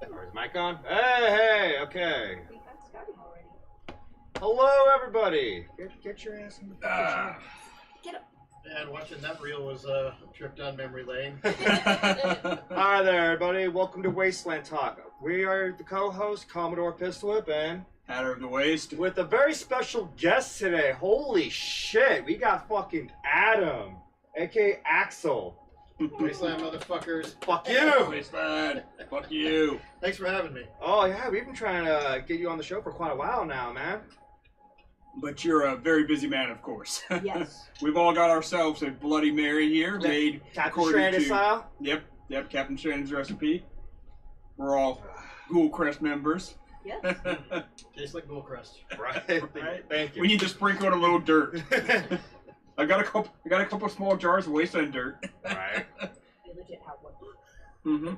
Is mic on? Hey, okay. We got started already. Hello, everybody. Get your ass in the kitchen. Get up. And watching that reel was a trip down memory lane. Hi there, everybody. Welcome to Wasteland Talk. We are the co-host, Commodore Pistol and Hatter of the Waste. with a very special guest today. Holy shit, we got fucking Adam, aka Axel. Wasteland motherfuckers. Fuck you. Wasteland. Fuck you. Thanks for having me. Oh yeah, we've been trying to get you on the show for quite a while now, man. But you're a very busy man, of course. Yes. We've all got ourselves a Bloody Mary here, made Captain according Stranded to... style. Yep, Captain Stranded's recipe. We're all Ghoul Crest members. Yes. Tastes like Bull Crust. Right. Right. Thank you. We need to sprinkle in a little dirt. I got a couple small jars of Wasteland dirt. Right. We legit have one. Mm-hmm.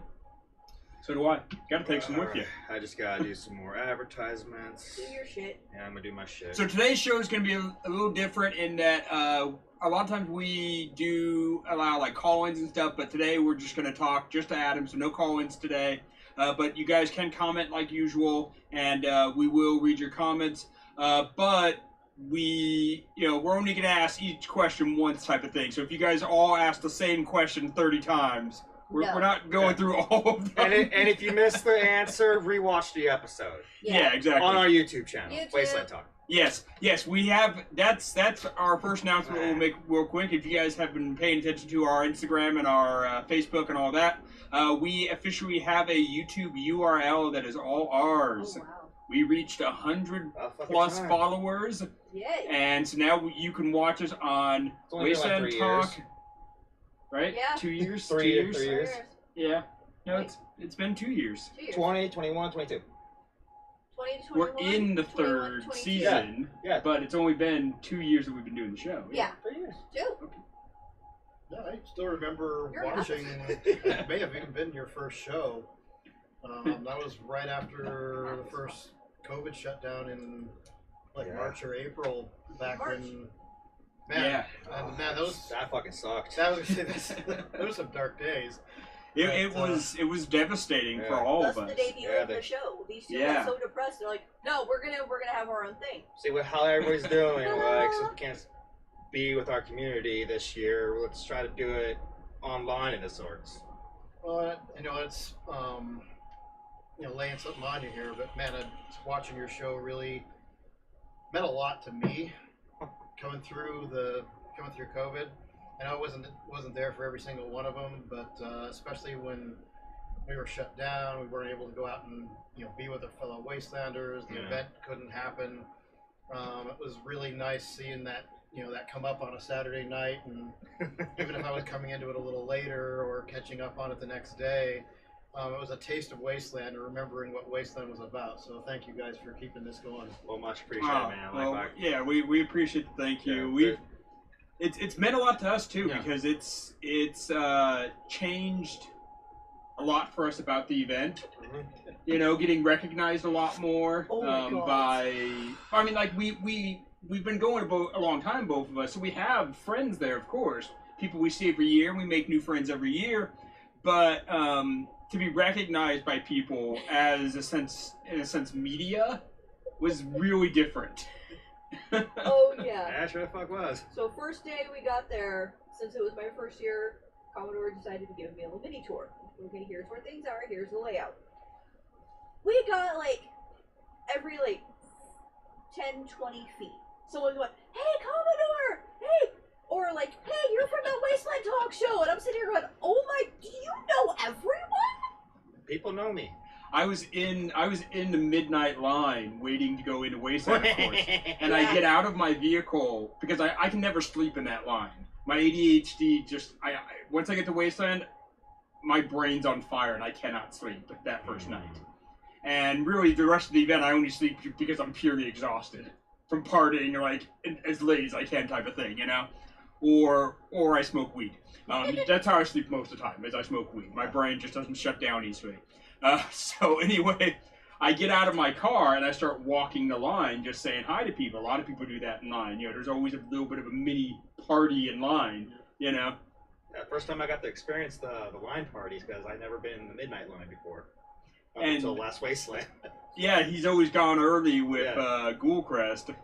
So do I. Gotta take some with you. I just gotta do some more advertisements. Do your shit. Yeah, I'm gonna do my shit. So today's show is going to be a little different in that a lot of times we do allow like call-ins and stuff, but today we're just going to talk just to Adam, so no call-ins today. But you guys can comment like usual, and we will read your comments. But we're only going to ask each question once type of thing. So if you guys all ask the same question 30 times, we're not going through all of them. And if you missed the answer, rewatch the episode Yeah, exactly. on our YouTube channel, YouTube. Wasteland Talk. Yes, we have. That's our first announcement we'll make real quick. If you guys have been paying attention to our Instagram and our Facebook and all that, we officially have a YouTube URL that is all ours. Oh, wow. We reached 100 About fucking plus time. followers, Yay. and so now you can watch us on It's only been like Wasteland 3 Talk. years. Right? Yeah. 2 years. 3 2 years. 3 years. Yeah. No, it's been 2 years. 2 years. 20, 21, 22. 20 to We're 21, in the 21, third 22. season, Yeah. but it's only been 2 years that we've been doing the show. Yeah. 3 years. 2. Yeah, I still remember You're watching. It may have even been your first show. That was right after the first COVID shutdown in Yeah. March or April back March. when. Man, Yeah. and man, those That fucking sucked. those were some dark days. It was devastating for all That's of us. the debut Yeah, of the show. These two Yeah. got so depressed. They're like, no, we're gonna have our own thing. See what how everybody's doing. Like, since we can't be with our community this year, let's try to do it online in of sorts. Well, it's laying something on you here, but man, watching your show really meant a lot to me. Coming through COVID, I know I wasn't there for every single one of them, but especially when we were shut down, we weren't able to go out and be with our fellow Wastelanders. The event couldn't happen. It was really nice seeing that that come up on a Saturday night, and even if I was coming into it a little later or catching up on it the next day, it was a taste of Wasteland and remembering what Wasteland was about. So thank you guys for keeping this going. Well, much appreciated, Wow. man. Well, Like, yeah, we appreciate the thank you. Yeah, It's meant a lot to us too, Yeah. because it's changed a lot for us about the event. Getting recognized a lot more Oh my God. we've been going a long time, both of us, so we have friends there, of course, people we see every year, and we make new friends every year, but to be recognized by people in a sense media was really different. Oh yeah. yeah, sure the fuck was. So first day we got there, since it was my first year, Commodore decided to give me a little mini tour. Okay, here's where things are, here's the layout. We got every 10, 20 feet. Someone going, hey Commodore! Hey! Or hey, you're from the Wasteland Talk show! And I'm sitting here going, oh my, do you know everyone? People know me. I was in the midnight line waiting to go into Wasteland, of course. And I Yeah. get out of my vehicle because I can never sleep in that line. My ADHD once I get to Wasteland, my brain's on fire and I cannot sleep that first night. And really, the rest of the event, I only sleep because I'm purely exhausted from partying as late as I can type of thing, or I smoke weed. That's how I sleep most of the time, is I smoke weed. My brain just doesn't shut down easily. So anyway, I get out of my car and I start walking the line, just saying hi to people. A lot of people do that in line. There's always a little bit of a mini party in line. Yeah, first time I got to experience the line parties because I'd never been in the midnight line before. Up And- until last Wasteland. Yeah, he's always gone early with Ghoulcrest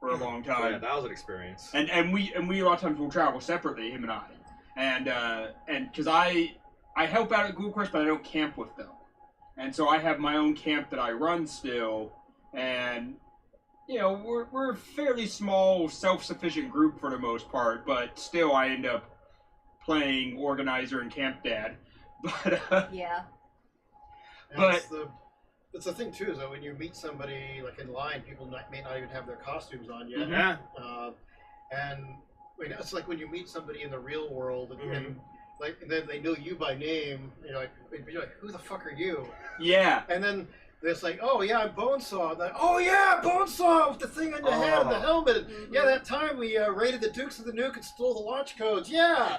for a long So, time. yeah, that was an experience. And we a lot of times will travel separately, him and I. And because I help out at Ghoulcrest, but I don't camp with them. And so I have my own camp that I run still, and you know, we're a fairly small, self-sufficient group for the most part, but still I end up playing organizer and camp dad. But Yeah. But- it's the thing too is that when you meet somebody like in line, people may not even have their costumes on yet. Mhm. Yeah. And I mean, it's like when you meet somebody in the real world and, Mhm. and then they know you by name. You're like, who the fuck are you? yeah, And then it's like, oh yeah, I'm Bonesaw. And then, oh yeah, Bonesaw with the thing on your head and the Oh. helmet. And, Mhm. yeah, that time we raided the Dukes of the Nuke and stole the launch codes. Yeah.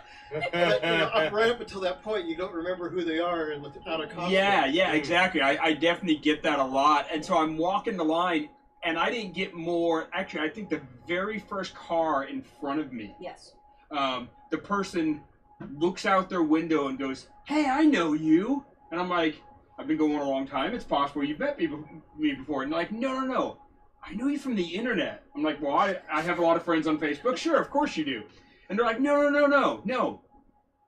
But, right up until that point, you don't remember who they are and without a costume. yeah, exactly. I definitely get that a lot. And so I'm walking the line, and I didn't get more. Actually, I think the very first car in front of me, Yes. the person looks out their window and goes, "Hey, I know you." And I'm like, "I've been going a long time. It's possible you've met me before." And they're like, No. I know you from the internet. I'm like, "Well, I have a lot of friends on Facebook." "Sure, of course you do." And they're like, No.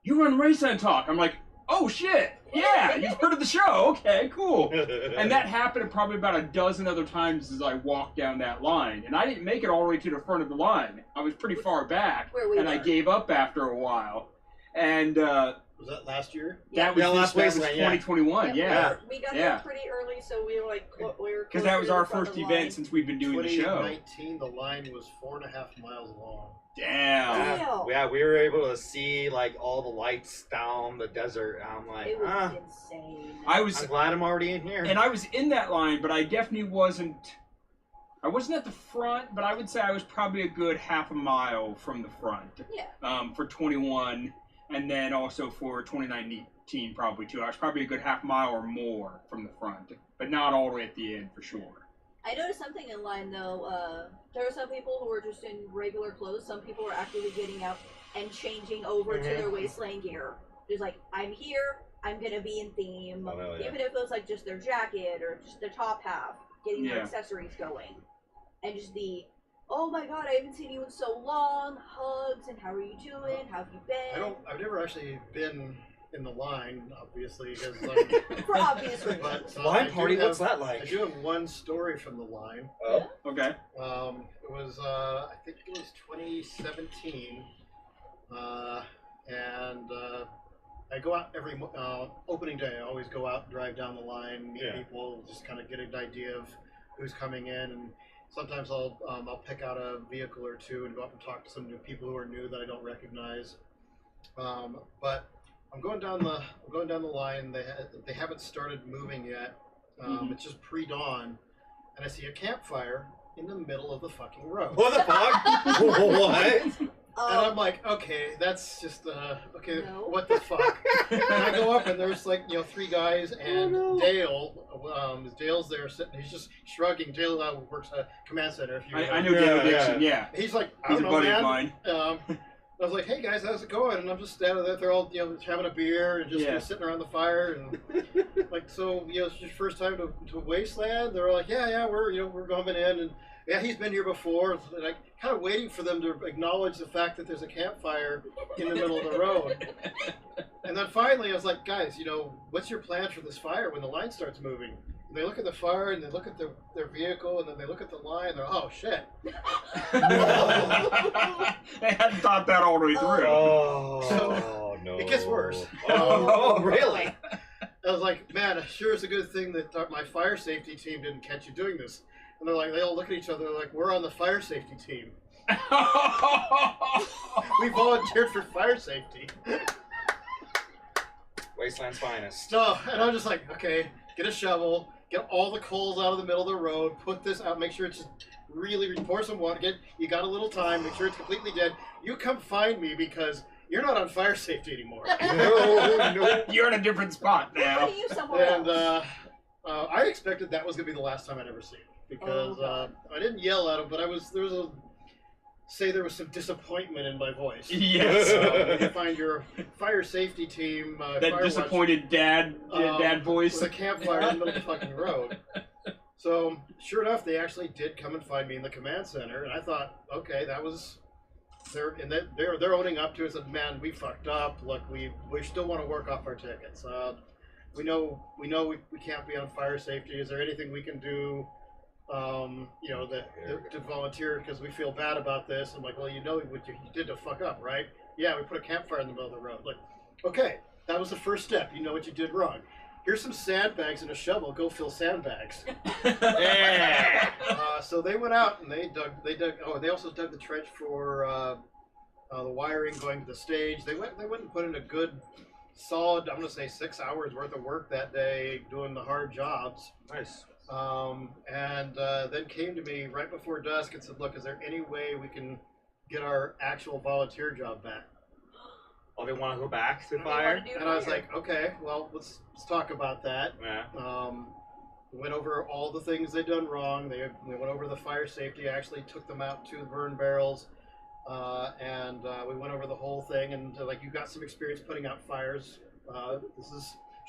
You run Wasteland Talk. I'm like, "Oh, shit. Yeah, you've heard of the show. Okay, cool." And that happened probably about a dozen other times as I walked down that line. And I didn't make it all the way to the front of the line. I was pretty far back, Where we and I were. gave up after a while. And Was that last year? that was, Yeah, last that was Wasteland, yeah. 2021, yeah. We got Yeah. there pretty early, so we were like, we were Because that was closer to our the front first of the event line. since we've been doing the show. 2019, the line was 4.5 miles long. Damn. Damn. Yeah, we were able to see like all the lights down the desert. And I'm like, It was insane. I was, I'm glad I'm already in here. and I was in that line, but I definitely wasn't. I wasn't at the front, but I would say I was probably a good half a mile from the front. Yeah. For 21, and then also for 2019 probably too. I was probably a good half mile or more from the front, but not all the way at the end for sure. I noticed something in line though. There were some people who were just in regular clothes. Some people were actively getting out and changing over to their wasteland gear. Just like, I'm here. I'm gonna be in theme. Oh, hell yeah. Even if it was like just their jacket or just their top half, getting their Yeah. accessories going, and just the, oh my god, I haven't seen you in so long. Hugs and how are you doing? How have you been? I've never actually been in the line, obviously, because For obvious reasons. but I Line do party, have- what's that I like? do have one story from the line. Oh, Okay. It was I think it was 2017, and I go out every opening day. I always go out, drive down the line, meet Yeah. people, just kind of get an idea of who's coming in, and sometimes I'll pick out a vehicle or two and go up and talk to some new people who are new that I don't recognize. But I'm going down the line. They haven't started moving yet. It's just pre-dawn, and I see a campfire in the middle of the fucking road. what the fuck? What? And I'm like, okay, that's just okay. No. What the fuck? And I go up, and there's like 3 guys, and Dale's there sitting. He's just shrugging. Dale works at Command Center. If you I know Yeah, Dale Dixon, yeah. He's like, I He's a don't know, buddy man. of mine. I was like, hey guys, how's it going? And I'm just standing there. They're all having a beer and just Yeah. sitting around the fire and like, so it's your first time to Wasteland. They're like, yeah, we're coming in, and yeah, he's been here before. And I kind of waiting for them to acknowledge the fact that there's a campfire in the middle of the road. And then finally, I was like, guys, what's your plan for this fire when the line starts moving? And they look at the fire, and they look at their vehicle, and then they look at the line, and they're, oh shit. They hadn't thought that all the way through. Oh, no. It gets worse. Oh, really? I was like, man, it sure is a good thing that my fire safety team didn't catch you doing this. And they all look at each other like, we're on the fire safety team. We volunteered for fire safety. Wasteland's finest. So, and I'm just like, okay, get a shovel, get all the coals out of the middle of the road, put this out, make sure it's just really, pour some water, you got a little time, make sure it's completely dead. You come find me because you're not on fire safety anymore. No. You're in a different spot We're now. putting you somewhere And else. I expected that was going to be the last time I'd ever see him. Because Oh, God. I didn't yell at him, but there was say there was some disappointment in my voice. Yes. You find your fire safety team. That disappointed dad voice. With a campfire in the middle of the fucking road. So, sure enough, they actually did come and find me in the command center, and I thought, okay, that was... They're owning up to it. Said, man, we fucked up. Look, we still want to work off our tickets. We know we can't be on fire safety. Is there anything we can do, to volunteer because we feel bad about this? I'm like, well, you know what you did to fuck up, right? Yeah, we put a campfire in the middle of the road. Like, okay, that was the first step. You know what you did wrong. Here's some sandbags and a shovel. Go fill sandbags. Yeah. So they went out and they dug. Oh, they also dug the trench for the wiring going to the stage. They went and put in a good, solid, I'm gonna say 6 hours worth of work that day doing the hard jobs. Nice. And then came to me right before dusk and said, "Look, is there any way we can get our actual volunteer job back?" Oh, they want to go back to They fire? wanna do And I was fire. like, okay, well, let's talk about that. Yeah. Went over all the things they'd done wrong. They went over the fire safety. I actually took them out to the burn barrels, and we went over the whole thing. And like, you got some experience putting out fires.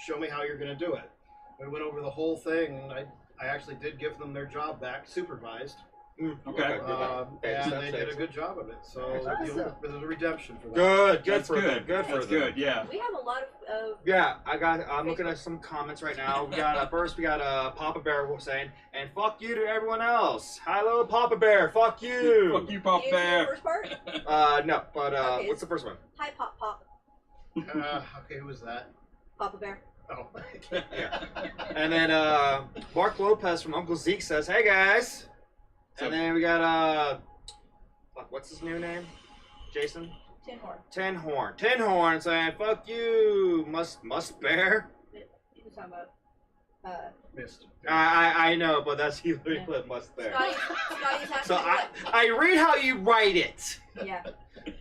Show me how you're going to do it. We went over the whole thing, and I actually did give them their job back, supervised. Okay. And they did a good job of it. So Awesome. there's a redemption for that. Good That's for them. good. Good for That's them. good. Yeah. We have a lot of Yeah, I'm looking at some comments right now. We got first we got Papa Bear saying, and fuck you to everyone else. Hello, Papa Bear. Fuck you. Fuck you, Pop you the Bear. first part? No, but Okay. what's the first one? Hi, Pop Pop. Okay, who was that? Papa Bear. Oh. Yeah. And then Mark Lopez from Uncle Zeke says, "Hey guys." So- And then we got what's his new name? Jason? Tin Horn. Tin Horn. Tin Horn saying, "Fuck you, must bear." He was talking about Missed. I know, but that's he literally Yeah. put must bear. Scotty's asking So what. I read how you write it. Yeah.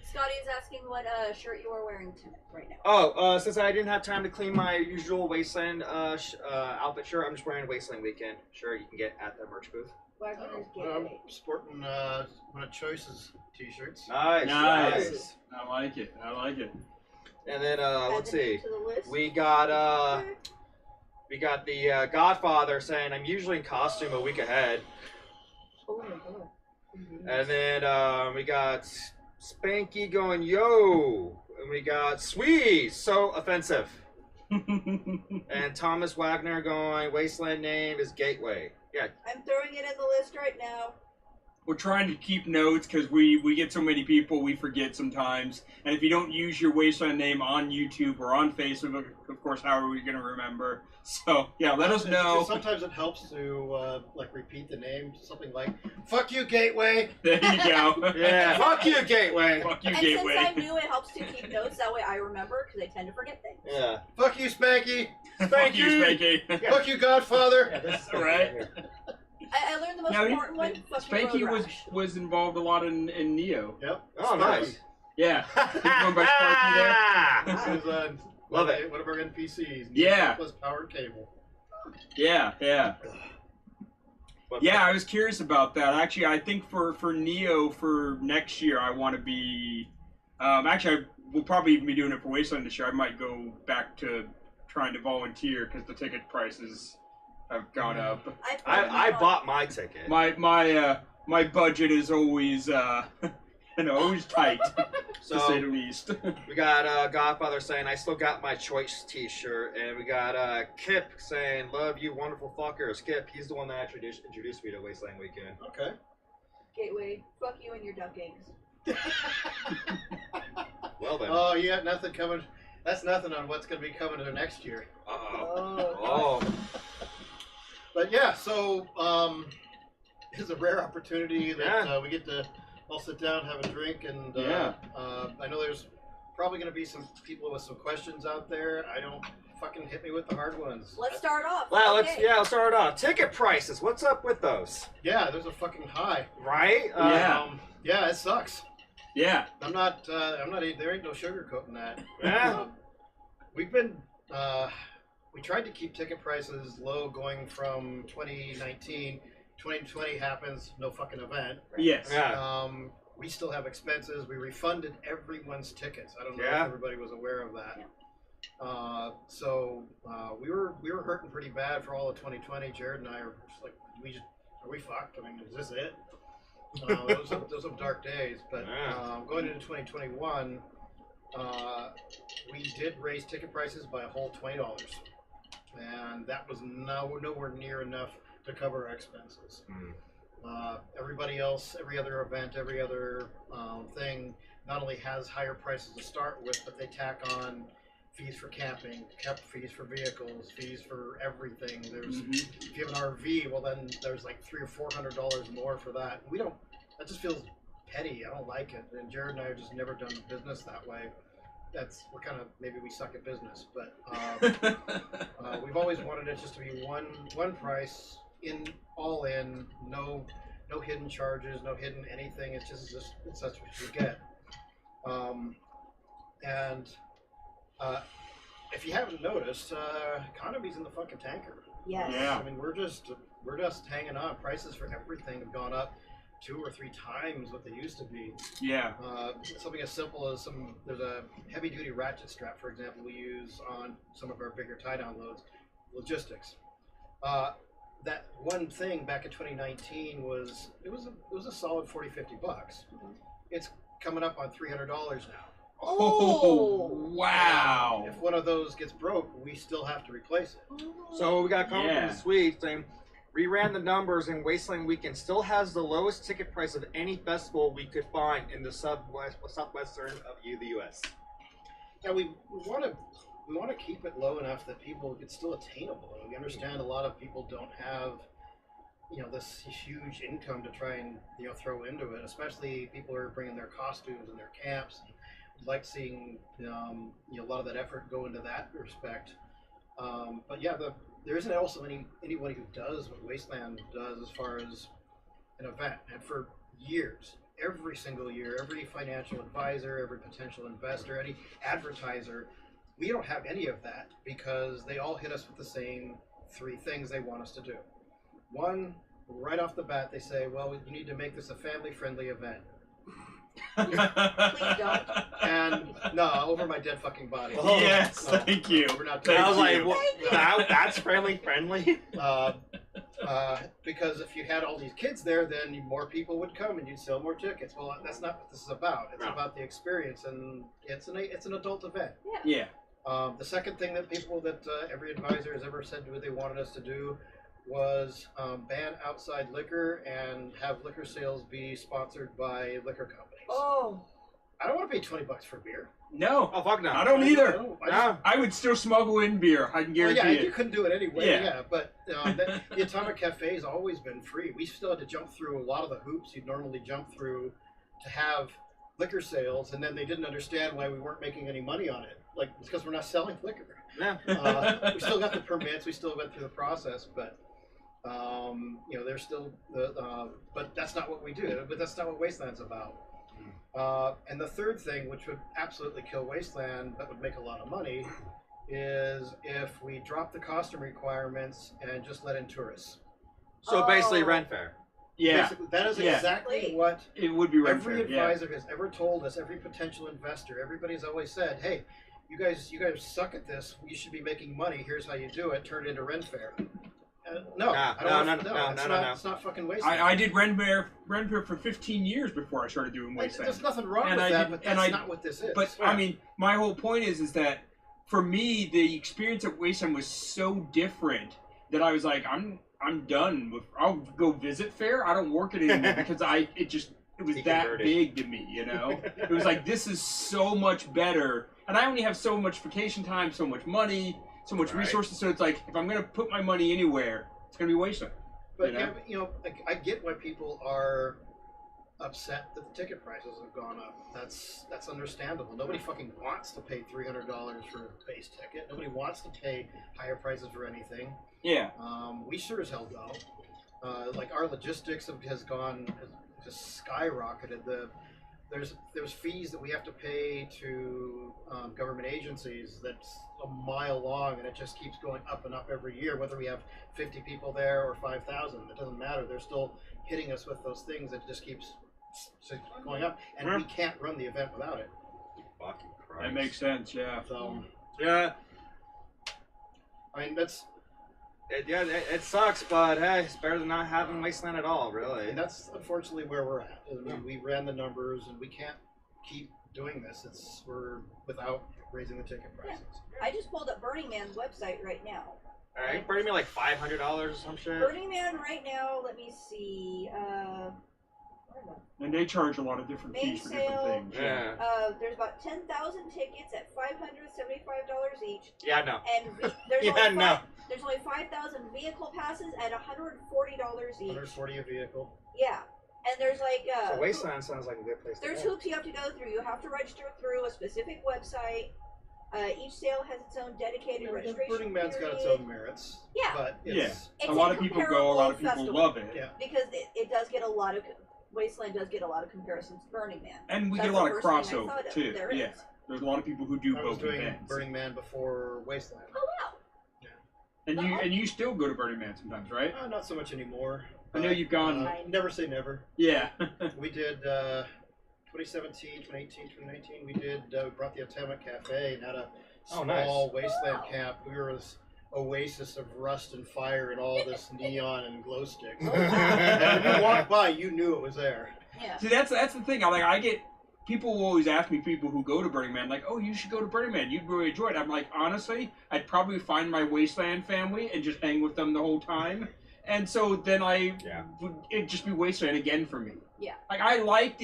Scotty is asking what shirt you are wearing right now. Oh, since I didn't have time to clean my usual Wasteland outfit shirt, I'm just wearing Wasteland Weekend shirt you can get at the merch booth. Wagner's I'm Gateway. sporting one of Choice's t-shirts. Nice. Nice. I like it. I like it. And then let's Add the name see. to the list. We got the Godfather saying I'm usually in costume a week ahead. Oh my god. And then we got Spanky going yo. And we got Sweet, so offensive. And Thomas Wagner going Wasteland name is Gateway. Yeah. I'm throwing it in the list right now. We're trying to keep notes because we get so many people, we forget sometimes. And if you don't use your Wasteland name on YouTube or on Facebook, of course, how are we going to remember? So, yeah, let us know. Sometimes it helps to repeat the name, something like "Fuck you, Gateway." There you go. Yeah. Fuck you, Gateway. Fuck you, And Gateway. since I'm new, it helps to keep notes. That way I remember, because I tend to forget things. Yeah. "Fuck you, Spanky." Fuck you, Spanky. "Fuck you, Godfather." Yeah, this is All right. I learned the most Now, important one. Fuck you, Spanky Road was Rash. was involved a lot in Neo. Yep. Oh, nice. Yeah. He's going by Sparky there. This is Love it. one of our NPCs. Yeah. Plus powered cable. Yeah, yeah. But- Yeah, I was curious about that. Actually, I think for Neo for next year, I want to be. Actually, we'll probably be doing it for Wasteland this year. I might go back to trying to volunteer because the ticket prices have gone up. I bought my ticket. My budget is always always tight to say the So least. we got Godfather saying I still got my choice T-shirt, and we got Kip saying love you wonderful fuckers. Kip, he's the one that actually introduced me to Wasteland Weekend. Okay. Gateway. Fuck you and your duck eggs. Well then. Oh, you got nothing coming. That's nothing on what's going to be coming to next year. Oh. But yeah, so it's a rare opportunity that we get to all sit down, have a drink, and I know there's probably going to be some people with some questions out there. I don't fucking hit me with the hard ones. Let's start off. Well, Okay. let's start off. Ticket prices. What's up with those? Yeah, there's a fucking high. Right? Yeah, it sucks. Yeah. I'm not. There ain't no sugarcoating that. Yeah. We've been. We tried to keep ticket prices low going from 2019. 2020 happens, no fucking event. Yes. Yeah. we still have expenses. We refunded everyone's tickets. I don't know Yeah. if everybody was aware of that. Yeah. So we were hurting pretty bad for all of 2020. Jared and I were just like, are we fucked? I mean, is this it? Those were some dark days. But going into 2021, we did raise ticket prices by a whole $20, and that was nowhere near enough to cover our expenses. Everybody else, every other event, every other thing, not only has higher prices to start with, but they tack on fees for camping, fees for vehicles, fees for everything. There's if you have an RV, well then there's like $300 or $400 more for that. We don't. That just feels petty. I don't like it. And Jared and I have just never done business that way. We're kind of, maybe we suck at business, but we've always wanted it just to be one price, all in, no hidden charges, no hidden anything. It's that's what you get. If you haven't noticed, economy's in the fucking tanker. Yes. Yeah. I mean, we're just hanging on. Prices for everything have gone up 2 or 3 times what they used to be. Yeah. Something as simple as there's a heavy duty ratchet strap, for example, we use on some of our bigger tie down loads, logistics. That one thing back in 2019 was a solid $40-50. It's coming up on $300 now. Oh, wow. If one of those gets broke, we still have to replace it. So we got a comment from the Swedes saying, we ran the numbers and Wasteland Weekend still has the lowest ticket price of any festival we could find in the southwestern of the U.S. Yeah, we want to keep it low enough that it's still attainable. And we understand a lot of people don't have, this huge income to try and throw into it. Especially people who are bringing their costumes and their camps. And we'd like seeing a lot of that effort go into that respect. But yeah, there isn't also anybody who does what Wasteland does as far as an event. And for years, every single year, every financial advisor, every potential investor, any advertiser, we don't have any of that because they all hit us with the same 3 things they want us to do. One, right off the bat, they say, well, you need to make this a family-friendly event. Please don't. And no, over my dead fucking body. Oh, yes, no, thank you. We're not doing I was that. like, well, that's friendly. Because if you had all these kids there, then more people would come and you'd sell more tickets. Well, that's not what this is about. It's about the experience, and it's an adult event. Yeah. The second thing that every advisor has ever said they wanted us to do was ban outside liquor and have liquor sales be sponsored by liquor companies. Oh. I don't want to pay $20 for beer. No. Oh, fuck no. I don't either. I would still smuggle in beer. I can guarantee well, yeah, it. you couldn't do it anyway. Yeah. But the Atomic Cafe has always been free. We still had to jump through a lot of the hoops you'd normally jump through to have liquor sales, and then they didn't understand why we weren't making any money on it. Like, it's because we're not selling liquor. Yeah. We still got the permits. We still went through the process, but there's still but that's not what we do. But that's not what Wasteland's about. And the third thing, which would absolutely kill Wasteland, but would make a lot of money, is if we drop the costume requirements and just let in tourists. So basically, rent fair. Yeah. Basically, that is exactly what It would be rent every fair, advisor has ever told us. Every potential investor, everybody's always said, "Hey, you guys suck at this. You should be making money. Here's how you do it. Turn it into rent fair." No. It's not fucking Wasteland. I did rent fair for 15 years before I started doing Wasteland. There's nothing wrong with that, but that's not what this is. But I mean, my whole point is that for me, the experience at Wasteland was so different that I was like, I'm done with. I'll go visit fair. I don't work it anymore because it was that big to me. It was like, this is so much better, and I only have so much vacation time, so much money, so much resources. So it's like, if I'm gonna put my money anywhere, it's gonna be Wasteland. But I get why people are upset that the ticket prices have gone up. That's understandable. Nobody fucking wants to pay $300 for a base ticket. Nobody wants to pay higher prices for anything. Yeah. We sure as hell don't. Like, our logistics has just skyrocketed. There's fees that we have to pay to government agencies that's a mile long, and it just keeps going up and up every year. Whether we have 50 people there or 5,000, it doesn't matter. They're still hitting us with those things that just keeps going up, and we can't run the event without it. Fucking Christ. That makes sense. Yeah. So Yeah. I mean that's It sucks, but hey, it's better than not having Wasteland at all, really. and that's unfortunately where we're at. I mean, we ran the numbers, and we can't keep doing this. We're without raising the ticket prices. I just pulled up Burning Man's website right now. All right, Burning Me like $500 or some shit. Burning Man right now, let me see. Where am I? And they charge a lot of different Main fees for different sale. things. Yeah. There's about 10,000 tickets at $575 each, Yeah, no. and there's Yeah, only no. there's only 5,000 vehicle passes at $140 each. 140 a vehicle. Yeah, and there's like So Wasteland sounds like a good place to there's go. hoops you have to go through. You have to register through a specific website. Each sale has its own dedicated registration Burning Man's got its period. own merits. Yeah. But Yeah. it's, It's A lot of people go. A lot of people incomparable love it. Yeah. because it does get a lot of Wasteland does get a lot of comparisons to Burning Man. And we That's get a lot the of first thing I crossover thought of. too. There Yeah. is. There's a lot of people who do I was both doing events. Burning Man before Wasteland. Oh wow! And you still go to Burning Man sometimes, right? Not so much anymore. I know you've gone. Never say never. Yeah. We did 2017, 2018, 2019. We did. We brought the Atomic Cafe and had a Oh, small nice. wasteland Wow. camp. We were this oasis of rust and fire and all this neon and glow sticks. Oh, wow. And when you walked by, you knew it was there. Yeah. See, that's the thing. I get people will always ask me, people who go to Burning Man, like, oh, you should go to Burning Man. You'd really enjoy it. I'm like, honestly, I'd probably find my Wasteland family and just hang with them the whole time. And so then it'd just be Wasteland again for me. Yeah. Like I like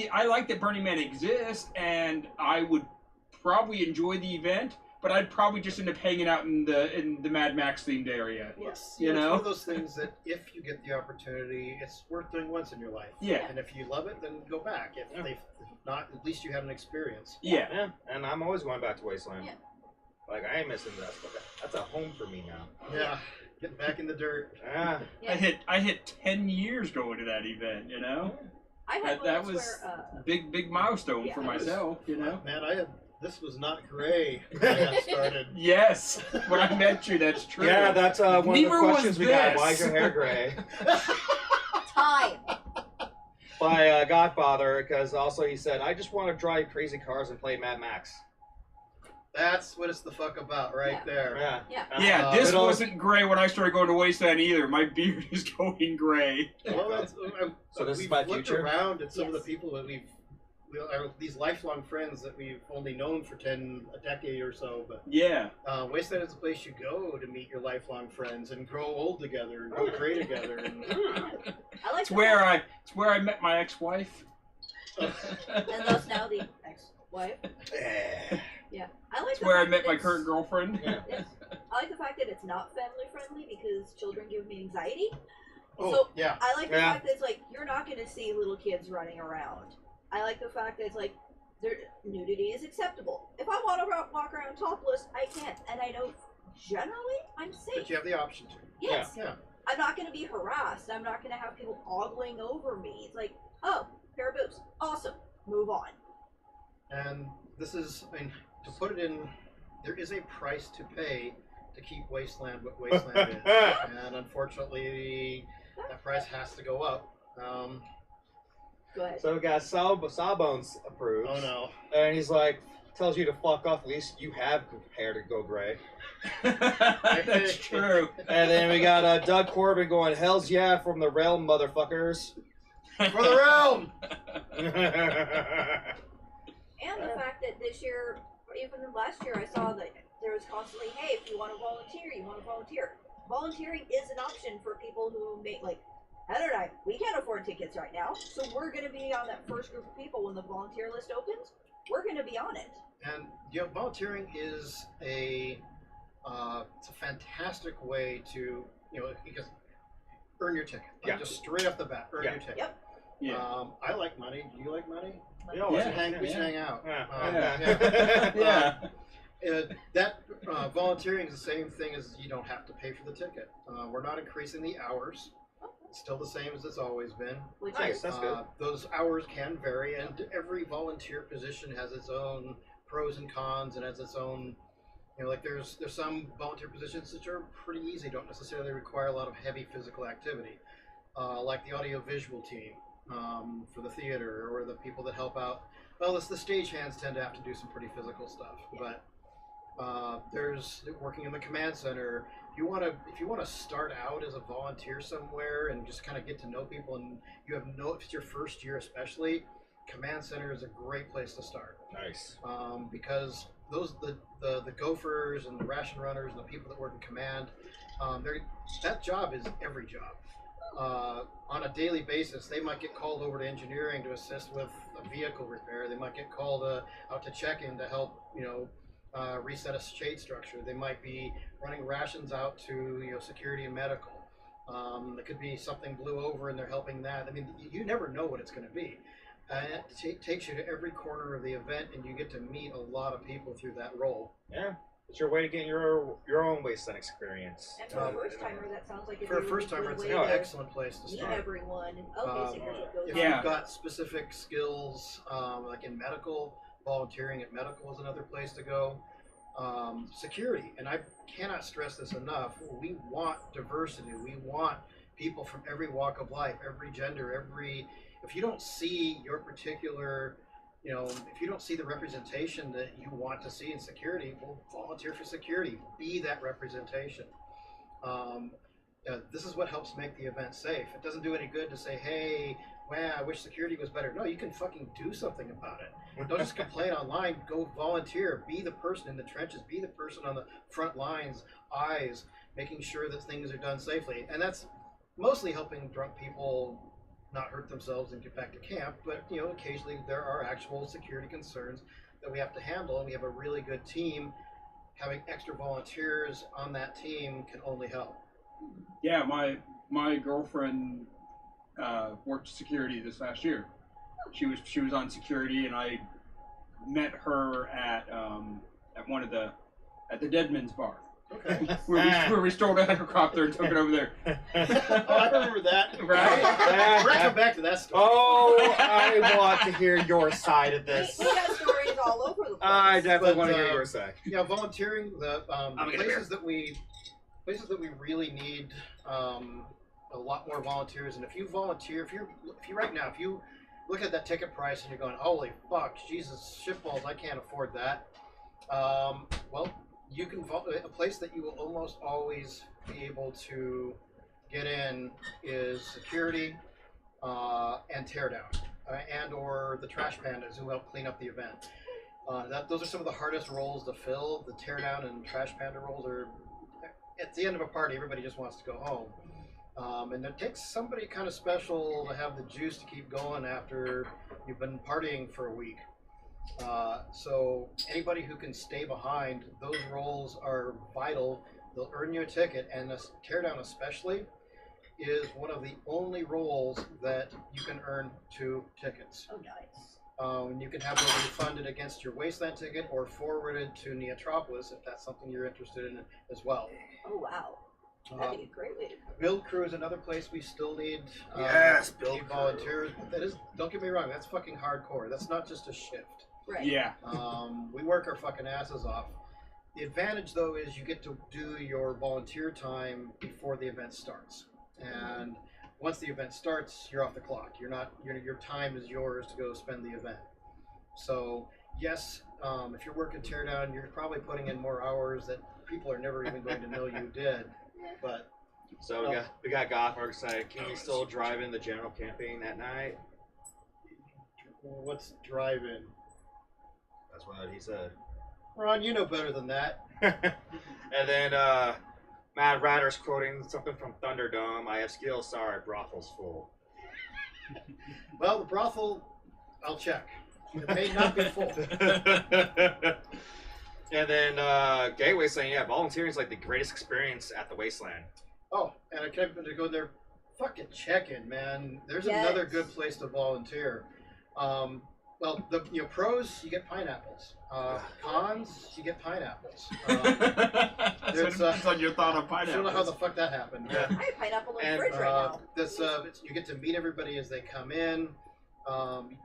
that Burning Man exists, and I would probably enjoy the event, but I'd probably just end up hanging out in the Mad Max themed area. Yes. You It's know? one of those things that if you get the opportunity, it's worth doing once in your life. Yeah. And if you love it, then go back. If not, at least you had an experience. Yeah. Yeah, and I'm always going back to Wasteland. Yeah. Like, I ain't missing that. That's a home for me now. Yeah. Getting back in the dirt. Yeah. Yeah. I hit 10 years going to that event, you know? I had That moments was where big milestone Yeah. for myself, you know? Man, this was not gray when I got started. Yes, when I met you, that's true. Yeah, that's one of the Neither was questions we got. this. Why is your hair gray? time. By Godfather, because also he said, I just want to drive crazy cars and play Mad Max. That's what it's the fuck about right Yeah. there. Yeah. Yeah. Yeah, this Little- wasn't gray when I started going to Wasteland either. My beard is going gray. Well, So this is we've my looked future? around at some of the Yes. people that these lifelong friends that we've only known for a decade or so, but Yeah. Wasteland is a place you go to meet your lifelong friends and grow old together and go gray together. And I like It's where I met my ex-wife. and thus now the ex-wife. Yeah, I like It's the where I fact met that my it's- current girlfriend. Yeah. Yes. I like the fact that it's not family friendly because children give me anxiety. oh, So yeah. I like the Yeah. fact that it's like you're not going to see little kids running around. I like the fact that it's like nudity is acceptable. If I want to walk around topless, I can, and I know generally I'm safe. But you have the option to. Yes, Yeah. I'm not going to be harassed. I'm not going to have people ogling over me. It's like, oh, pair of boobs, awesome, move on. And this is, I mean, to put it in, there is a price to pay to keep Wasteland what Wasteland is. And unfortunately, that price has to go up. Go ahead. So we got Sawbones approved. Oh no. And he's like, tells you to fuck off, at least you have hair to go gray. That's true. And then we got Doug Corbin going, hells yeah, from the realm, motherfuckers. For the realm! And the fact that this year, or even last year, I saw that there was constantly, hey, if you want to volunteer, you want to volunteer. Volunteering is an option for people who make, like, Heather and I, we can't afford tickets right now, so we're going to be on that first group of people when the volunteer list opens. We're going to be on it. And volunteering is it's a fantastic way to because earn your ticket. Like, Yeah. just straight off the bat, earn Yeah. your ticket. Yep. Yeah. I like money. Do you like money? Yeah. We Yeah. should hang out. Yeah. Yeah. That volunteering is the same thing as you don't have to pay for the ticket. We're not increasing the hours. It's still the same as it's always been. Which Nice, is, that's good. Those hours can vary, and every volunteer position has its own pros and cons, and has its own. Like there's some volunteer positions that are pretty easy, don't necessarily require a lot of heavy physical activity, like the audio-visual team. for the theater, or the people that help out. Well, the stagehands tend to have to do some pretty physical stuff, but there's working in the command center. If you want to start out as a volunteer somewhere and just kind of get to know people, and if it's your first year especially, command center is a great place to start. Nice. Because the gophers and the ration runners and the people that work in command, that job is every job. On a daily basis, they might get called over to engineering to assist with a vehicle repair. They might get called out to check-in to help, reset a shade structure. They might be running rations out to security and medical. It could be something blew over and they're helping that. I mean, you never know what it's going to be. It takes you to every corner of the event, and you get to meet a lot of people through that role. Yeah, it's your way to get your own Wasteland experience. And for a first timer, that sounds like For a first timer, it's an excellent place to meet start. everyone. Okay, so here's what goes If on. you've got specific skills, like in medical, volunteering at medical is another place to go. Security, and I cannot stress this enough, we want diversity. We want people from every walk of life, every gender, if you don't see your particular, if you don't see the representation that you want to see in security, well, volunteer for security. Be that representation. This is what helps make the event safe. It doesn't do any good to say, hey, wow, I wish security was better. No, you can fucking do something about it. Don't just complain online. Go volunteer. Be the person in the trenches. Be the person on the front lines, eyes, making sure that things are done safely. And that's mostly helping drunk people not hurt themselves and get back to camp. But, occasionally there are actual security concerns that we have to handle. And we have a really good team. Having extra volunteers on that team can only help. Yeah, my girlfriend worked security this last year. She was on security, and I met her at the Deadman's Bar. Okay. where we stole a helicopter and took it over there. Oh, I remember that. Right? We're gonna come back to that story. Oh, I want to hear your side of this. We got stories all over the place. I definitely But, want to hear your side. Yeah, volunteering. The I'm gonna places that we really need a lot more volunteers. And if you volunteer, if you right now, if you look at that ticket price and you're going, holy fuck, Jesus, shitballs, I can't afford that. Well, you can a place that you will almost always be able to get in is security and teardown, and or the trash pandas who help clean up the event. Those are some of the hardest roles to fill. The teardown and trash panda roles are at the end of a party. Everybody just wants to go home, and it takes somebody kind of special to have the juice to keep going after you've been partying for a week. So anybody who can stay behind, those roles are vital. They'll earn you a ticket, and a teardown especially is one of the only roles that you can earn 2 tickets. Oh, nice. And you can have those refunded against your Wasteland ticket or forwarded to Neotropolis if that's something you're interested in as well. Oh, wow. That'd be a great way to go. Build crew is another place we still need. Yes, build need crew. volunteers. That is, don't get me wrong, that's fucking hardcore. That's not just a shift. Right. Yeah. We work our fucking asses off. The advantage, though, is you get to do your volunteer time before the event starts. And once the event starts, you're off the clock. Your time is yours to go spend the event. So, yes, if you're working teardown, you're probably putting in more hours that people are never even going to know you did. But So we got Gothmark side. Can you still drive in the general campaign at night? what's driving? That's what he said. Ron, you know better than that. And then Mad Ratter's quoting something from Thunderdome. I have skills, sorry, brothel's full. Well, the brothel, I'll check. It may not be full. And then Gateway saying, yeah, volunteering is like the greatest experience at the Wasteland. Oh, and I kept to go there. Fucking check in, man. There's Yes. another good place to volunteer. Well, the pros, you get pineapples. Cons, you get pineapples. So it depends on your thought on I don't know how the pineapples. fuck that happened. Yeah. I have pineapple in the And, fridge right now. You get to meet everybody as they come in.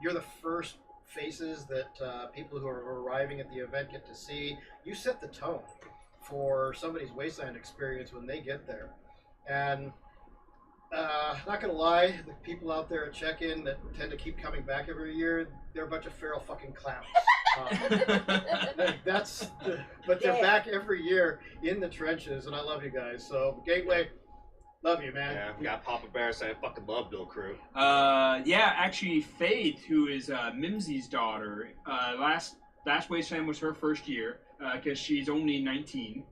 You're the first faces that people who are arriving at the event get to see. You set the tone for somebody's Wasteland experience when they get there. And Not gonna lie, the people out there at check-in that tend to keep coming back every year, they're a bunch of feral fucking clowns. But they're back every year in the trenches, and I love you guys. So Gateway, love you, man. Yeah, we got Papa Bear saying, I fucking love Bill Crew. Yeah, actually, Faith, who is Mimsy's daughter, last Wasteland was her first year because she's only 19.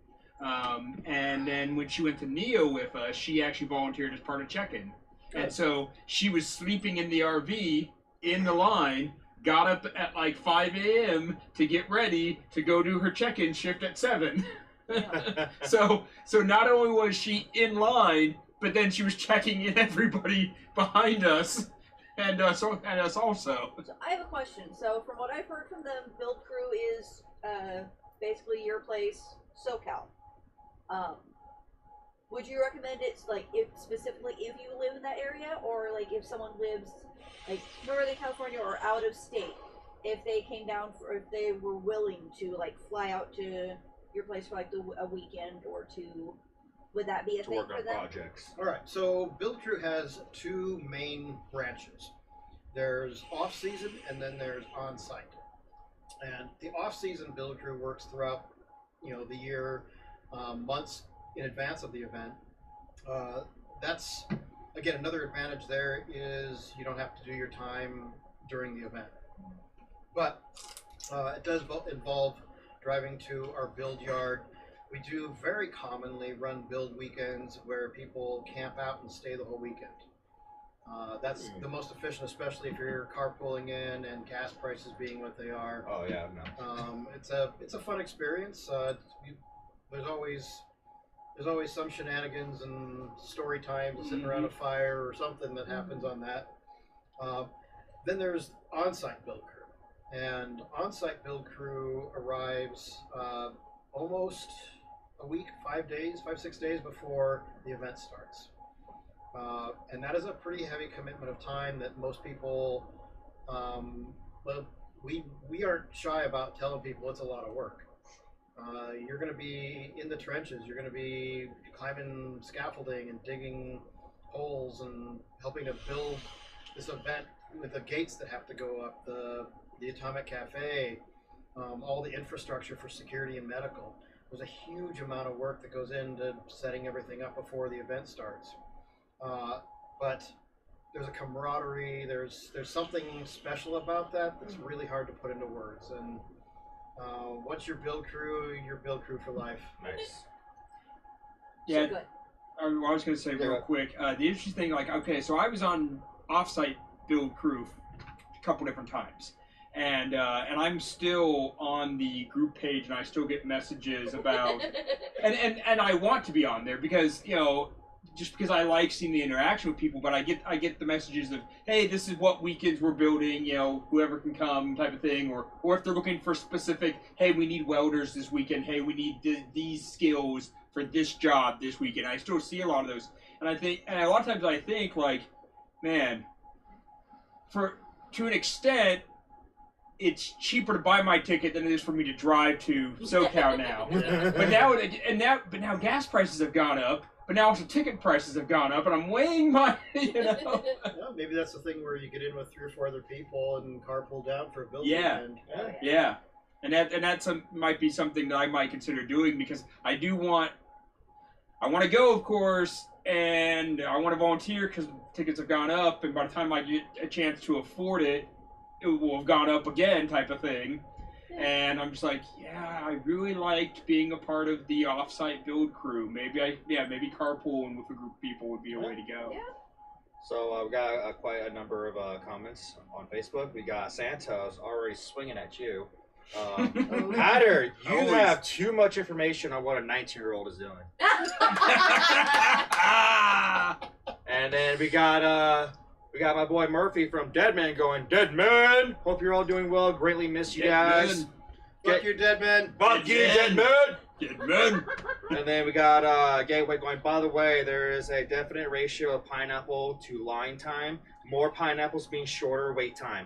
And then when she went to Neo with us, she actually volunteered as part of check-in. And so she was sleeping in the RV in the line, got up at like 5 a.m. to get ready to go do her check-in shift at 7. So not only was she in line, but then she was checking in everybody behind us and us also. So I have a question. So from what I've heard from them, Build Crew is basically your place, SoCal. Would you recommend it's like if you live in that area, or like if someone lives like Northern California or out of state, if they came down if they were willing to like fly out to your place for like a weekend or two, would that be a thing for them? Projects. All right, so Build Crew has two main branches. There's off-season and then there's on-site. And the off-season Build Crew works throughout, the year, months in advance of the event. That's, again, another advantage there is you don't have to do your time during the event. But it does involve driving to our build yard. We do very commonly run build weekends where people camp out and stay the whole weekend. That's the most efficient, especially if you're carpooling in and gas prices being what they are. Oh yeah, no. It's a fun experience. There's always some shenanigans and story times sitting around a fire or something that happens on that. Then there's on-site build crew, and on-site build crew arrives almost a week, 6 days before the event starts. And that is a pretty heavy commitment of time that most people, we aren't shy about telling people it's a lot of work. You're going to be in the trenches, you're going to be climbing scaffolding and digging holes and helping to build this event with the gates that have to go up, the Atomic Cafe, all the infrastructure for security and medical. There's a huge amount of work that goes into setting everything up before the event starts. But there's a camaraderie, there's something special about that that's really hard to put into words. And once you're build crew for life. Nice. Yeah, So good. I was going to say real quick, the interesting thing, so I was on off-site build crew a couple different times. And I'm still on the group page, and I still get messages about, and I want to be on there because, just because I like seeing the interaction with people, but I get the messages of, hey, this is what weekends we're building, whoever can come type of thing, or if they're looking for specific, hey, we need welders this weekend, hey, we need these skills for this job this weekend. I still see a lot of those, and a lot of times I think like, man, to an extent, it's cheaper to buy my ticket than it is for me to drive to SoCal now. But now gas prices have gone up. But now also ticket prices have gone up, and I'm weighing my, Well, maybe that's the thing where you get in with 3 or 4 other people and carpool down for a build weekend. Yeah. And that's might be something that I might consider doing because I want to go, of course, and I want to volunteer because tickets have gone up, and by the time I get a chance to afford it, it will have gone up again, type of thing. And I'm just like, yeah, I really liked being a part of the off-site build crew. Maybe carpooling with a group of people would be a way to go. Yeah. So we got quite a number of comments on Facebook. We got Santos already swinging at you. Hatter, you have too much information on what a 19-year-old is doing. And then we got my boy Murphy from Deadman going, Deadman! Hope you're all doing well. Greatly miss you guys. Fuck you, Deadman. Fuck you, Deadman! Deadman! And then we got Gateway going, by the way, there is a definite ratio of pineapple to line time. More pineapples means shorter wait time.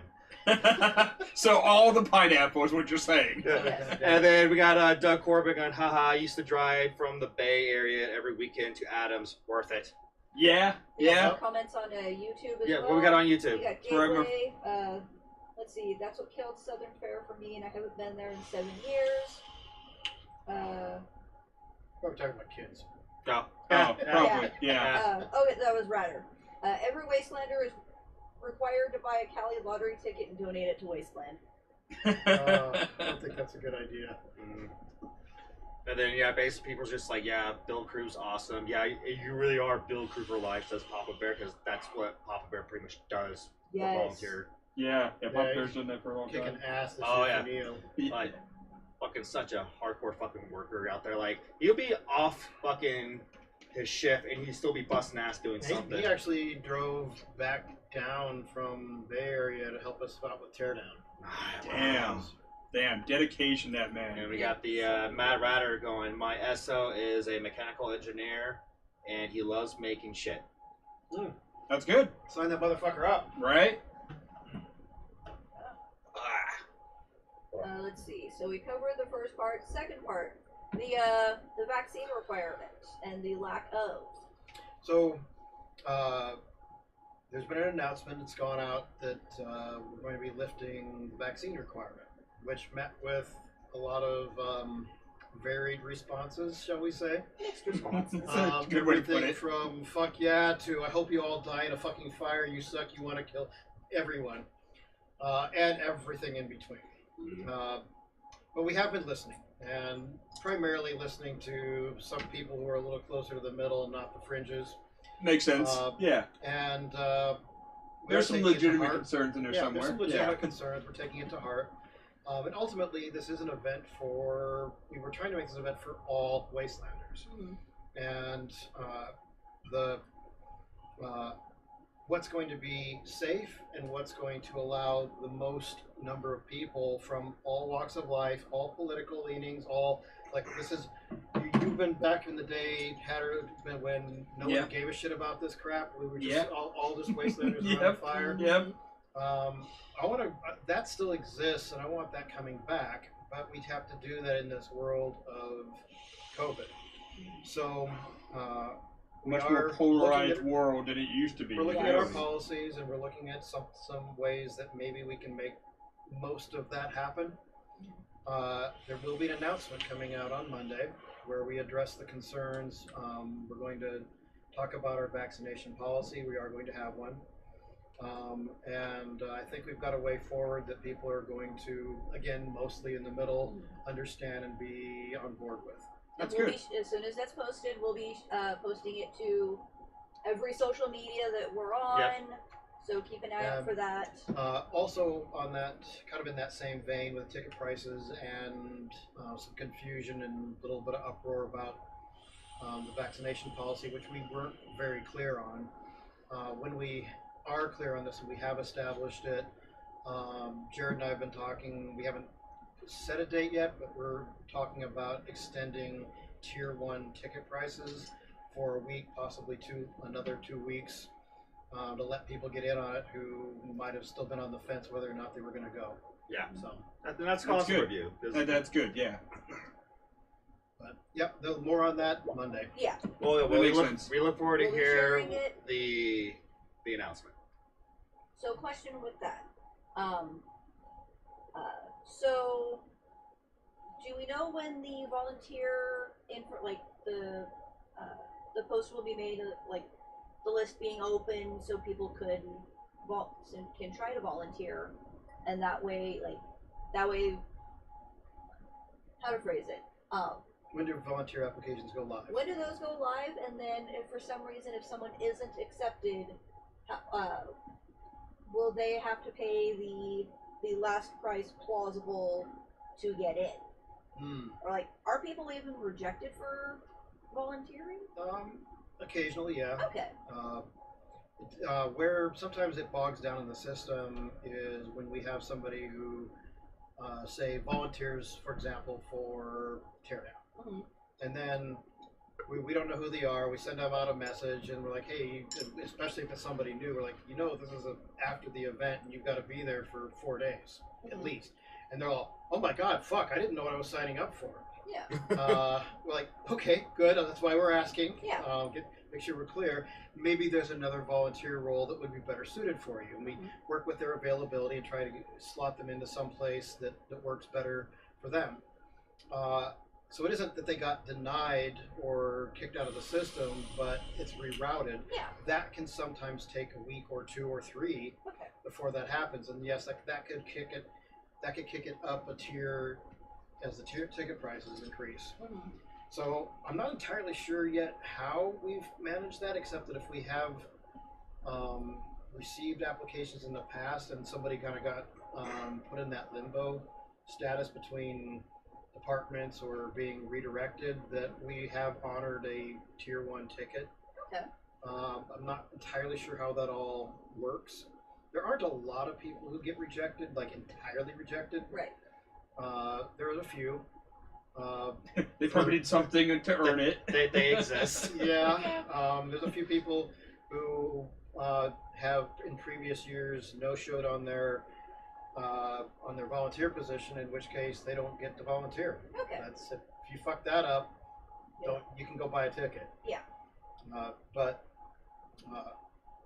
So all the pineapple is what you're saying. Yes. And then we got Doug Corbett going, haha, I used to drive from the Bay Area every weekend to Adams. Worth it. Yeah, We got yeah. some comments on YouTube as Yeah, well. what we got on We YouTube? got Forever. Gateway. Let's see. That's what killed Southern Fair for me, and I haven't been there in 7 years. Probably talking about kids. Go. Oh, probably. Yeah. That was Ratter. Every Wastelander is required to buy a Cali lottery ticket and donate it to Wasteland. I don't think that's a good idea. Mm. And then yeah, basically people's just like, yeah, Bill Crew's awesome. Yeah, you really are Bill Crew for life, says Papa Bear, because that's what Papa Bear pretty much does for Yes. volunteer. Yeah. Yeah, Pop Bear's done that for a long Kicking time. ass this Oh, year yeah. for Neil. Like, fucking such a hardcore fucking worker out there. Like, he'll be off fucking his shift and he'd still be busting ass doing something. He actually drove back down from Bay Area to help us out with Teardown. Damn, dedication, that man. And we got the Mad Ratter going, my SO is a mechanical engineer and he loves making shit. That's good, Sign that motherfucker up. right? Let's see. So we covered the first part. Second part, the vaccine requirements and the lack of. So, there's been an announcement that's gone out that we're going to be lifting the vaccine requirement, which met with a lot of varied responses, shall we say. Mixed responses. That's a good way to put Everything it. from fuck yeah to I hope you all die in a fucking fire, you suck, you want to kill everyone, and everything in between. But we have been listening, and primarily listening to some people who are a little closer to the middle and not the fringes. Makes sense. Yeah. And There's some legitimate concerns in there There's somewhere. some legitimate concerns. We're taking it to heart. And ultimately, this is an event we were trying to make this event for all Wastelanders. And what's going to be safe and what's going to allow the most number of people from all walks of life, all political leanings, you've been back in the day, Hatter, when no one gave a shit about this crap. We were just all just Wastelanders around fire. Yep. That still exists, and I want that coming back, but we have to do that in this world of COVID. So, Much more polarized world than it used to be. we're looking at our policies, and we're looking at some ways that maybe we can make most of that happen. There will be an announcement coming out on Monday where we address the concerns. We're going to talk about our vaccination policy. We are going to have one. And I think we've got a way forward that people are going to, again, mostly in the middle, understand and be on board with. As soon as that's posted, we'll be posting it to every social media that we're on. Yep. So keep an eye out for that. Also, on that, kind of in that same vein with ticket prices and some confusion and a little bit of uproar about the vaccination policy, which we weren't very clear on. When we are clear on this and we have established it, Jared and I have been talking. We haven't set a date yet, but we're talking about extending tier 1 ticket prices for a week, possibly another 2 weeks, to let people get in on it who might have still been on the fence whether or not they were going to go. Yeah. So that's cost good. review. That's good, yeah. but yep, more on that Monday. Yeah. Well, That we makes look, sense. we look forward to We'll be hear sharing it. the announcement. So, question with that. So, do we know when the volunteer the post will be made, like the list being open, so people can try to volunteer, and that way, how to phrase it? When do volunteer applications go live? When do those go live? And then, if for some reason, if someone isn't accepted, will they have to pay the last price plausible to get in? Or are people even rejected for volunteering? Occasionally, yeah. Okay. Where sometimes it bogs down in the system is when we have somebody who, say, volunteers, for example, for teardown. And then we don't know who they are. We send them out a message, and we're like, hey, especially if it's somebody new, we're like, this is after the event, and you've got to be there for 4 days at least. And they're all, oh my God, fuck, I didn't know what I was signing up for. Yeah. We're like, okay, good. That's why we're asking. Yeah. make sure we're clear. Maybe there's another volunteer role that would be better suited for you. And we work with their availability and try to slot them into some place that works better for them. So it isn't that they got denied or kicked out of the system, but it's rerouted. Yeah. That can sometimes take a week or 2 or 3 before that happens. And yes, that could kick it up a tier as the ticket prices increase. So I'm not entirely sure yet how we've managed that, except that if we have received applications in the past and somebody kind of got put in that limbo status between departments or being redirected, that we have honored a tier 1 ticket. Okay. I'm not entirely sure how that all works. There aren't a lot of people who get rejected, like entirely rejected. Right. There's a few. They probably did something to earn it. They exist. Yeah. There's a few people who have in previous years no-showed on their volunteer position, in which case they don't get to volunteer. Okay. That's if you fuck that up, you can go buy a ticket. Yeah.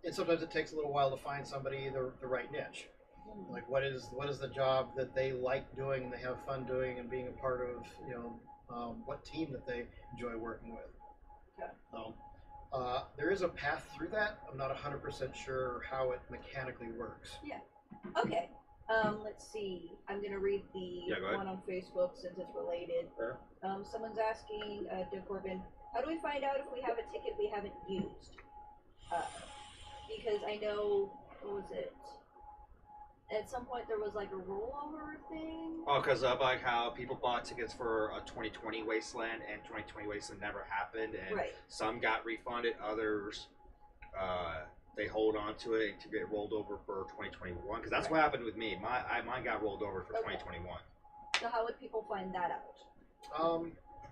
And sometimes it takes a little while to find somebody the right niche. Like what is the job that they like doing and they have fun doing and being a part of, what team that they enjoy working with. Okay. There is a path through that. I'm not 100% sure how it mechanically works. Yeah. Okay. Let's see. I'm going to read the one on Facebook since it's related. Sure. Someone's asking, Doug Corbin, how do we find out if we have a ticket we haven't used? Because I know, what was it? At some point there was like a rollover thing. Oh, because of like how people bought tickets for a 2020 Wasteland, and 2020 Wasteland never happened, and some got refunded, others they hold on to it to get rolled over for 2021. Because that's what happened with me. Mine got rolled over for 2021. So how would people find that out?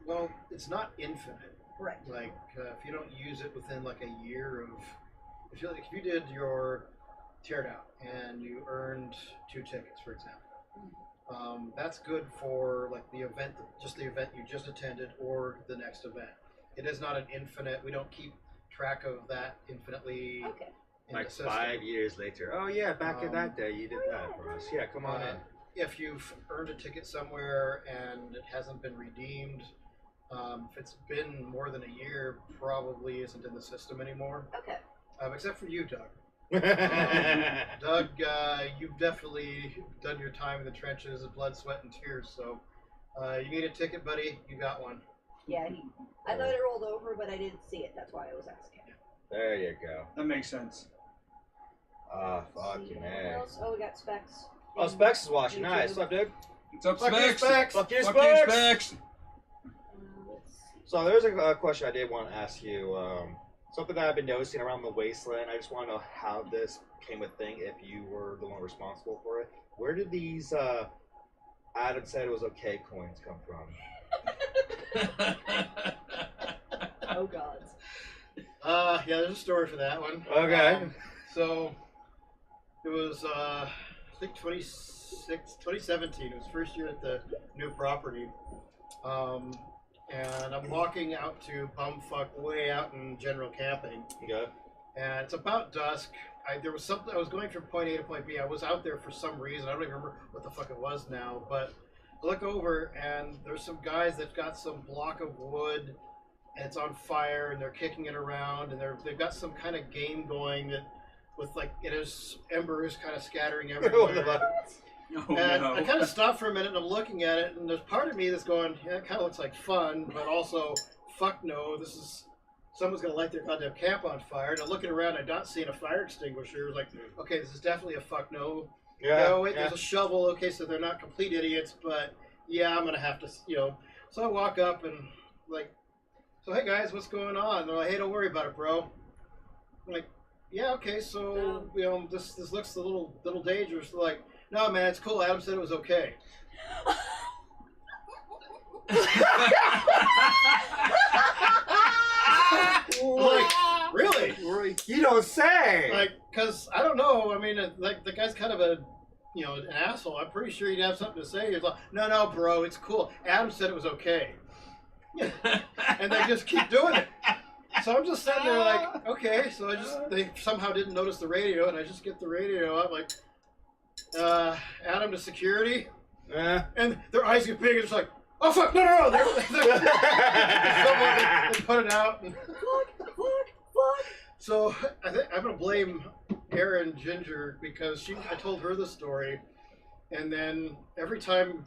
Well, it's not infinite. Right. Like if you don't use it within like a year of, if you did your teardown and you earned 2 tickets, for example, that's good for like the event you just attended or the next event. It is not an infinite. We don't keep track of that infinitely. Okay. Like 5 years later. Oh yeah, back in that day you did that for us. Yeah, come on in. If you've earned a ticket somewhere and it hasn't been redeemed, if it's been more than a year, probably isn't in the system anymore. Okay. Except for you, Doug. Doug, you've definitely done your time in the trenches of blood, sweat, and tears. So you need a ticket, buddy. You got one. Yeah, I thought it rolled over, but I didn't see it. That's why I was asking. There you go. That makes sense. Fucking A. Oh, we got Specs. Oh, Specs is watching. YouTube. Nice. What's up, dude? What's up, Fuck you, Specs? Specs. Fuck you, Fuck you, Specs. Specs. Let's see. So there's a question I did want to ask you. Something that I've been noticing around the Wasteland. I just want to know how this became a thing. If you were the one responsible for it, where did these Adam said it was okay coins come from? Oh God. Yeah, there's a story for that one. Okay. So it was I think 2017. It was first year at the new property. And I'm walking out to bumfuck way out in general camping. Yeah. And it's about dusk. There was something, I was going from point A to point B. I was out there for some reason. I don't even remember what the fuck it was now. But I look over and there's some guys that got some block of wood and it's on fire and they're kicking it around and they've got some kind of game going that with like it is embers kind of scattering everywhere. Oh, And no. I kind of stopped for a minute and I'm looking at it, and there's part of me that's going, yeah, it kind of looks like fun, but also, fuck no, someone's going to light their goddamn camp on fire. And I'm looking around, I'm not seeing a fire extinguisher. It's like, okay, this is definitely a fuck no. Yeah. Oh, wait, there's a shovel. Okay, so they're not complete idiots, but yeah, I'm going to have to, So I walk up and, like, so hey guys, what's going on? And they're like, hey, don't worry about it, bro. I'm like, yeah, okay, so, this looks a little dangerous. They're like, no, man, it's cool. Adam said it was okay. Like, really? You don't say. Like, because I don't know. I mean, like the guy's kind of an asshole. I'm pretty sure he'd have something to say. He's like, no, bro, it's cool. Adam said it was okay. And they just keep doing it. So I'm just sitting there like, okay. So they somehow didn't notice the radio, and I just get the radio. I'm like, Adam to security, and their eyes get big and it's like, oh fuck, no. They're they put it out. And Fuck. so I think I'm gonna blame Erin Ginger because I told her the story, and then every time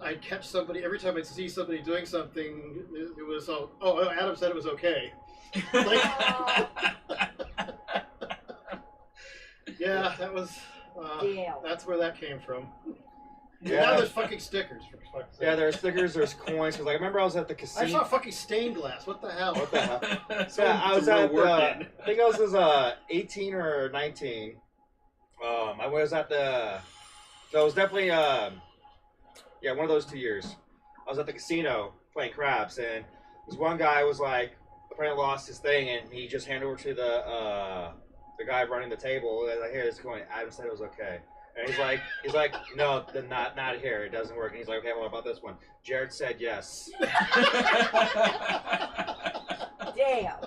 I catch somebody, every time I see somebody doing something, it was Adam said it was okay. Like, yeah, that was. Damn. That's where that came from. Yeah. Now there's fucking stickers. For fuck's sake. Yeah, there's stickers, there's coins. Cause like I remember I was at the casino. I saw fucking stained glass. What the hell? What the hell? So Yeah, I was at working. I think I was 18 or 19. I was at the. So it was definitely yeah, one of those 2 years. I was at the casino playing craps, and this one guy was like apparently lost his thing, and he just handed over to the guy running the table. Like, here, this coin. Adam said it was okay. And he's like, no, not here. It doesn't work. And he's like, okay, what about this one? Jared said yes. Damn.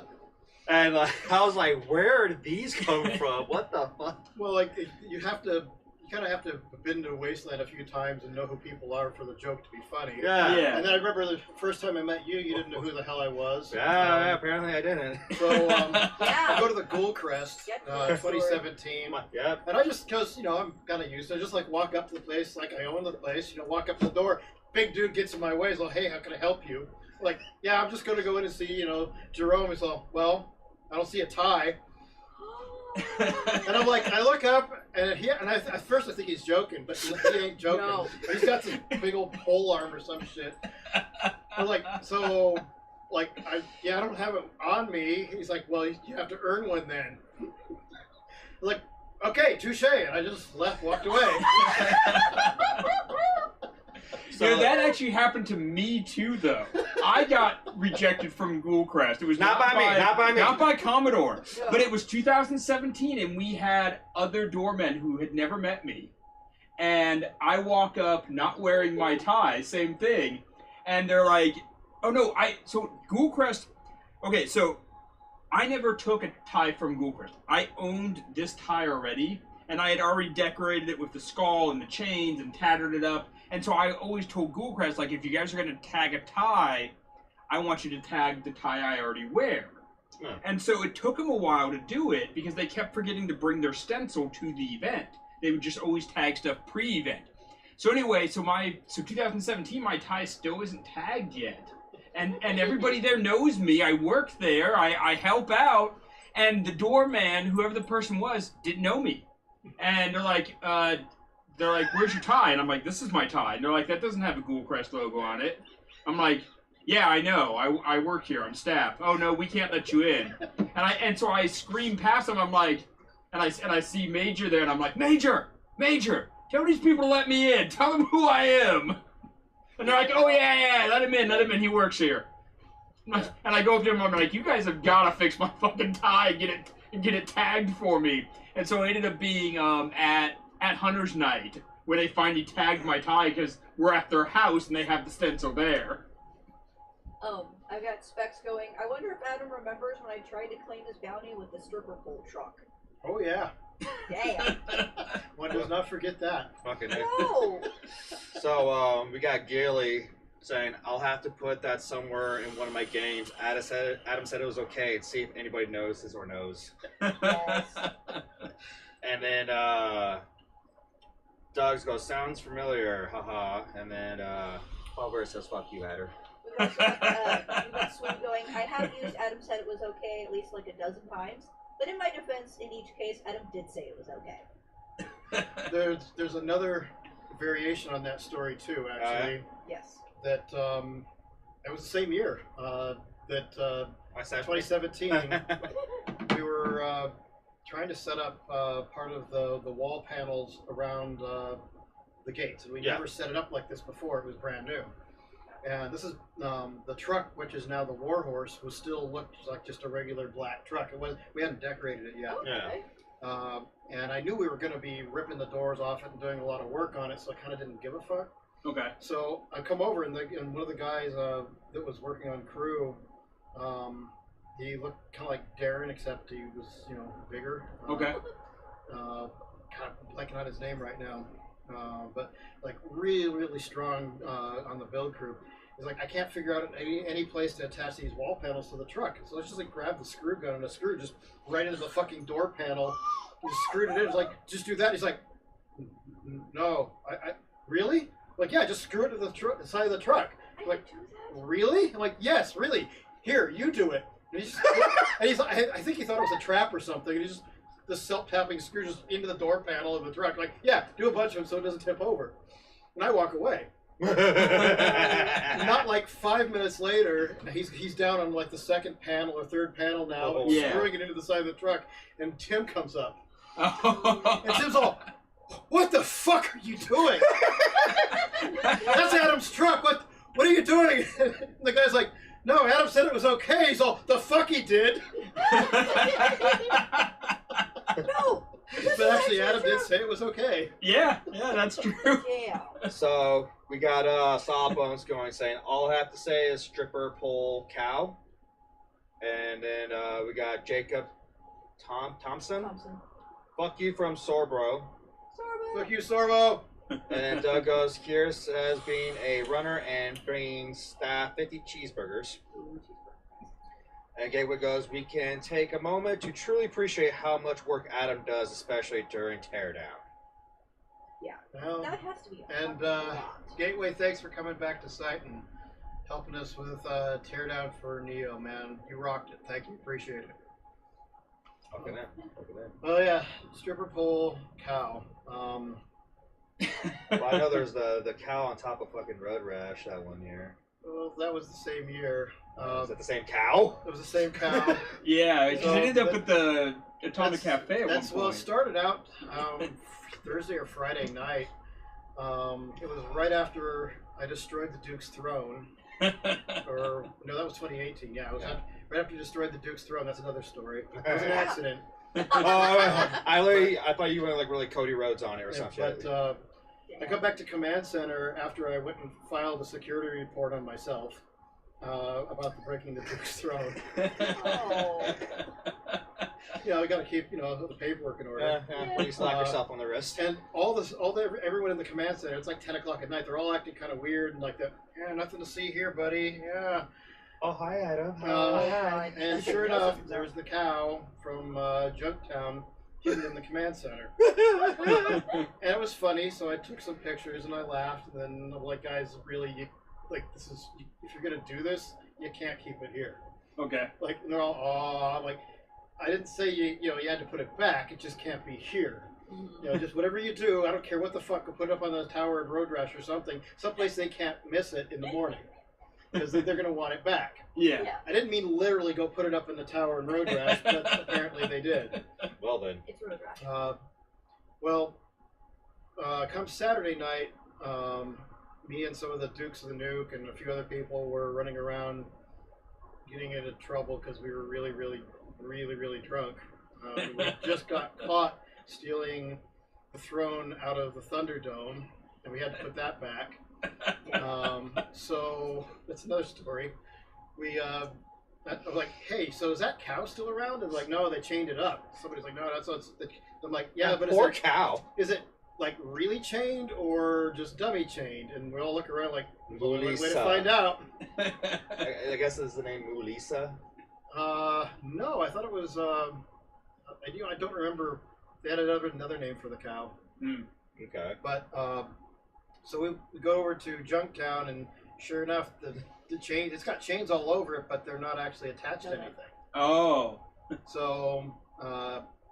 And I was like, where did these come from? What the fuck? Well, like you kind of have to have been to Wasteland a few times and know who people are for the joke to be funny. Yeah. Yeah. And then I remember the first time I met you, you didn't know who the hell I was. Yeah, apparently I didn't. So Yeah. I go to the Gold Crest, Get to the story. 2017. Yeah. And I just, because, I'm kind of used to it, just like walk up to the place, like I own the place, walk up to the door. Big dude gets in my way, he's like, hey, how can I help you? Like, yeah, I'm just going to go in and see, Jerome. He's like, well, I don't see a tie. And I'm like, I look up, and at first I think he's joking, but he ain't joking. No. He's got some big old pole arm or some shit. I'm like, so, like, I don't have it on me. He's like, well, you have to earn one then. I'm like, okay, touche. And I just walked away. So that actually happened to me too, though. I got rejected from Ghoulcrest. It was Not by me. Not by Commodore. No. But it was 2017, and we had other doormen who had never met me. And I walk up not wearing my tie, same thing. And they're like, oh no, so Ghoulcrest, okay, so I never took a tie from Ghoulcrest. I owned this tie already, and I had already decorated it with the skull and the chains and tattered it up. And so I always told Ghoulcrest, like, if you guys are going to tag a tie, I want you to tag the tie I already wear. Yeah. And so it took them a while to do it because they kept forgetting to bring their stencil to the event. They would just always tag stuff pre-event. So anyway, so 2017, my tie still isn't tagged yet. And everybody there knows me. I work there. I help out. And the doorman, whoever the person was, didn't know me. And they're like, where's your tie? And I'm like, this is my tie. And they're like, that doesn't have a Ghoulcrest logo on it. I'm like, yeah, I know. I work here. I'm staff. Oh no, we can't let you in. And so I scream past them. I'm like, and I see Major there, and I'm like, Major, tell these people to let me in. Tell them who I am. And they're like, oh yeah, let him in. He works here. And I go up to him. I'm like, you guys have got to fix my fucking tie and get it tagged for me. And so it ended up being at Hunter's Night, where they finally tagged my tie because we're at their house and they have the stencil there. I got specs going. I wonder if Adam remembers when I tried to claim his bounty with the stripper pole truck. Oh, yeah. Damn. One does not forget that. Fucking No. So we got Gilly saying I'll have to put that somewhere in one of my games. Adam said it was okay, and see if anybody notices or knows. Yes. And then Dogs goes, sounds familiar, haha. And then Oliver says, fuck you, Adder. We got Sweet going. I have used Adam said it was okay at least like a dozen times. But in my defense, in each case, Adam did say it was okay. There's another variation on that story, too, actually. Yes. That it was the same year. That 2017, we were trying to set up part of the wall panels around the gates, and we never set it up like this before. It was brand new, and this is the truck, which is now the Warhorse, was still looked like just a regular black truck. We hadn't decorated it yet. Okay. And I knew we were going to be ripping the doors off it and doing a lot of work on it, so I kind of didn't give a fuck. Okay. So I come over, and one of the guys that was working on crew He looked kind of like Darren, except he was, you know, bigger. Okay. Kind of blanking on his name right now, but like really strong on the build crew. He's like, I can't figure out any place to attach these wall panels to the truck. So let's just like grab the screw gun and a screw just right into the fucking door panel. He just screwed it in. It's like, just do that. He's like, no, I really? Like, yeah, just screw it to the side of the truck. I'm like, really? I'm like, yes, really. Here, you do it. And he's like, I think he thought it was a trap or something. And he's just the self-tapping screw just into the door panel of the truck. Like, yeah, do a bunch of them so it doesn't tip over. And I walk away. Not like 5 minutes later, he's down on like the second panel or third panel now, screwing it into the side of the truck, and Tim comes up. And Tim's all, what the fuck are you doing? That's Adam's truck. What are you doing? And the guy's like, no, Adam said it was okay. He's all, the fuck he did. No. But actually, Adam did say it was okay. Yeah, that's true. Yeah. So we got Sawbones going, saying all I have to say is stripper pole cow, and then we got Jacob Thompson. Fuck you from Sorbro. Fuck you, Sorbo. And then Doug goes, here's as being a runner and bringing staff 50 cheeseburgers. And Gateway goes, we can take a moment to truly appreciate how much work Adam does, especially during teardown. Yeah, well, that has to be. And Gateway, thanks for coming back to site and helping us with teardown for Neo, man. You rocked it. Thank you. Appreciate it. Okay, then. Oh yeah, stripper pole cow. Well, I know there's the cow on top of fucking Road Rash that one year. Well, that was the same year. Is that the same cow? It was the same cow. Yeah, because So it ended up at the Atomic Cafe at one point. Well, it started out Thursday or Friday night. It was right after I destroyed the Duke's throne. Or, no, that was 2018. Yeah, it was right after you destroyed the Duke's throne. That's another story. It was an accident. I thought you went like really Cody Rhodes on it or something. But I come back to command center after I went and filed a security report on myself about the breaking the Duke's throne. Oh. You know, I got to keep the paperwork in order. You slap yourself on the wrist. And everyone in the command center, it's like 10 o'clock at night. They're all acting kind of weird and like that. Yeah, nothing to see here, buddy. Yeah. Oh, hi, Adam. Hi. And sure enough, there was the cow from Junktown hidden in the command center. And it was funny, so I took some pictures and I laughed. And then I'm like, guys, really, this is, if you're gonna do this, you can't keep it here. Okay. Like, and they're all, oh, like, I didn't say you had to put it back. It just can't be here. Just whatever you do, I don't care what the fuck, put it up on the tower of Road Rash or something, someplace they can't miss it in the morning. Because they're going to want it back. Yeah. I didn't mean literally go put it up in the tower in Road Rash, but apparently they did. Well then. It's Road Rash. Come Saturday night, me and some of the Dukes of the Nuke and a few other people were running around getting into trouble because we were really drunk. We just got caught stealing the throne out of the Thunderdome, and we had to put that back. So that's another story. I'm like, hey, so is that cow still around? And like, no, they chained it up. Somebody's like, no, that's what's. I'm like, yeah, but poor cow. Is it like really chained or just dummy chained? And we all look around like, well, way to find out. I guess is the name Mulisa. No, I thought it was. I don't remember. They had another name for the cow. Okay. But so we go over to Junktown, and sure enough, the chain, it's got chains all over it, but they're not actually attached to anything. Oh. So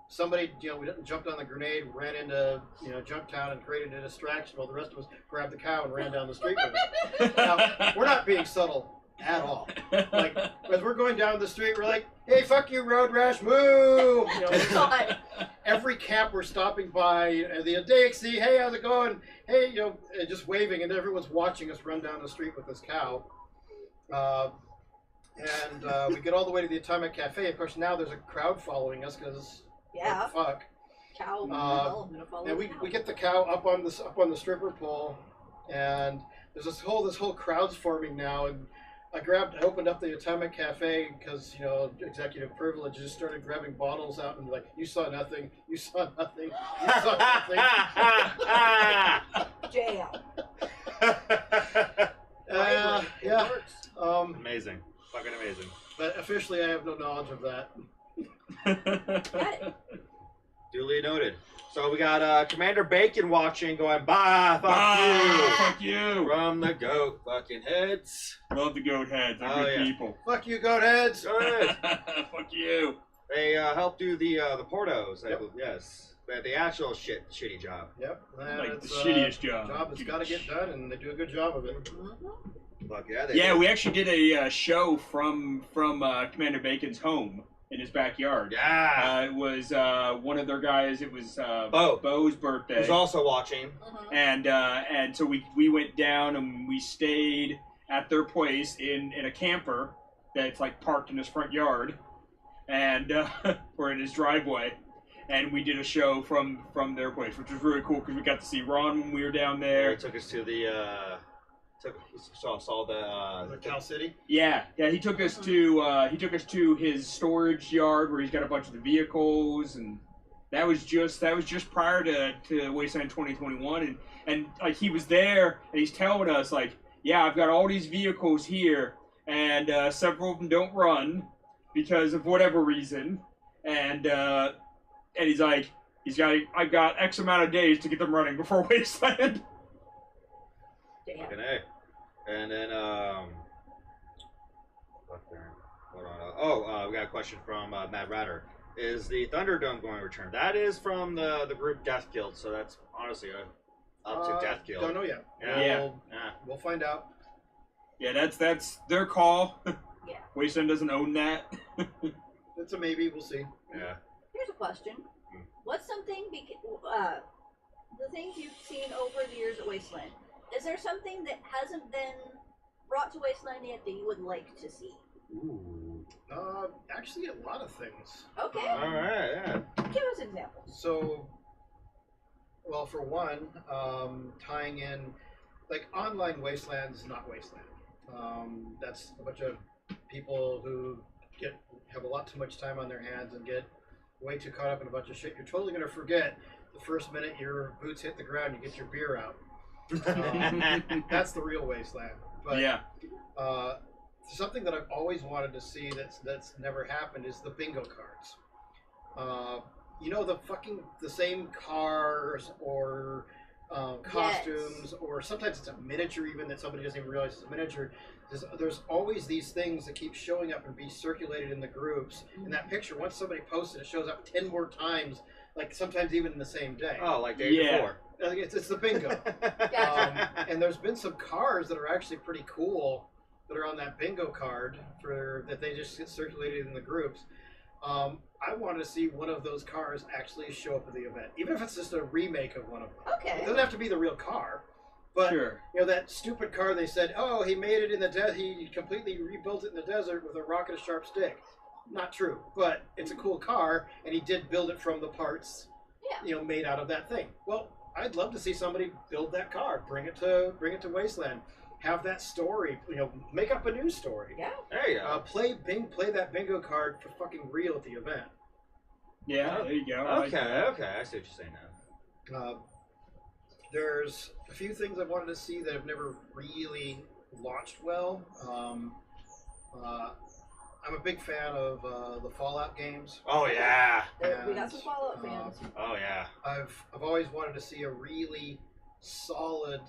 somebody, we jumped on the grenade, ran into Junktown and created a distraction while the rest of us grabbed the cow and ran down the street with it. Now, we're not being subtle at all. Like, as we're going down the street, we're like, hey, fuck you, Road Rash, move! Every camp we're stopping by, the DXC, hey, how's it going? Hey, just waving, and everyone's watching us run down the street with this cow. And we get all the way to the Atomic Cafe. Of course, now there's a crowd following us because what the fuck. Cow. And we get the cow up on the stripper pole, and there's this whole crowd's forming now, and I opened up the Atomic Cafe because, you know, executive privilege, just started grabbing bottles out and like, you saw nothing, you saw nothing, you saw nothing. Jail. Yeah. It works. Amazing. Fucking amazing. But officially, I have no knowledge of that. Got it. Duly noted. So we got Commander Bacon watching, going, "Bah, fuck Fuck you. you," from the goat fucking heads. Love the goat heads. They're Oh, good yeah. people. Fuck you, goat heads! Good. Fuck you. They helped do the portos. Yep. Yes, the actual shitty job. Yep. Like it's, the shittiest job. Job that's got to get done, and they do a good job of it. Fuck yeah. Yeah, we actually did a show from Commander Bacon's home in his backyard. Yeah. It was one of their guys. It was Bo. Bo's birthday. Who's also watching. And so we went down and we stayed at their place in a camper that's like parked in his front yard, and or in his driveway, and we did a show from their place, which was really cool because we got to see Ron when we were down there. He took us to the saw the Cal City. Yeah, he took us to his storage yard where he's got a bunch of the vehicles, and that was just prior to Wasteland 2021, and like he was there and he's telling us like, yeah, I've got all these vehicles here, and several of them don't run because of whatever reason, and he's like, I've got X amount of days to get them running before Wasteland. Damn. fucking A. And then what there? Hold on. We got a question from Matt Ratter. Is the Thunderdome going to return? That is from the group Death Guild, so that's honestly up to Death Guild. Don't know yet. Yeah. We'll find out. Yeah, that's their call. Yeah. Wasteland doesn't own that. It's a maybe. We'll see. Yeah. Here's a question. What's something, the things you've seen over the years at Wasteland, is there something that hasn't been brought to Wasteland yet that you would like to see? Ooh. Actually, a lot of things. Okay. All right. Yeah. Give us examples. So, well, for one, tying in, like, online Wasteland is not Wasteland. That's a bunch of people who have a lot too much time on their hands and get way too caught up in a bunch of shit. You're totally going to forget the first minute your boots hit the ground, you get your beer out. That's the real Wasteland. But, Yeah. Something that I've always wanted to see that's never happened is the bingo cards. You know, the same cars or costumes, or sometimes it's a miniature even that somebody doesn't even realize it's a miniature. There's always these things that keep showing up and be circulated in the groups. And that picture, once somebody posts it, it shows up 10 more times, like sometimes even in the same day. Oh, like day Yeah. before. It's the bingo. Gotcha. And there's been some cars that are actually pretty cool that are on that bingo card that they just get circulated in the groups. I want to see one of those cars actually show up at the event, even if it's just a remake of one of them. It Okay. doesn't have to be the real car, but Sure. you know that stupid car they said, oh, he made it in the desert. He completely rebuilt it in the desert with a rock and a sharp stick. Not true, but it's a cool car, and he did build it from the parts, Yeah. made out of that thing. Well, I'd love to see somebody build that car, bring it to Wasteland, have that story, make up a new story. Yeah. There you go. Play that bingo card for fucking real at the event. Yeah, there you go. I like that. Okay. I see what you're saying now. There's a few things I wanted to see that have never really launched well. I'm a big fan of the Fallout games. Oh yeah. We got some Fallout fans. Oh yeah. I've always wanted to see a really solid,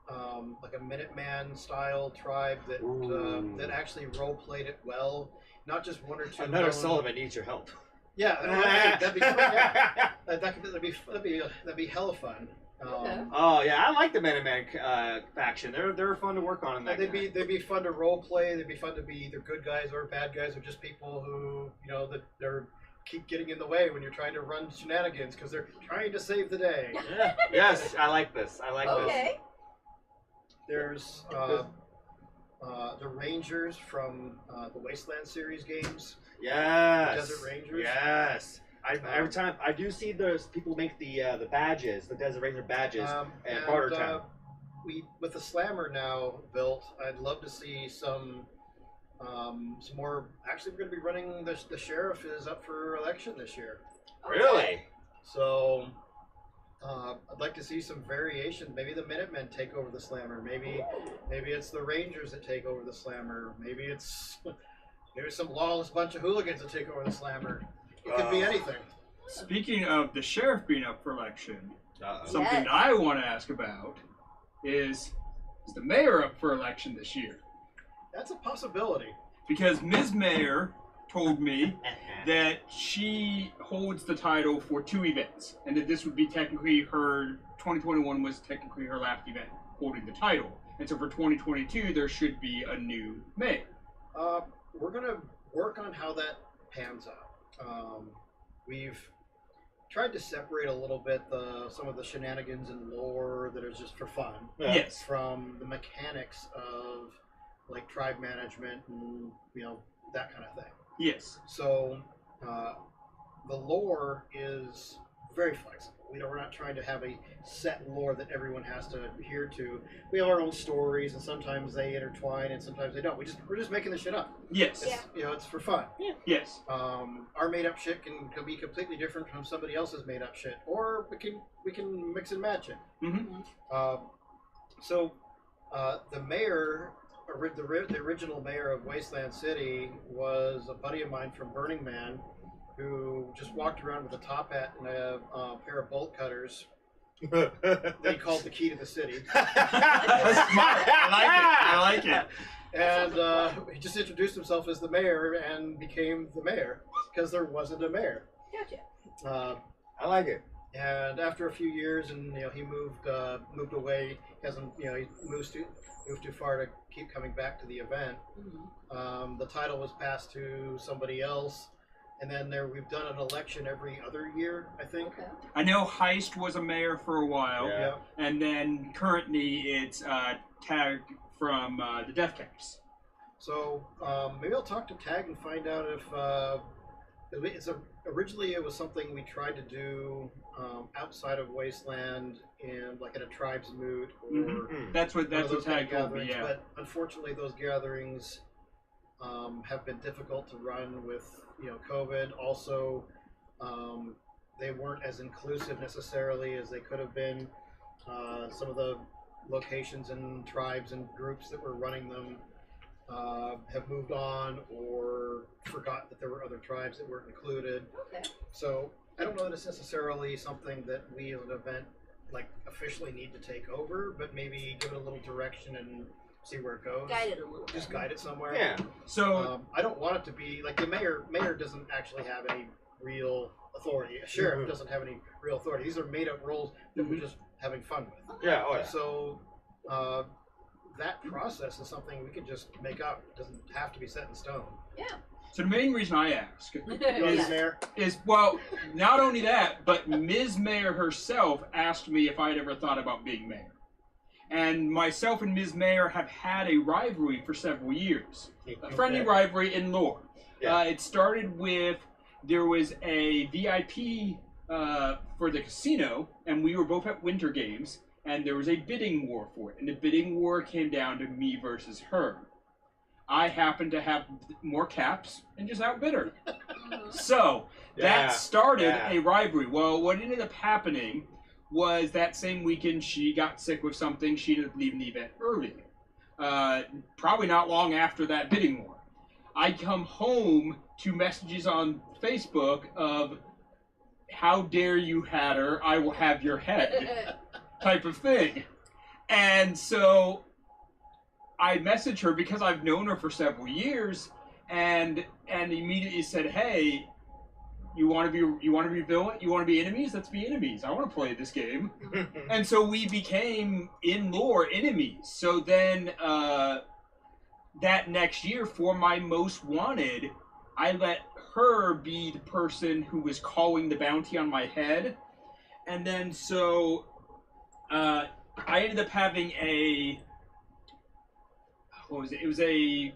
like a Minuteman style tribe that actually role played it well, not just one or two. Another Sullivan needs your help. Yeah, that'd be fun. Yeah. That'd be hella fun. Okay. Oh yeah, I like the Minuteman faction. They're fun to work on in that. They'd be fun to role play. They'd be fun to be either good guys or bad guys, or just people who that they're keep getting in the way when you're trying to run shenanigans because they're trying to save the day. Yeah. Yes, I like this. I like this. Okay. There's the Rangers from the Wasteland series games. Yes. The Desert Rangers. Yes. Every time I do see those people make the badges, the Desert Ranger badges, and Barter Town. With the Slammer now built, I'd love to see some Some more. Actually, we're going to be running. The sheriff is up for election this year. Really? So I'd like to see some variation. Maybe the Minutemen take over the Slammer. Maybe it's the Rangers that take over the Slammer. Maybe it's some lawless bunch of hooligans that take over the Slammer. It could be anything. Speaking of the sheriff being up for election, Uh-oh. something Yes. I want to ask about is the mayor up for election this year? That's a possibility. Because Ms. Mayor told me that she holds the title for 2 events, and that this would be technically her 2021 was technically her last event holding the title, and so for 2022 there should be a new mayor. We're gonna work on how that pans out. We've tried to separate a little bit some of the shenanigans and lore that is just for fun Yeah. Yes. from the mechanics of like tribe management and that kind of thing. Yes. So the lore is very flexible. We're not trying to have a set lore that everyone has to adhere to. We have our own stories, and sometimes they intertwine, and sometimes they don't. We're just making the shit up. Yes. Yeah. It's for fun. Yes. Our made up shit can be completely different from somebody else's made up shit, or we can mix and match it. Mm-hmm. So the mayor, the original mayor of Wasteland City, was a buddy of mine from Burning Man, who just walked around with a top hat and a pair of bolt cutters that he called the key to the city. That's smart. I like it. And he just introduced himself as the mayor and became the mayor because there wasn't a mayor. Gotcha. I like it. And after a few years, and he moved away. He hasn't, he moved too far to keep coming back to the event. Mm-hmm. The title was passed to somebody else, and then we've done an election every other year, I think. Okay. I know Heist was a mayor for a while, Yeah. and then currently it's tagged from the Death Caps. So maybe I'll talk to Tag and find out if originally it was something we tried to do outside of Wasteland in like in a tribes moot or Mhm. That's what one of those kind Tag of told me. gatherings. Yeah. But unfortunately, those gatherings have been difficult to run with COVID. Also, they weren't as inclusive necessarily as they could have been. Some of the locations and tribes and groups that were running them have moved on or forgot that there were other tribes that weren't included. Okay. So I don't know that it's necessarily something that we as an event like officially need to take over, but maybe give it a little direction and see where it goes. Guide it a little Just bit. guide it somewhere. Yeah. So I don't want it to be like the mayor. Mayor doesn't actually have any real authority. A sheriff Mhm. doesn't have any real authority. These are made up roles that we're just having fun with. Yeah. Oh yeah. So that process is something we can just make up. It doesn't have to be set in stone. Yeah. So the main reason I ask You want Yeah. the mayor? is, well, not only that, but Ms. Mayor herself asked me if I'd ever thought about being mayor. And myself and Ms. Mayor have had a rivalry for several years. A friendly rivalry in lore. Yeah. It started with, there was a VIP for the casino, and we were both at Winter Games, and there was a bidding war for it. And the bidding war came down to me versus her. I happened to have more caps and just outbid her. So Yeah, that started yeah. a rivalry. Well, what ended up happening was that same weekend she got sick with something. She ended up leaving the event early. Probably not long after that bidding war. I come home to messages on Facebook of, "How dare you, Hatter? I will have your head," type of thing. And so I messaged her because I've known her for several years, and immediately said, "Hey, you want to be villain? You want to be enemies? Let's be enemies. I want to play this game." And so we became in lore enemies. So then that next year, for my most wanted, I let her be the person who was calling the bounty on my head, and then so I ended up having a. What was it? It was a.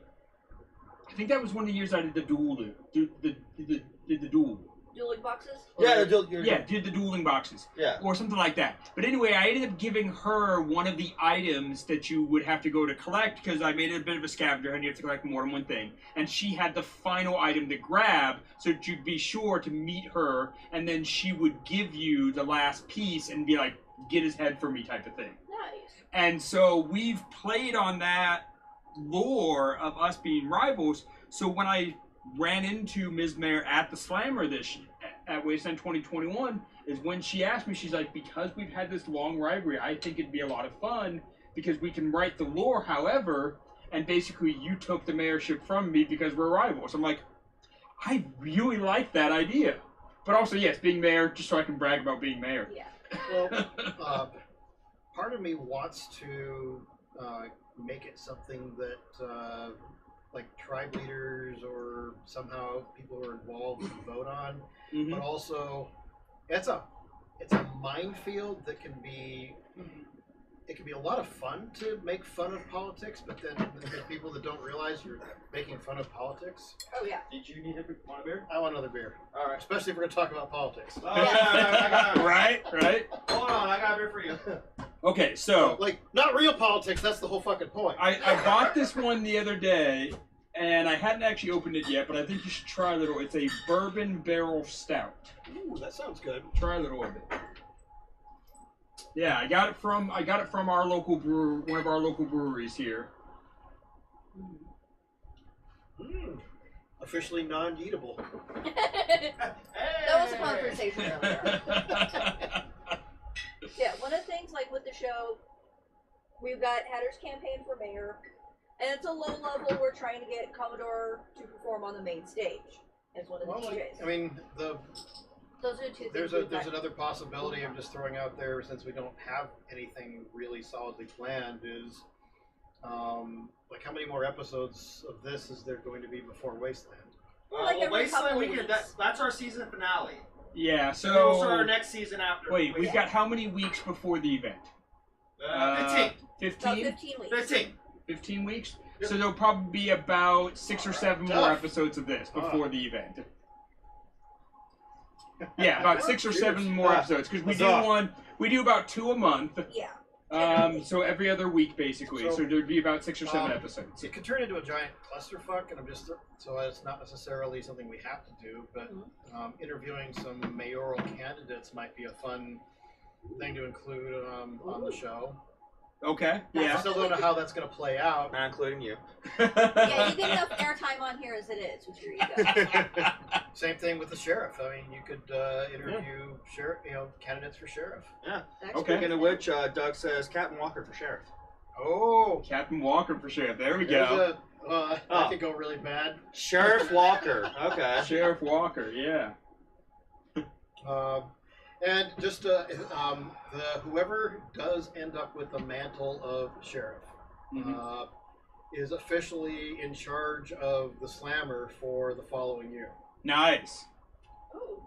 I think that was one of the years I did the duel. Did the duel. dueling boxes? Yeah, did the dueling boxes. Yeah. Or something like that. But anyway, I ended up giving her one of the items that you would have to go to collect, because I made it a bit of a scavenger and you have to collect more than one thing. And she had the final item to grab, so that you'd be sure to meet her, and then she would give you the last piece and be like, get his head for me type of thing. Nice. And so we've played on that lore of us being rivals. So when I ran into Ms. Mayer at the Slammer at Wasteland 2021 is when she asked me, she's like, because we've had this long rivalry, I think it'd be a lot of fun because we can write the lore, however, and basically you took the mayorship from me because we're rivals. I'm like, I really like that idea. But also, yes, being mayor, just so I can brag about being mayor. Yeah. Well, part of me wants to make it something that like tribe leaders or somehow people who are involved can vote on, but also it's a minefield that can be a lot of fun to make fun of politics, but then there's people that don't realize you're making fun of politics. Oh yeah. Did you want a beer? I want another beer. All right. Especially if we're going to talk about politics. Oh, yeah, Right. Hold on, I got a beer for you. Okay, so Like, not real politics, that's the whole fucking point. I bought this one the other day, and I hadn't actually opened it yet, but I think you should try a little. It's a bourbon barrel stout. Ooh, that sounds good. Try a little of it. Yeah, I got it from our local brewer, one of our local breweries here. Officially non-eatable. That was a conversation earlier. Yeah, one of the things, like with the show, we've got Hatter's campaign for mayor, and it's a low level. We're trying to get Commodore to perform on the main stage as one of the DJs. I mean, Those are the two there's things. there's another possibility I'm just throwing out there, since we don't have anything really solidly planned, is like how many more episodes of this is there going to be before Wasteland? Like every Wasteland couple of Weekend, weeks. that's our season finale. Yeah, So we'll start our so next season after. wait, we've Yeah. got how many weeks before the event? 15. 15 15? weeks. 15. 15 weeks? Yep. So there'll probably be about 6 or 7 more Tough. episodes of this before the event. Yeah, about 6 or 7 more Yeah. episodes, because Huzzah. we do about 2 a month. Yeah. So every other week basically. So there'd be about 6 or 7 episodes. It could turn into a giant clusterfuck, and so it's not necessarily something we have to do, but interviewing some mayoral candidates might be a fun thing to include on the show. Okay. I Yeah. still don't know how that's going to play out. Not including you. Yeah, you get enough airtime on here as it is with your ego. Same thing with the sheriff. I mean, you could interview sheriff, candidates for sheriff. Yeah. That's Okay. Speaking of which, Doug says Captain Walker for sheriff. Oh, Captain Walker for sheriff. There we there's go. that could go really bad. Sheriff Walker. Okay. Sheriff Walker. Yeah. And just whoever does end up with the mantle of sheriff is officially in charge of the Slammer for the following year. Nice. Ooh.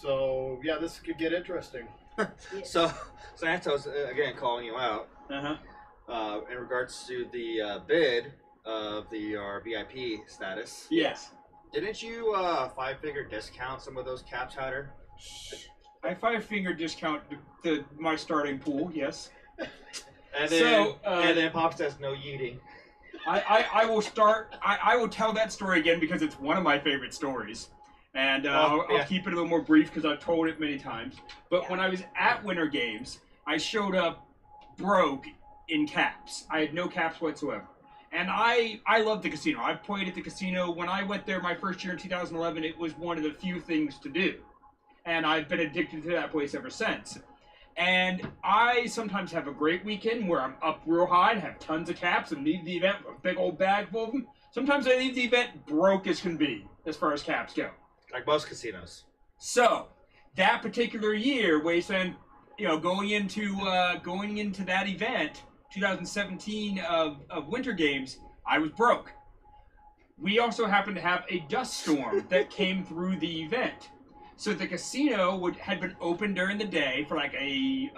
So yeah, this could get interesting. So Santos again calling you out Uh-huh. in regards to the bid of our VIP status. Yes. Didn't you 5-figure discount some of those caps, Hatter? I 5-finger discount my starting pool, yes. And then Pop says no yeeting. I will start. I will tell that story again because it's one of my favorite stories, and I'll keep it a little more brief because I've told it many times. But when I was at Winter Games, I showed up broke in caps. I had no caps whatsoever, and I love the casino. I've played at the casino. When I went there my first year in 2011, it was one of the few things to do, and I've been addicted to that place ever since. And I sometimes have a great weekend where I'm up real high and have tons of caps and leave the event with a big old bag full of them. Sometimes I leave the event broke as can be, as far as caps go. Like most casinos. So, that particular year, Wasteland, going into that event, 2017 of Winter Games, I was broke. We also happened to have a dust storm that came through the event. So the casino had been open during the day for like a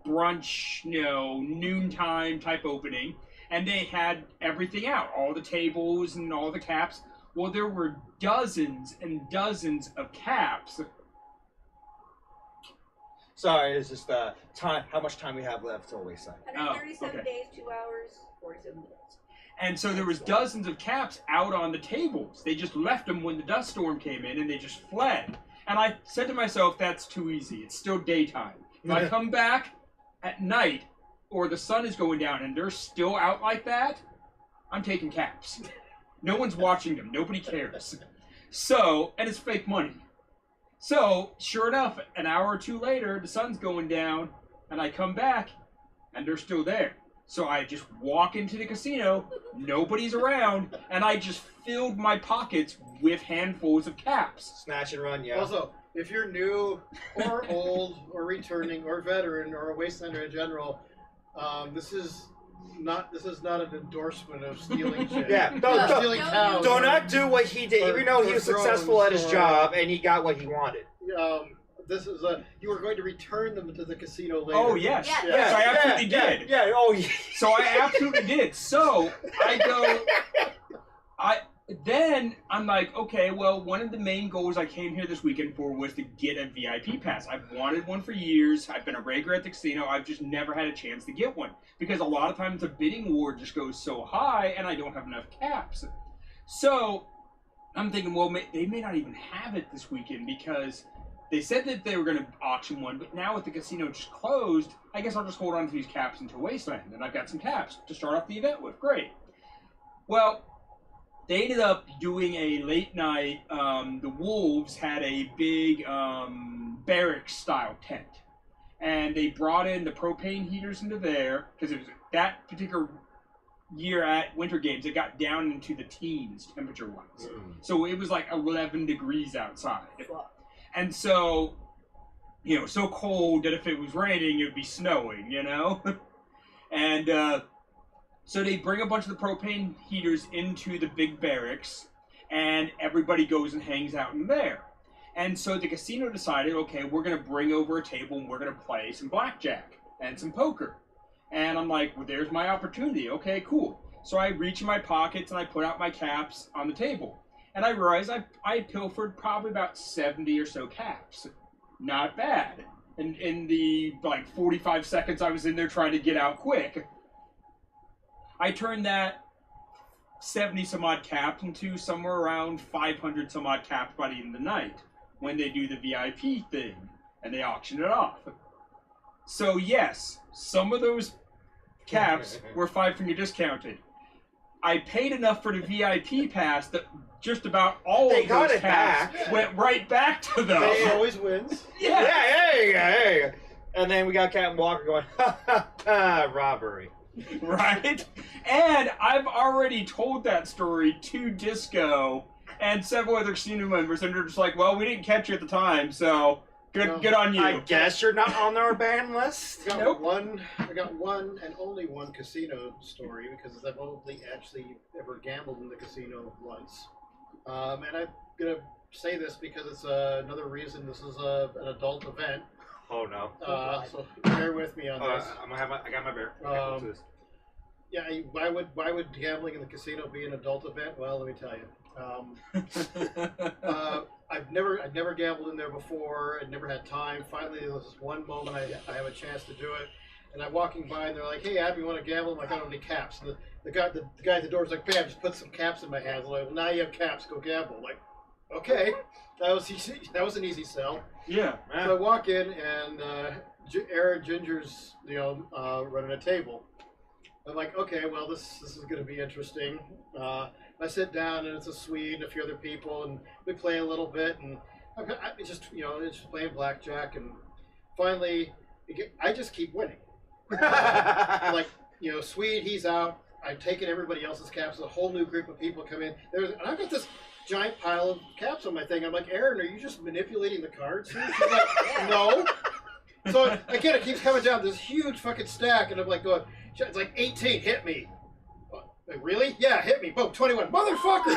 brunch, noontime type opening, and they had everything out, all the tables and all the caps. Well, there were dozens and dozens of caps. Sorry, it's just time. How much time we have left till Wasteland? 137 okay. days, 2 hours, 47 minutes. And so there was dozens of caps out on the tables. They just left them when the dust storm came in, and they just fled. And I said to myself, that's too easy. It's still daytime. If I come back at night, or the sun is going down, and they're still out like that, I'm taking caps. No one's watching them. Nobody cares. So, and it's fake money. So, sure enough, an hour or two later, the sun's going down, and I come back, and they're still there. So I just walk into the casino, nobody's around, and I just filled my pockets with handfuls of caps. Snatch and run, yeah. Also, if you're new or old or returning or veteran or a wastelander in general, this is not an endorsement of stealing shit. Yeah, Stealing cows. do not do what he did, even though he was successful at his drones, job and he got what he wanted. This is you were going to return them to the casino later. Oh, yes. Yeah. Yes, I absolutely did. Yeah, oh, yeah. So I absolutely did. So then I'm like, okay, well, one of the main goals I came here this weekend for was to get a VIP pass. I've wanted one for years. I've been a regular at the casino. I've just never had a chance to get one because a lot of times the bidding war just goes so high and I don't have enough caps. So I'm thinking, well, they may not even have it this weekend because they said that they were going to auction one, but now with the casino just closed, I guess I'll just hold on to these caps until Wasteland. And I've got some caps to start off the event with. Great. Well, they ended up doing a late night. The Wolves had a big barracks-style tent. And they brought in the propane heaters into there, because it was that particular year at Winter Games, it got down into the teens temperature-wise. So it was like 11 degrees outside. And so, so cold that if it was raining, it would be snowing, And so they bring a bunch of the propane heaters into the big barracks, and everybody goes and hangs out in there. And so the casino decided, okay, we're going to bring over a table, and we're going to play some blackjack and some poker. And I'm like, well, there's my opportunity. Okay, cool. So I reach in my pockets, and I put out my caps on the table. And I realized I pilfered probably about 70 or so caps. Not bad. And in the 45 seconds I was in there trying to get out quick, I turned that 70 some odd caps into somewhere around 500 some odd caps by the end of the night when they do the VIP thing and they auction it off. So yes, some of those caps were 5-finger discounted. I paid enough for the VIP pass that just about all of those caps went right back to them. He always wins. Yeah. Hey. And then we got Captain Walker going, robbery. Right? And I've already told that story to Disco and several other casino members, and they're just like, well, we didn't catch you at the time, so good on you. I guess you're not on our ban list? I got one and only one casino story because I've only actually ever gambled in the casino once. And I'm going to say this because it's another reason this is an adult event. Oh, no. So bear with me on this. I got my bear. Yeah, why would gambling in the casino be an adult event? Well, let me tell you. I've never gambled in there before. I'd never had time. Finally, there was this one moment I have a chance to do it, and I'm walking by, and they're like, "Hey, Abby, you want to gamble?" I'm like, "I don't have any caps." And the guy at the door is like, "Bam, just put some caps in my hands." I'm like, "Well, now you have caps. Go gamble." I'm like, okay, that was easy. That was an easy sell. Yeah. So I walk in, and Aaron Ginger's running a table. I'm like, okay, well, this is going to be interesting. I sit down, and it's a Swede and a few other people, and we play a little bit, and it's just playing blackjack, and finally, I just keep winning. Swede, he's out. I've taken everybody else's caps. A whole new group of people come in. And I've got this giant pile of caps on my thing. I'm like, Aaron, are you just manipulating the cards here? She's like, no. So again, it keeps coming down, this huge fucking stack, and I'm like going, it's like 18, hit me. Like, really? Yeah, hit me. Boom, 21. Motherfucker!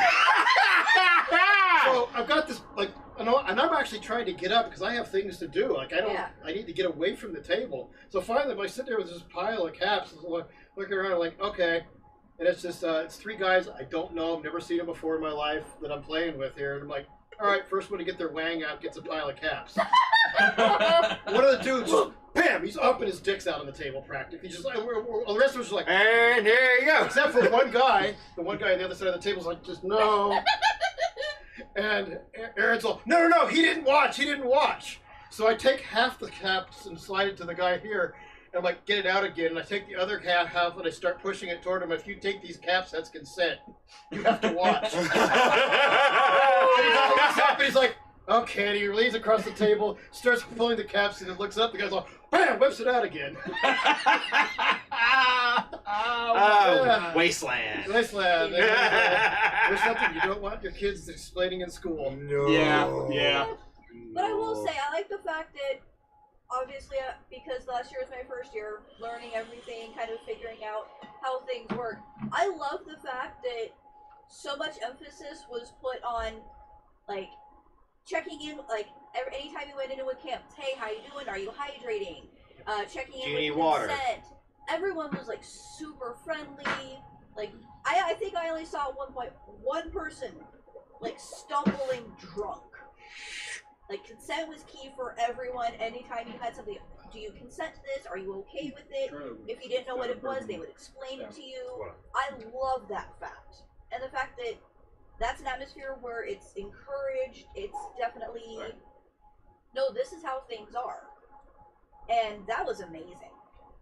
So I've got this, and I'm actually trying to get up because I have things to do. I need to get away from the table. So finally, I sit there with this pile of caps, looking around, like, okay, And it's just it's three guys I don't know. I've never seen them before in my life that I'm playing with here. And I'm like, all right, first one to get their wang out gets a pile of caps. One of the dudes, just, bam, he's up and his dick's out on the table practically. Just like, the rest of us are like, And here you go. except for one guy. The one guy on the other side of the table is like, just no. And Aaron's all, no, he didn't watch. So I take half the caps and slide it to the guy here. And I'm like, get it out again. And I take the other half and I start pushing it toward him. If you take these caps, that's consent. You have to watch. And he looks up and he's like, okay. And he leans across the table, starts pulling the caps, and then looks up. The guy's all, bam, whips it out again. Wasteland. Wasteland. There's something you don't want your kids explaining in school. No. Yeah. But I will say, I like the fact that, obviously, because last year was my first year, learning everything, kind of figuring out how things work. I love the fact that so much emphasis was put on, like, checking in, like, anytime you went into a camp, hey, how you doing? Are you hydrating? Checking in Do you with need water? consent. Everyone was, like, super friendly. Like, I think I only saw at one point one person, like, stumbling drunk. Like, consent was key for everyone. Anytime you had something, do you consent to this? Are you okay with it? If you didn't know what it was, they would explain it to you. I love that fact. And the fact that that's an atmosphere where it's encouraged, it's definitely, no, this is how things are. And that was amazing.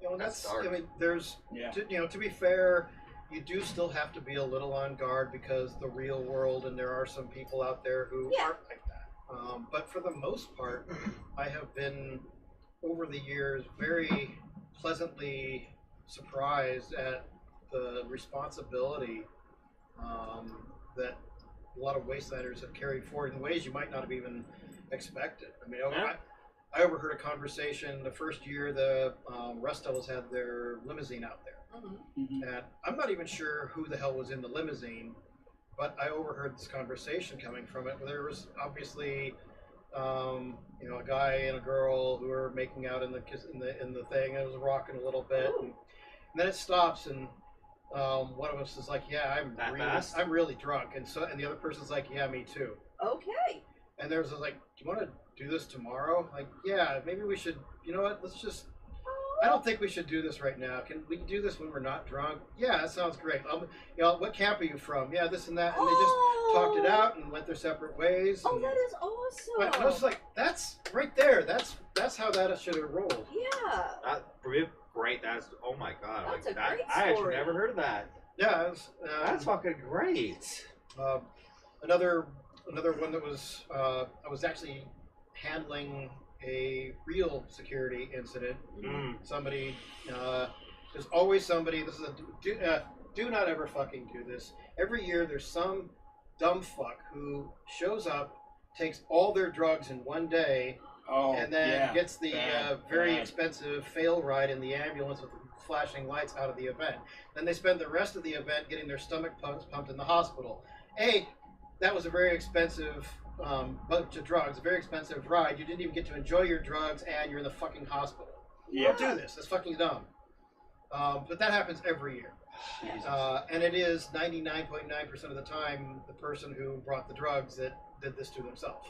You know, That's dark. I mean, there's, to be fair, you do still have to be a little on guard because the real world, and there are some people out there who aren't like that. But for the most part, I have been, over the years, very pleasantly surprised at the responsibility that a lot of Wastelanders have carried forward in ways you might not have even expected. I mean, I overheard a conversation the first year the Rust Devils had their limousine out there. And I'm not even sure who the hell was in the limousine, but I overheard this conversation coming from it. There was obviously, a guy and a girl who were making out in the thing. It was rocking a little bit, and then it stops, and one of us is like, "Yeah, I'm really drunk," and the other person's like, "Yeah, me too." Okay. And there's like, "Do you want to do this tomorrow?" Like, yeah, maybe we should. You know what? Let's just. I don't think we should do this right now. Can we do this when we're not drunk? Yeah, that sounds great. What camp are you from? Yeah, this and that. And they just talked it out and went their separate ways. Oh, that is awesome. But I was like, that's right there. That's how that should have rolled. Yeah. Great. That's, oh my god. That's like a that. great I actually story. never heard of that. Yeah, it was, That's fucking great. another one that was I was actually handling a real security incident. Somebody, there's always somebody. This is do not ever fucking do this. Every year there's some dumb fuck who shows up, takes all their drugs in one day, and then gets the very expensive fail ride in the ambulance with the flashing lights out of the event. Then they spend the rest of the event getting their stomach pumped in the hospital. That was a very expensive bunch of drugs, a very expensive ride. You didn't even get to enjoy your drugs, and you're in the fucking hospital. Don't do this. That's fucking dumb. But that happens every year. And it is 99.9% of the time the person who brought the drugs that did this to themselves.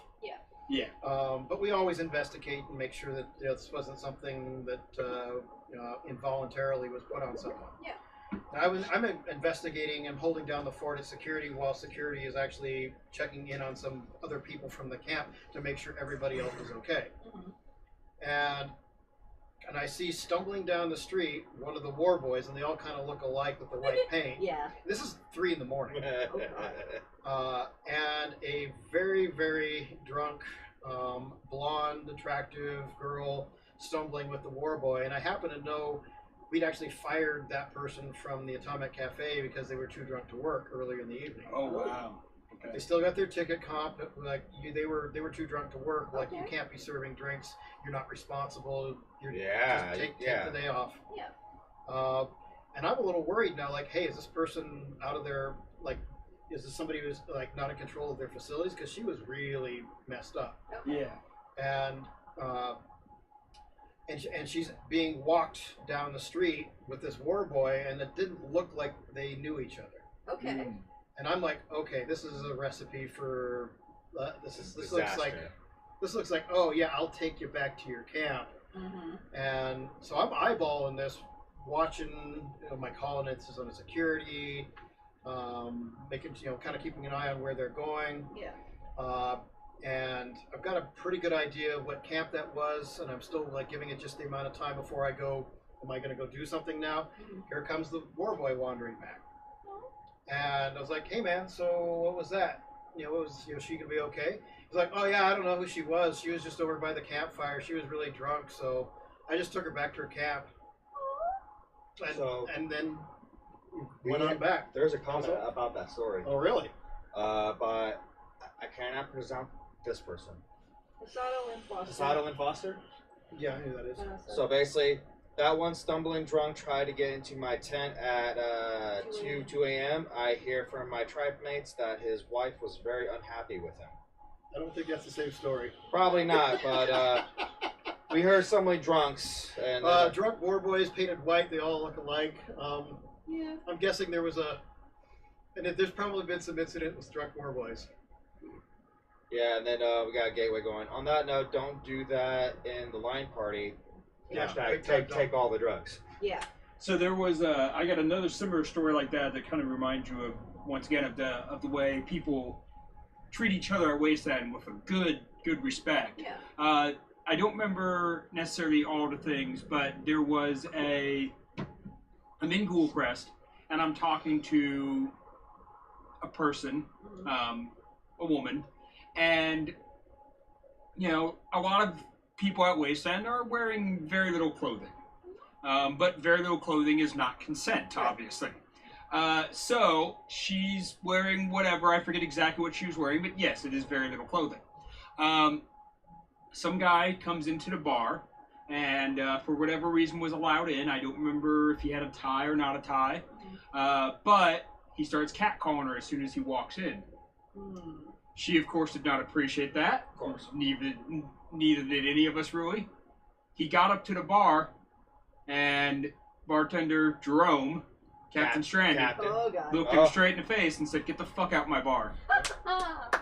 Yeah. But we always investigate and make sure that this wasn't something that involuntarily was put on someone. Yeah. I'm investigating and holding down the fort at security while security is actually checking in on some other people from the camp to make sure everybody else is okay. And I see stumbling down the street one of the war boys, and they all kind of look alike with the white paint. This is 3 a.m. And a very, very drunk, blonde, attractive girl stumbling with the war boy, and I happen to know we'd actually fired that person from the Atomic Cafe because they were too drunk to work earlier in the evening. Oh wow. Okay. They still got their ticket comp. They were too drunk to work. Like, you can't be serving drinks. You're not responsible. Just take the day off. And I'm a little worried now. Like, hey, is this person out of their is this somebody who's not in control of their facilities? Because she was really messed up. Yeah. And and she's being walked down the street with this war boy, and it didn't look like they knew each other. Okay. And I'm like, okay, this is a recipe for this looks like oh yeah, I'll take you back to your camp. And so I'm eyeballing this, watching my colonists on the security, making kind of keeping an eye on where they're going. Yeah. And I've got a pretty good idea of what camp that was, and I'm still like giving it just the amount of time before I go. Am I going to go do something now? Here comes the war boy wandering back, and I was like, "Hey man, so what was that? She gonna be okay?" He's like, "Oh yeah, I don't know who she was. She was just over by the campfire. She was really drunk, so I just took her back to her camp." And then went on back. There's a comment about that story. Oh really? But I cannot present this person. Casado and Foster? Yeah, I knew that is. So basically, that one stumbling drunk tried to get into my tent at 2 a.m. I hear from my tribe mates that his wife was very unhappy with him. I don't think that's the same story. Probably not, but we heard so many drunks. And drunk war boys painted white, they all look alike. Yeah. I'm guessing there was there's probably been some incident with drunk war boys. Yeah, and then we got a gateway going. On that note, don't do that in the line party. Yeah, Hashtag take all the drugs. Yeah. So there was I got another similar story like that kind of reminds you of once again of the way people treat each other at Wasteland with a good respect. Yeah. I don't remember necessarily all the things, but there was I'm in Ghoulcrest, and I'm talking to a person, a woman, and a lot of people at Wasteland are wearing very little clothing, but very little clothing is not consent, obviously. So she's wearing whatever, I forget exactly what she was wearing, but yes, it is very little clothing. Some guy comes into the bar and for whatever reason was allowed in. I don't remember if he had a tie or not a tie, but he starts catcalling her as soon as he walks in. She, of course, did not appreciate that. Of course. Neither did any of us, really. He got up to the bar, and bartender Jerome, Captain Stranded, looked him straight in the face and said, "Get the fuck out my bar.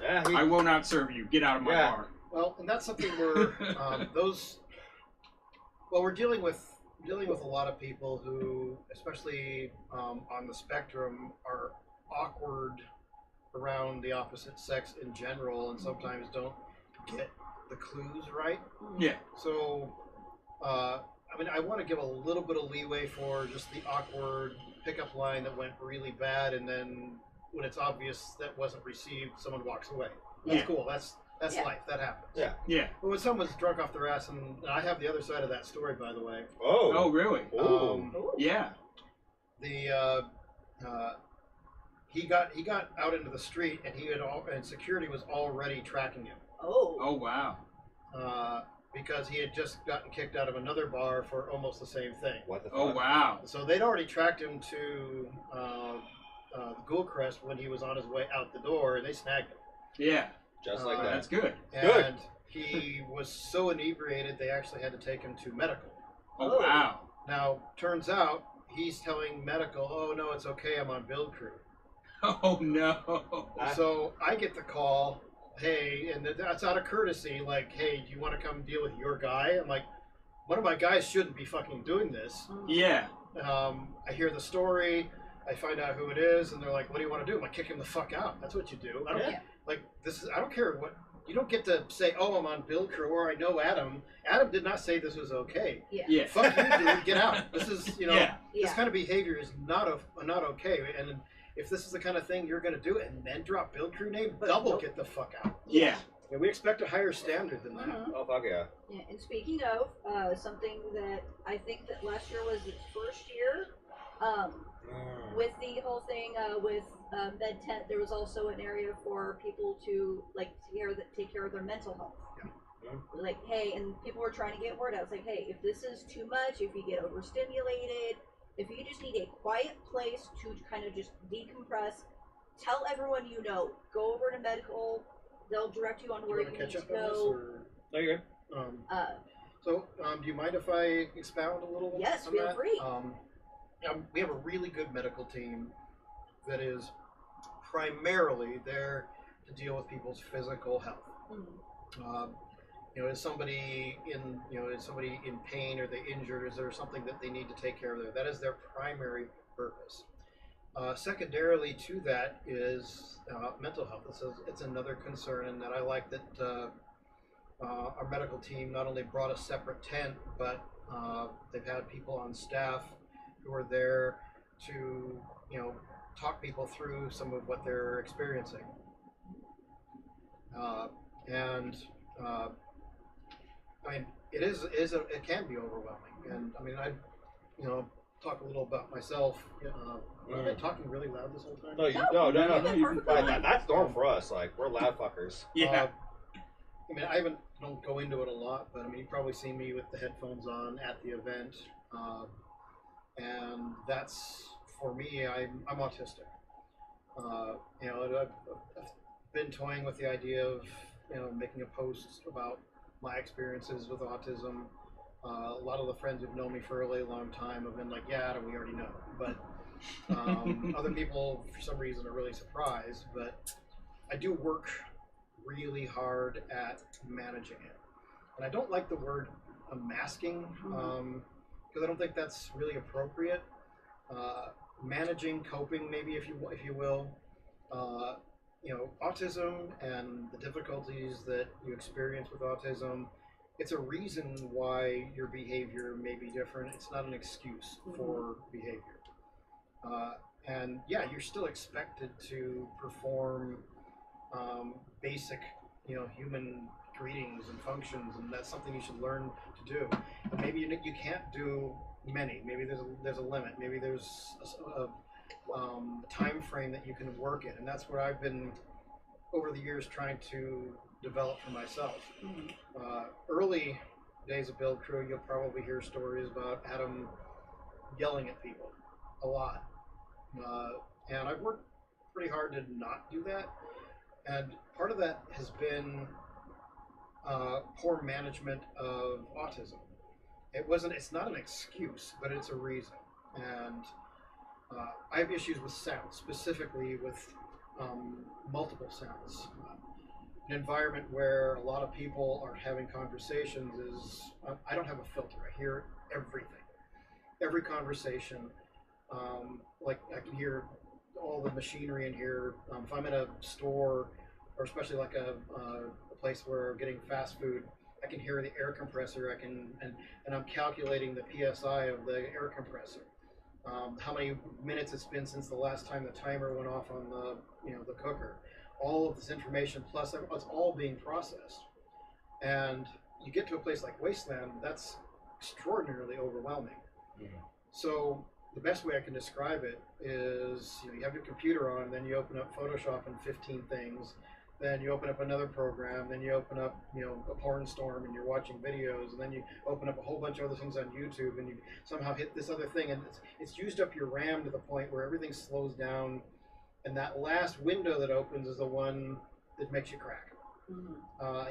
Yeah, I will not serve you. Get out of my bar." Well, and that's something where we're dealing with a lot of people who, especially on the spectrum, are awkward around the opposite sex in general, and sometimes don't get the clues right. Yeah. So, I want to give a little bit of leeway for just the awkward pickup line that went really bad, and then when it's obvious that wasn't received, someone walks away. That's cool. That's life. That happens. Yeah. Yeah. But when someone's drunk off their ass, and I have the other side of that story, by the way. Oh, really? Yeah. He got out into the street, and security was already tracking him. Oh, wow. Because he had just gotten kicked out of another bar for almost the same thing. What the fuck? Oh, wow. So they'd already tracked him to Ghoulcrest when he was on his way out the door, and they snagged him. Yeah. Just like that. That's good. And he was so inebriated, they actually had to take him to medical. Oh, wow. Now, turns out, he's telling medical, "Oh, no, it's okay, I'm on build crew." Oh, no. So I get the call, "Hey," and that's out of courtesy, like, "Hey, do you want to come deal with your guy?" I'm like, one of my guys shouldn't be fucking doing this. Yeah. I hear the story, I find out who it is, and they're like, "What do you want to do?" I'm like, "Kick him the fuck out." That's what you do. I don't care what. You don't get to say, "Oh, I'm on build crew," or "I know Adam." Adam did not say this was okay. Yeah. Fuck you, dude. Get out. This is, this kind of behavior is not okay. And if this is the kind of thing you're going to do and then drop build crew name, get the fuck out. Yeah. And we expect a higher standard than that. Oh, fuck yeah. Yeah. And speaking of something that I think that last year was its first year, with the whole thing with Med Tent, there was also an area for people to take care of their mental health. Like, hey, and people were trying to get word out. It's like, hey, if this is too much, if you get overstimulated, if you just need a quiet place to kind of just decompress, tell everyone you know. Go over to medical. They'll direct you on where you need to go. No, you're good. So, do you mind if I expound a little? Yes, on feel that? free. We have a really good medical team that is primarily there to deal with people's physical health. Is somebody in pain, or they injured? Is there something that they need to take care of there? That is their primary purpose. Secondarily to that is mental health. It's another concern, and that I like that our medical team not only brought a separate tent, but they've had people on staff who are there to talk people through some of what they're experiencing. I mean, it can be overwhelming, and I mean, I talk a little about myself. I've been talking really loud this whole time. No, that's normal for us. Like, we're loud fuckers. Yeah. I mean, don't go into it a lot, but I mean, you've probably seen me with the headphones on at the event, and that's, for me, I'm autistic. I've been toying with the idea of making a post about my experiences with autism. A lot of the friends who've known me for a really long time have been like, "Yeah, Adam, we already know." But other people, for some reason, are really surprised. But I do work really hard at managing it, and I don't like the word masking because I don't think that's really appropriate. Managing, coping, maybe, if you will. Autism and the difficulties that you experience with autism, it's a reason why your behavior may be different. It's not an excuse for behavior. And yeah, you're still expected to perform basic, human greetings and functions, and that's something you should learn to do. And maybe you can't do many. Maybe there's a limit. Maybe there's a time frame that you can work in, and that's what I've been over the years trying to develop for myself. Early days of Build Crew, you'll probably hear stories about Adam yelling at people a lot, and I've worked pretty hard to not do that, and part of that has been poor management of autism. It's not an excuse, but it's a reason. And I have issues with sound, specifically with multiple sounds. An environment where a lot of people are having conversations I don't have a filter. I hear everything. Every conversation. Like, I can hear all the machinery in here. If I'm in a store, or especially like a place where I'm getting fast food, I can hear the air compressor. And I'm calculating the PSI of the air compressor. How many minutes it's been since the last time the timer went off on the cooker. All of this information, plus it's all being processed. And you get to a place like Wasteland, that's extraordinarily overwhelming. So the best way I can describe it is, you have your computer on, then you open up Photoshop and 15 things, then you open up another program, then you open up, a porn storm, and you're watching videos, and then you open up a whole bunch of other things on YouTube, and you somehow hit this other thing, and it's used up your RAM to the point where everything slows down, and that last window that opens is the one that makes you crack.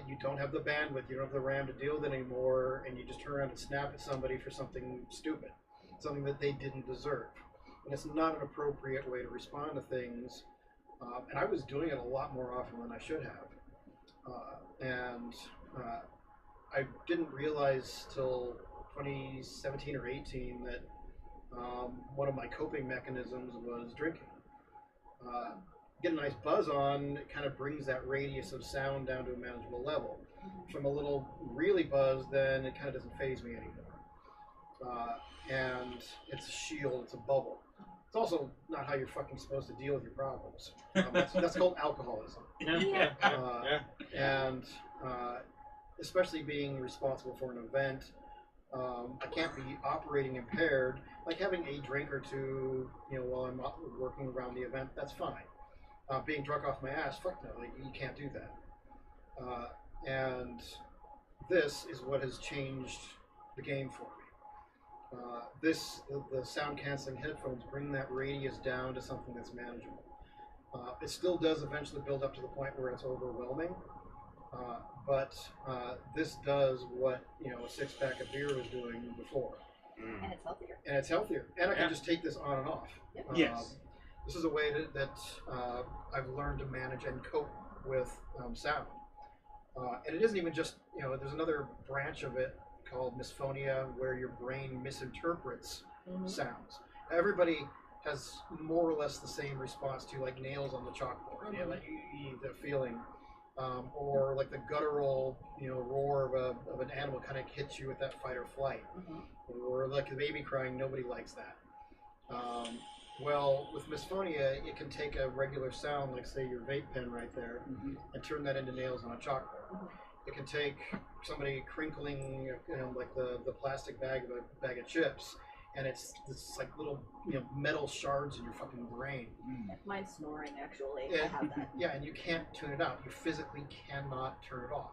You don't have the bandwidth, you don't have the RAM to deal with it anymore, and you just turn around and snap at somebody for something stupid, something that they didn't deserve. And it's not an appropriate way to respond to things. And I was doing it a lot more often than I should have. I didn't realize till 2017 or 18 that one of my coping mechanisms was drinking. Get a nice buzz on, it kind of brings that radius of sound down to a manageable level. If I'm a little really buzzed, then it kind of doesn't faze me anymore. And it's a shield, it's a bubble. It's also not how you're fucking supposed to deal with your problems. That's called alcoholism. And especially being responsible for an event, I can't be operating impaired. Like having a drink or two, while I'm working around the event, that's fine. Being drunk off my ass, fuck no, you can't do that. And this is what has changed the game for me. The sound canceling headphones bring that radius down to something that's manageable. It still does eventually build up to the point where it's overwhelming, but this does what a 6-pack of beer was doing before, And it's healthier. and it's healthier. And I can just take this on and off. Yep. Yes. This is a way that I've learned to manage and cope with sound. And it isn't even just, there's another branch of it called misphonia, where your brain misinterprets sounds. Everybody has more or less the same response to like nails on the chalkboard, like the feeling, or like the guttural, roar of an animal kind of hits you with that fight or flight, or like a baby crying. Nobody likes that. Well, with misphonia, it can take a regular sound, like say your vape pen right there, and turn that into nails on a chalkboard. It can take somebody crinkling, like the plastic bag of chips, and it's like little, metal shards in your fucking brain. Mine's snoring, actually. Yeah, I have that. yeah, and you can't tune it out. You physically cannot turn it off.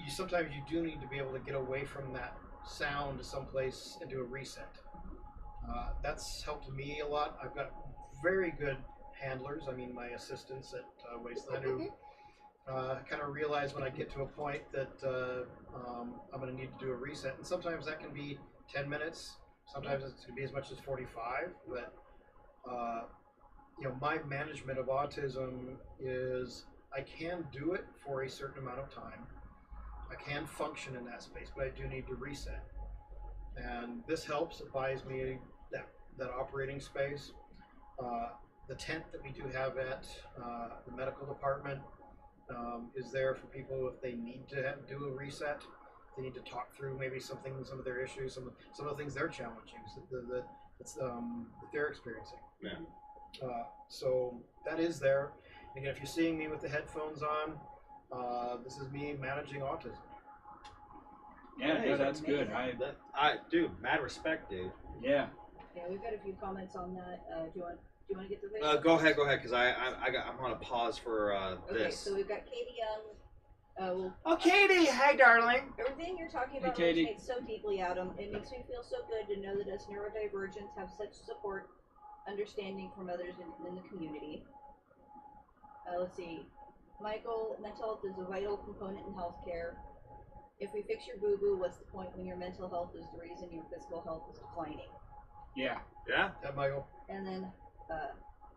Sometimes you do need to be able to get away from that sound to someplace and do a reset. That's helped me a lot. I've got very good handlers. I mean, my assistants at Wasteland, who kind of realize when I get to a point that I'm going to need to do a reset. And sometimes that can be 10 minutes. Sometimes it's going to be as much as 45. But, my management of autism is I can do it for a certain amount of time. I can function in that space, but I do need to reset. And this helps. It buys me that operating space. The tent that we do have at the medical department is there for people if they need to do a reset. They need to talk through maybe some of their issues, some of the things they're challenging, that they're experiencing. Yeah. So that is there. Again, if you're seeing me with the headphones on, this is me managing autism. Yeah, no, that's good. Dude, mad respect, dude. Yeah. Yeah, we've got a few comments on that. Do you want to get the video? Go ahead, because I'm on a pause for Okay, this. so we've got Katie Young. Katie, hi, darling. Everything you're talking about Katie. resonates so deeply, Adam. It makes me feel so good to know that us neurodivergents have such support, understanding from others in the community. Let's see. Michael, mental health is a vital component in healthcare. If we fix your boo-boo, what's the point when your mental health is the reason your physical health is declining? Yeah. Yeah? Yeah, Michael. And then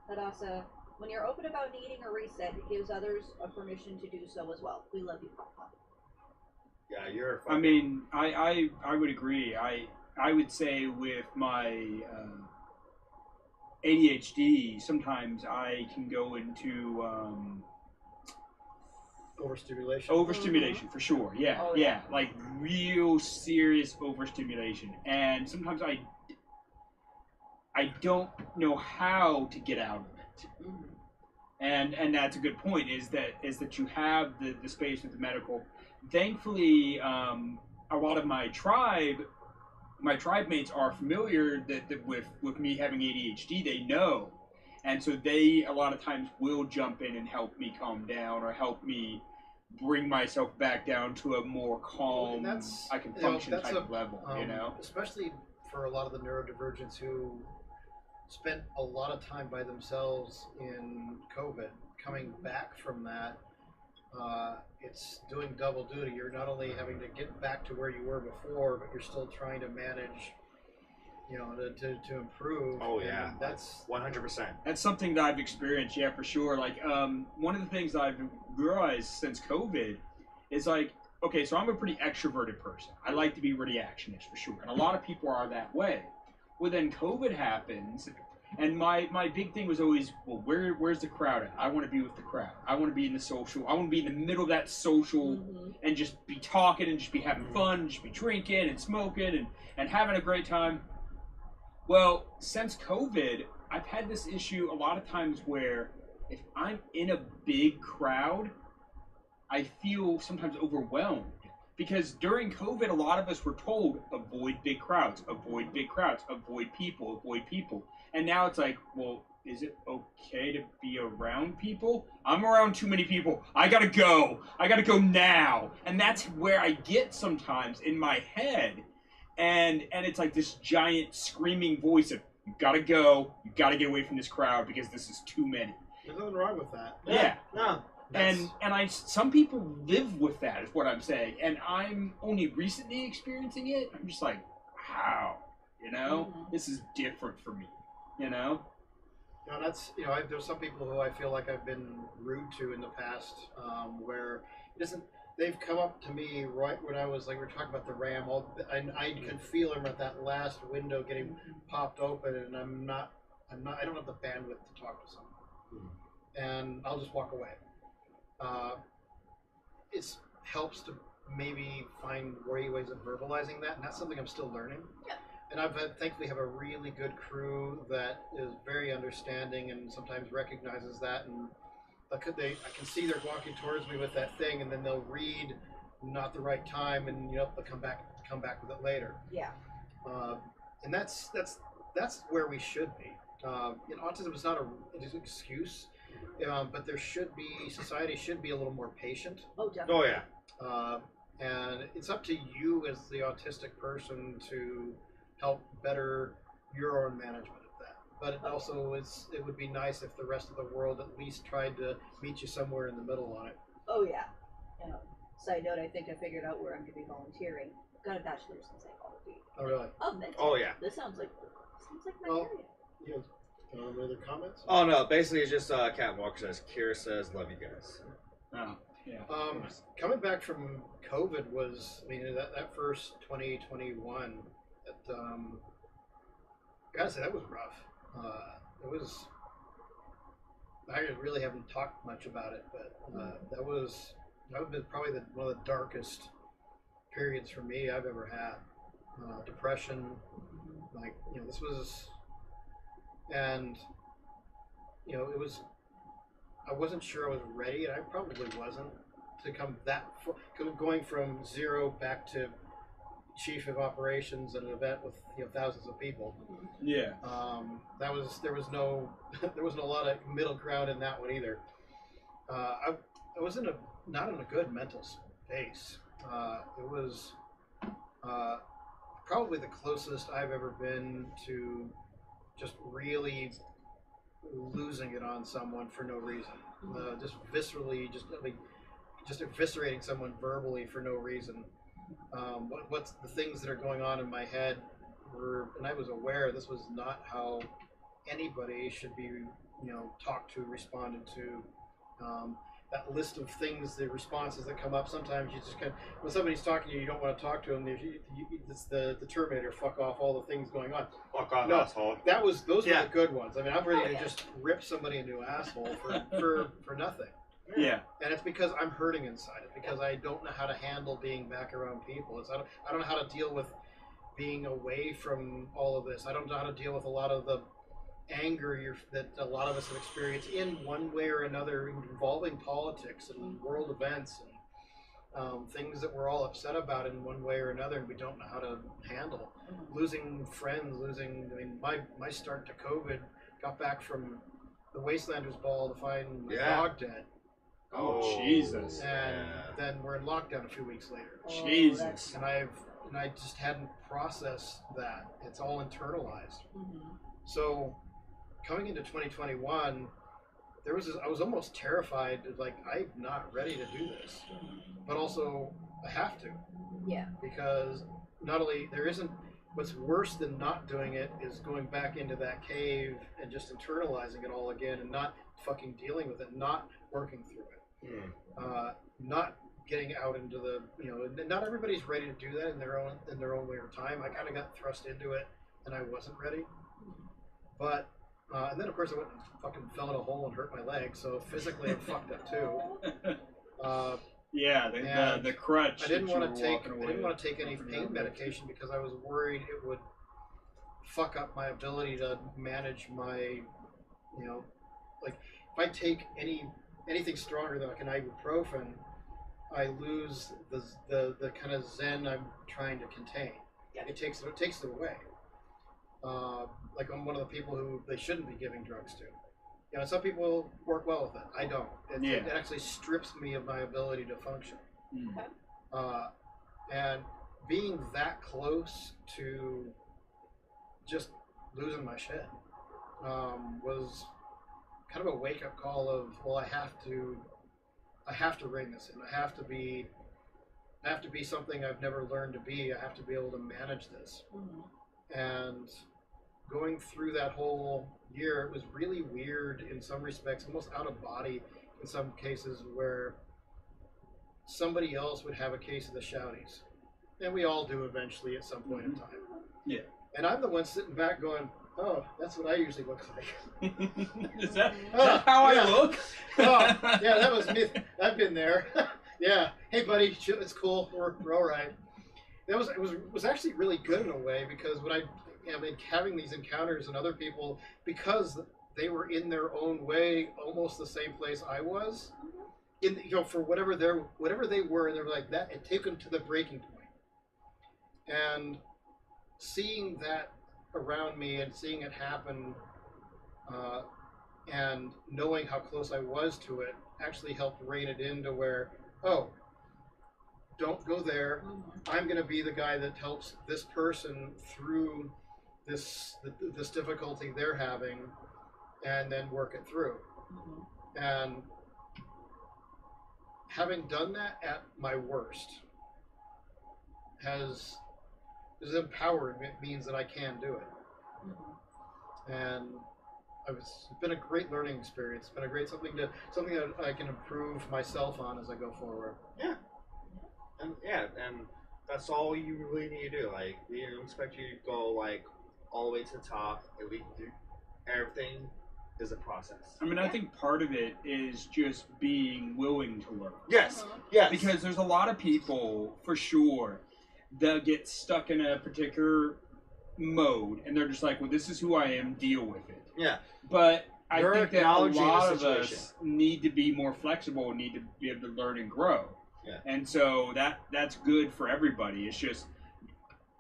Hadassah, when you're open about needing a reset, it gives others a permission to do so as well. We love you, Papa. Yeah, you're. I mean, I would agree. I would say with my ADHD, sometimes I can go into Overstimulation. overstimulation for sure. Yeah, Oh, yeah, yeah. like real serious overstimulation, and sometimes I don't know how to get out of it. And that's a good point. Is that you have the space with the medical. Thankfully, a lot of my tribe mates are familiar that with me having ADHD. They know, and so they a lot of times will jump in and help me calm down or help me bring myself back down to a more calm, I can function type of level. Especially for a lot of the neurodivergents who spent a lot of time by themselves in COVID. Coming back from that, it's doing double duty. You're not only having to get back to where you were before, but you're still trying to manage, to improve. Oh yeah, and that's 100%. That's something that I've experienced, yeah, for sure. Like, one of the things I've realized since COVID is like, okay, so I'm a pretty extroverted person. I like to be reactionist for sure, and a lot of people are that way. Well, then COVID happens, and my big thing was always, well, where's the crowd at? I want to be with the crowd. I want to be in the social. I want to be in the middle of that social and just be talking and just be having fun, and just be drinking and smoking and having a great time. Well, since COVID, I've had this issue a lot of times where if I'm in a big crowd, I feel sometimes overwhelmed. Because during COVID, a lot of us were told, avoid big crowds, avoid big crowds, avoid people, avoid people. And now it's like, well, is it okay to be around people? I'm around too many people. I gotta go. I gotta go now. And that's where I get sometimes in my head. And it's like this giant screaming voice of, you gotta go, you gotta get away from this crowd because this is too many. There's nothing wrong with that. Yeah. No. And some people live with that, is what I'm saying. And I'm only recently experiencing it. I'm just like, wow, this is different for me, That's there's some people who I feel like I've been rude to in the past, where it isn't. They've come up to me right when I was like we were talking about the RAM. I could feel them at that last window getting popped open, and I don't have the bandwidth to talk to someone, and I'll just walk away. It helps to maybe find ways of verbalizing that, and that's something I'm still learning. Yeah. And thankfully have a really good crew that is very understanding and sometimes recognizes that, and I can see they're walking towards me with that thing, and then they'll read not the right time, and they'll come back with it later. Yeah. And that's where we should be. Autism is not an excuse, but society should be a little more patient. Oh, definitely. Oh yeah. And it's up to you as the autistic person to help better your own management of that. But it would be nice if the rest of the world at least tried to meet you somewhere in the middle on it. Oh yeah. Side note, I think I figured out where I'm going to be volunteering. Got a bachelor's in psychology. Oh really? Oh, mental. Oh yeah. This sounds like my Well, area. Any other comments? Oh no, basically it's just Cat Walker says, Kira says, love you guys. Oh, yeah. Coming back from COVID was, that first 2021, I gotta say that was rough. I really haven't talked much about it, but that would have been probably one of the darkest periods for me I've ever had. Depression, this was, and it was. I wasn't sure I was ready, and I probably wasn't to come going from zero back to chief of operations at an event with thousands of people. Yeah. There wasn't a lot of middle ground in that one either. I was not in a good mental space. It was probably the closest I've ever been to just really losing it on someone for no reason. Just viscerally, just eviscerating someone verbally for no reason. What's the things that are going on in my head and I was aware this was not how anybody should be, talked to, responded to. That list of things, the responses that come up, sometimes you just when somebody's talking to you, you don't want to talk to them. It's the Terminator, fuck off, all the things going on. Fuck off, No, asshole. those were Yeah. the good ones. I'm ready to just rip somebody a new asshole for nothing. Yeah. And it's because I'm hurting inside. It's because I don't know how to handle being back around people. I don't know how to deal with being away from all of this. I don't know how to deal with a lot of the anger that a lot of us have experienced in one way or another involving politics and world events and things that we're all upset about in one way or another, and we don't know how to handle. Losing friends, my start to COVID, got back from the Wastelanders ball to find my dog dead. Oh, Jesus. And then we're in lockdown a few weeks later. Jesus. And I just hadn't processed that. It's all internalized. So coming into 2021, I was almost terrified, I'm not ready to do this, but also I have to. Yeah. Because not only what's worse than not doing it is going back into that cave and just internalizing it all again and not fucking dealing with it, not working through it, not getting out into not everybody's ready to do that in their own way or time. I kind of got thrust into it and I wasn't ready, but and then of course I went and fucking fell in a hole and hurt my leg, so physically I'm fucked up too. Yeah, the crutch. I didn't want to take any pain medication because I was worried it would fuck up my ability to manage my, if I take anything stronger than like an ibuprofen, I lose the kind of zen I'm trying to contain. Yeah. It takes it away. I'm one of the people who they shouldn't be giving drugs to. Some people work well with it. I don't. It actually strips me of my ability to function. And being that close to just losing my shit was kind of a wake up call of, well, I have to rein this in. I have to be something I've never learned to be. I have to be able to manage this. And going through that whole year, it was really weird in some respects, almost out of body in some cases, where somebody else would have a case of the shouties. And we all do eventually at some point in time. Yeah. And I'm the one sitting back going, oh, that's what I usually look like. Is that how I look? Oh, yeah, that was me. I've been there. Yeah. Hey, buddy, it's cool. We're all right. It was actually really good in a way, because when I am having these encounters and other people, because they were in their own way, almost the same place I was, for whatever they were, and they were like that, it took them to the breaking point. And seeing that around me and seeing it happen, and knowing how close I was to it, actually helped rein it into where, oh, don't go there. I'm going to be the guy that helps this person through this difficulty they're having, and then work it through. And having done that at my worst is empowering. It means that I can do it. And it's been a great learning experience. It's been a great something that I can improve myself on as I go forward. Yeah. And that's all you really need to do. Like, we don't expect you to go like all the way to the top. Everything is a process. I mean, I think part of it is just being willing to learn. Yes. Yes. Because there's a lot of people, for sure, that get stuck in a particular mode, and they're just like, well, this is who I am, deal with it. Yeah. But I You're think that a acknowledging lot the of situation. us need to be more flexible, need to be able to learn and grow. Yeah. And so that's good for everybody. It's just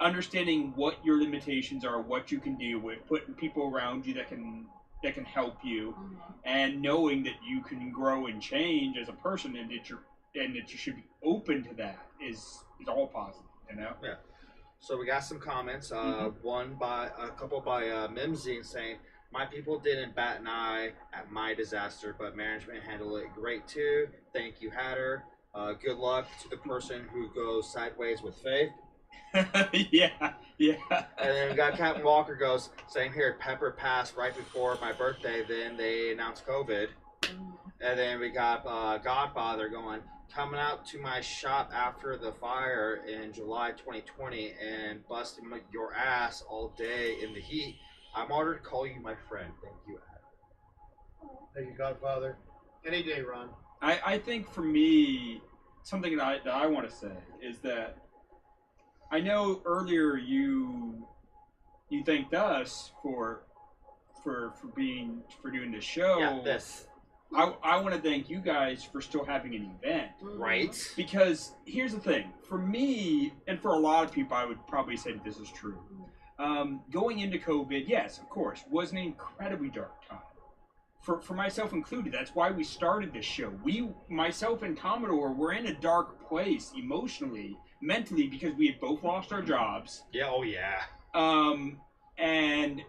understanding what your limitations are, what you can deal with, putting people around you that can help you, and knowing that you can grow and change as a person, and that you should be open to that is all positive, you know? Yeah. So we got some comments. A couple by Mimsy saying, my people didn't bat an eye at my disaster, but management handled it great too. Thank you, Hatter. Good luck to the person who goes sideways with faith. yeah. And then we got Captain Walker goes, same here, Pepper passed right before my birthday, then they announced COVID. And then we got Godfather going, coming out to my shop after the fire in July 2020 and busting your ass all day in the heat. I'm honored to call you my friend. Thank you, Adam. Thank you, Godfather. Any day, Ron. I think for me, something that I want to say is that I know earlier you thanked us for doing this show. Yeah, this. I want to thank you guys for still having an event. Right. Because here's the thing. For me, and for a lot of people, I would probably say that this is true. Going into COVID, yes, of course, was an incredibly dark time. For myself included, that's why we started this show. Myself and Commodore, were in a dark place emotionally, mentally, because we had both lost our jobs. Yeah, oh yeah. And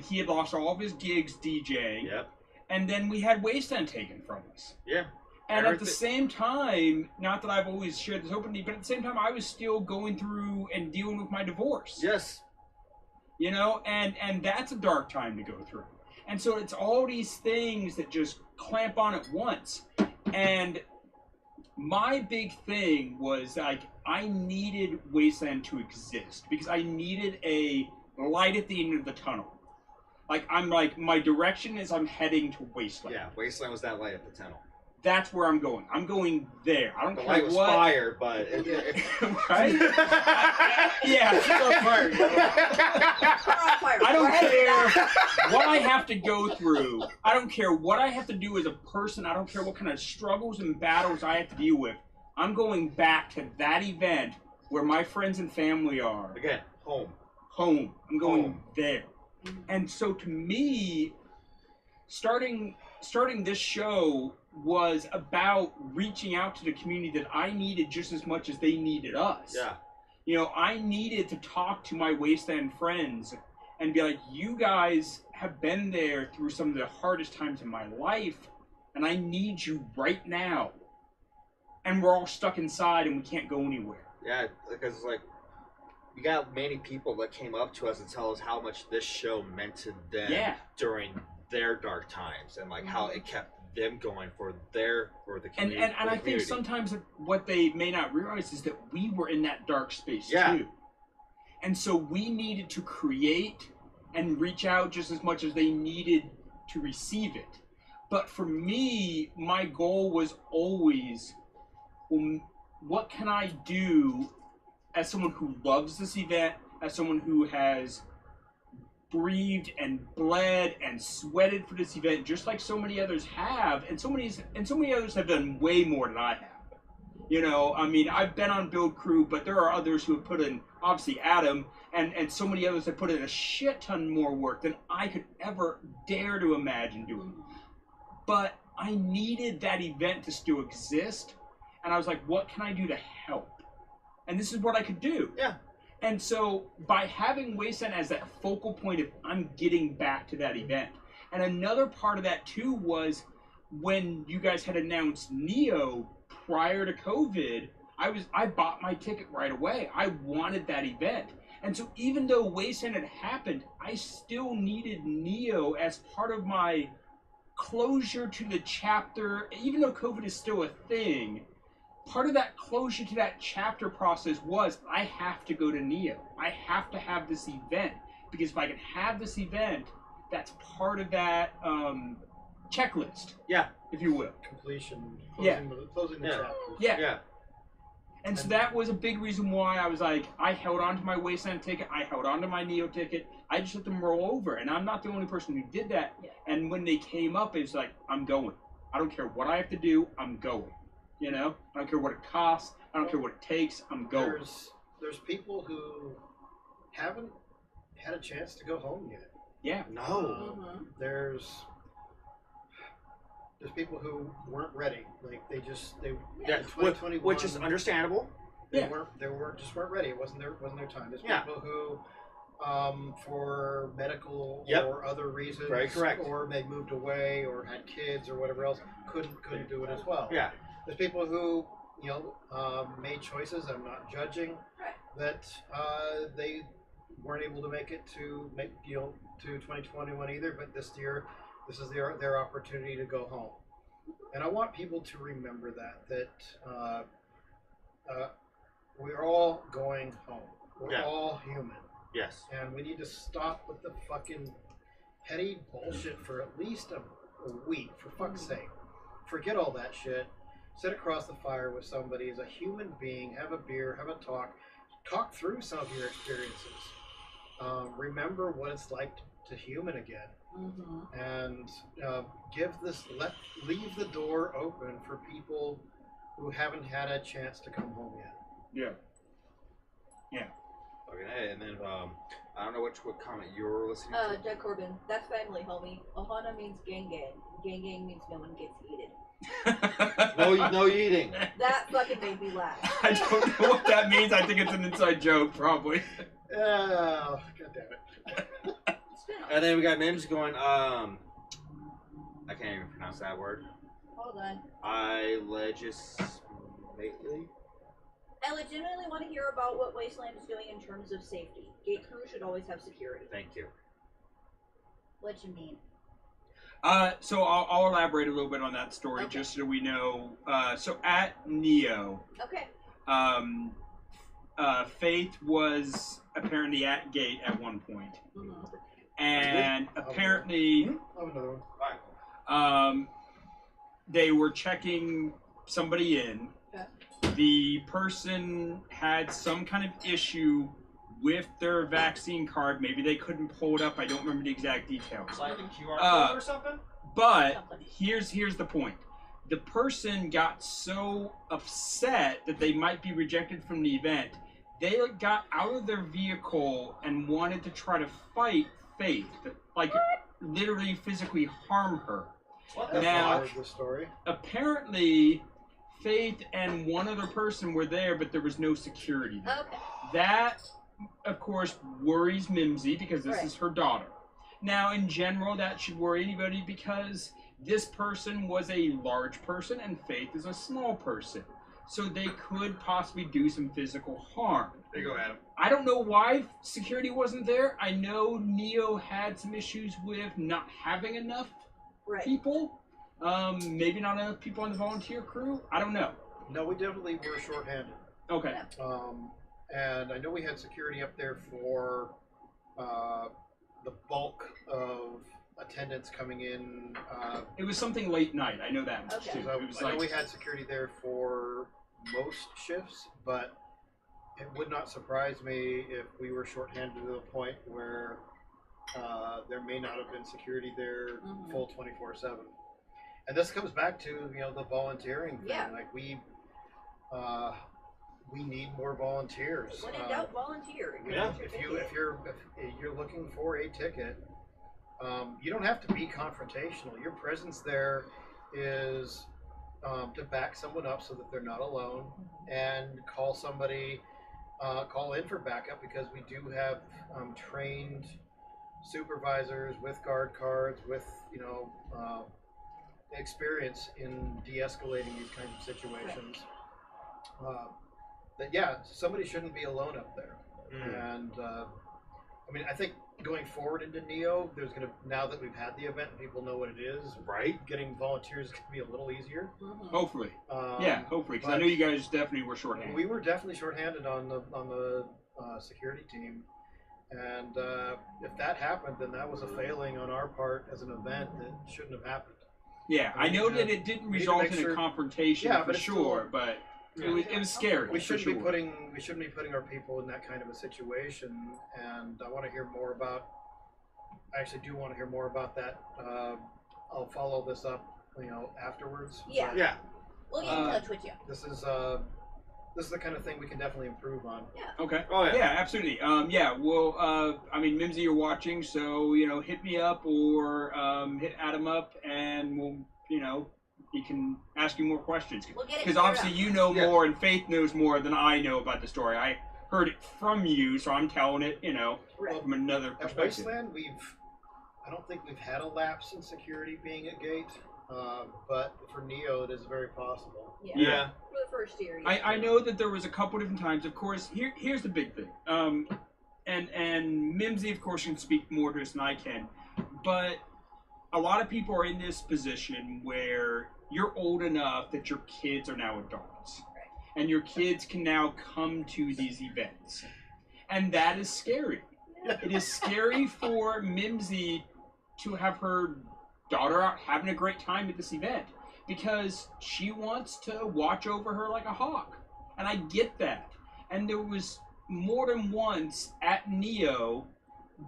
he had lost all of his gigs DJing. Yep. And then we had Wasteland taken from us. Yeah. And at the same time, not that I've always shared this openly, but at the same time, I was still going through and dealing with my divorce. Yes. You know, and that's a dark time to go through. And so it's all these things that just clamp on at once. And my big thing was, like, I needed Wasteland to exist because I needed a light at the end of the tunnel. Like, my direction is I'm heading to Wasteland. Yeah, Wasteland was that light at the tunnel. That's where I'm going. I'm going there. I don't The care light was what. fire, but Right? Yeah, it's on fire. We're on fire. I don't We're headed care out. what I have to go through. I don't care what I have to do as a person. I don't care what kind of struggles and battles I have to deal with. I'm going back to that event where my friends and family are. Again, home. Home. I'm going Home. there. And so to me, starting this show was about reaching out to the community that I needed just as much as they needed us. Yeah. You know, I needed to talk to my Wasteland friends and be like, you guys have been there through some of the hardest times in my life, and I need you right now. And we're all stuck inside and we can't go anywhere. Yeah, because like we got many people that came up to us and tell us how much this show meant to them during their dark times, and like how it kept them going for the community. And I think sometimes what they may not realize is that we were in that dark space too. And so we needed to create and reach out just as much as they needed to receive it. But for me, my goal was always, well, what can I do as someone who loves this event, as someone who has breathed and bled and sweated for this event, just like so many others have, and so many others have done way more than I have. You know, I mean, I've been on build crew, but there are others who have put in, obviously Adam, and so many others have put in a shit ton more work than I could ever dare to imagine doing. But I needed that event to still exist, and I was like, what can I do to help? And this is what I could do. Yeah. And so by having Wasteland as that focal point of I'm getting back to that event. And another part of that too was when you guys had announced Neo prior to COVID, I bought my ticket right away. I wanted that event. And so even though Wasteland had happened, I still needed Neo as part of my closure to the chapter. Even though COVID is still a thing, part of that closure to that chapter process was I have to go to Neo. I have to have this event, because if I can have this event, that's part of that checklist. Yeah. If you will. Completion. Closing the chapter. Yeah. And so that was a big reason why I was like, I held on to my Wasteland ticket. I held on to my Neo ticket. I just let them roll over. And I'm not the only person who did that. Yeah. And when they came up, it was like, I'm going. I don't care what I have to do. I'm going. You know? I don't care what it costs. I don't care what it takes. I'm going. There's people who haven't had a chance to go home yet. Yeah. No. There's people who weren't ready. Like they in 2021, which is understandable. They weren't ready. It wasn't their time. There's people who for medical or other reasons, very correct, or they moved away or had kids or whatever else, couldn't do it as well. Yeah. There's people who made choices. I'm not judging that they weren't able to make it to 2021 either. But this year, this is their opportunity to go home. And I want people to remember that we're all going home. We're all human. Yes. And we need to stop with the fucking petty bullshit for at least a week, for fuck's sake. Forget all that shit. Sit across the fire with somebody as a human being, have a beer, have a talk through some of your experiences. Remember what it's like to human again. And leave the door open for people who haven't had a chance to come home yet. Yeah. Okay, and then I don't know what comment you were listening to. Jack Corbin, that's family, homie. Ohana means gang gang. Gang gang means no one gets heated. No eating. That fucking made me laugh. I don't know what that means. I think it's an inside joke, probably. Oh, God damn it. And then we got Mims going, I can't even pronounce that word. Hold on. I legitimately want to hear about what Wasteland is doing in terms of safety. Gate crew should always have security. Thank you. What you mean? So I'll elaborate a little bit on that story, just so we know. So at Neo, Faith was apparently at Gate at one point. And apparently, they were checking somebody in. The person had some kind of issue with their vaccine card. Maybe they couldn't pull it up. I don't remember the exact details. Like a QR code or something? But here's the point. The person got so upset that they might be rejected from the event, they got out of their vehicle and wanted to try to fight Faith, like literally physically harm her. Now, apparently, Faith and one other person were there, but there was no security there. That, of course, worries Mimsy because this is her daughter. Now, in general, that should worry anybody because this person was a large person and Faith is a small person. So they could possibly do some physical harm. There you go, Adam. I don't know why security wasn't there. I know Neo had some issues with not having enough people. Maybe not enough people on the volunteer crew. I don't know. No, we definitely were shorthanded. Okay. And I know we had security up there for the bulk of attendance coming in. It was something late night. I know that much. Okay. Too. I know we had security there for most shifts, but it would not surprise me if we were shorthanded to the point where there may not have been security there full 24/7. And this comes back to the volunteering thing. Yeah. Like we need more volunteers. When in doubt, volunteer. If you're looking for a ticket, you don't have to be confrontational. Your presence there is to back someone up so that they're not alone, and call somebody, call in for backup, because we do have trained supervisors with guard cards, with experience in de-escalating these kinds of situations. Somebody shouldn't be alone up there. And I think going forward into Neo, now that we've had the event and people know what it is, right? Getting volunteers can be a little easier. Hopefully. Hopefully, because I know you guys definitely were shorthanded. We were definitely shorthanded on the security team. And if that happened, then that was a failing on our part as an event that shouldn't have happened. Yeah, I know that it didn't result in a confrontation for sure, but it was scary. We shouldn't be putting our people in that kind of a situation. And I want to hear more about. I actually do want to hear more about that. I'll follow this up, afterwards. Yeah. Yeah. We'll get in touch with you. This is the kind of thing we can definitely improve on. Yeah. Okay. Oh yeah. Yeah, absolutely. Well, Mimsy, you're watching, so hit me up or hit Adam up, and we'll, he can ask you more questions. We'll get it Because obviously you know Yes. more, and Faith knows more than I know about the story. I heard it from you, so I'm telling it, from another At perspective. Wasteland, I don't think we've had a lapse in security being at gate, but for Neo, it is very possible. Yeah. For the first year. I know that there was a couple different times. Of course, here's the big thing. And Mimsy, of course, can speak more to us than I can. But a lot of people are in this position where you're old enough that your kids are now adults. Right. And your kids can now come to these events. And that is scary. It is scary for Mimsy to have her daughter out having a great time at this event, because she wants to watch over her like a hawk. And I get that. And there was more than once at Neo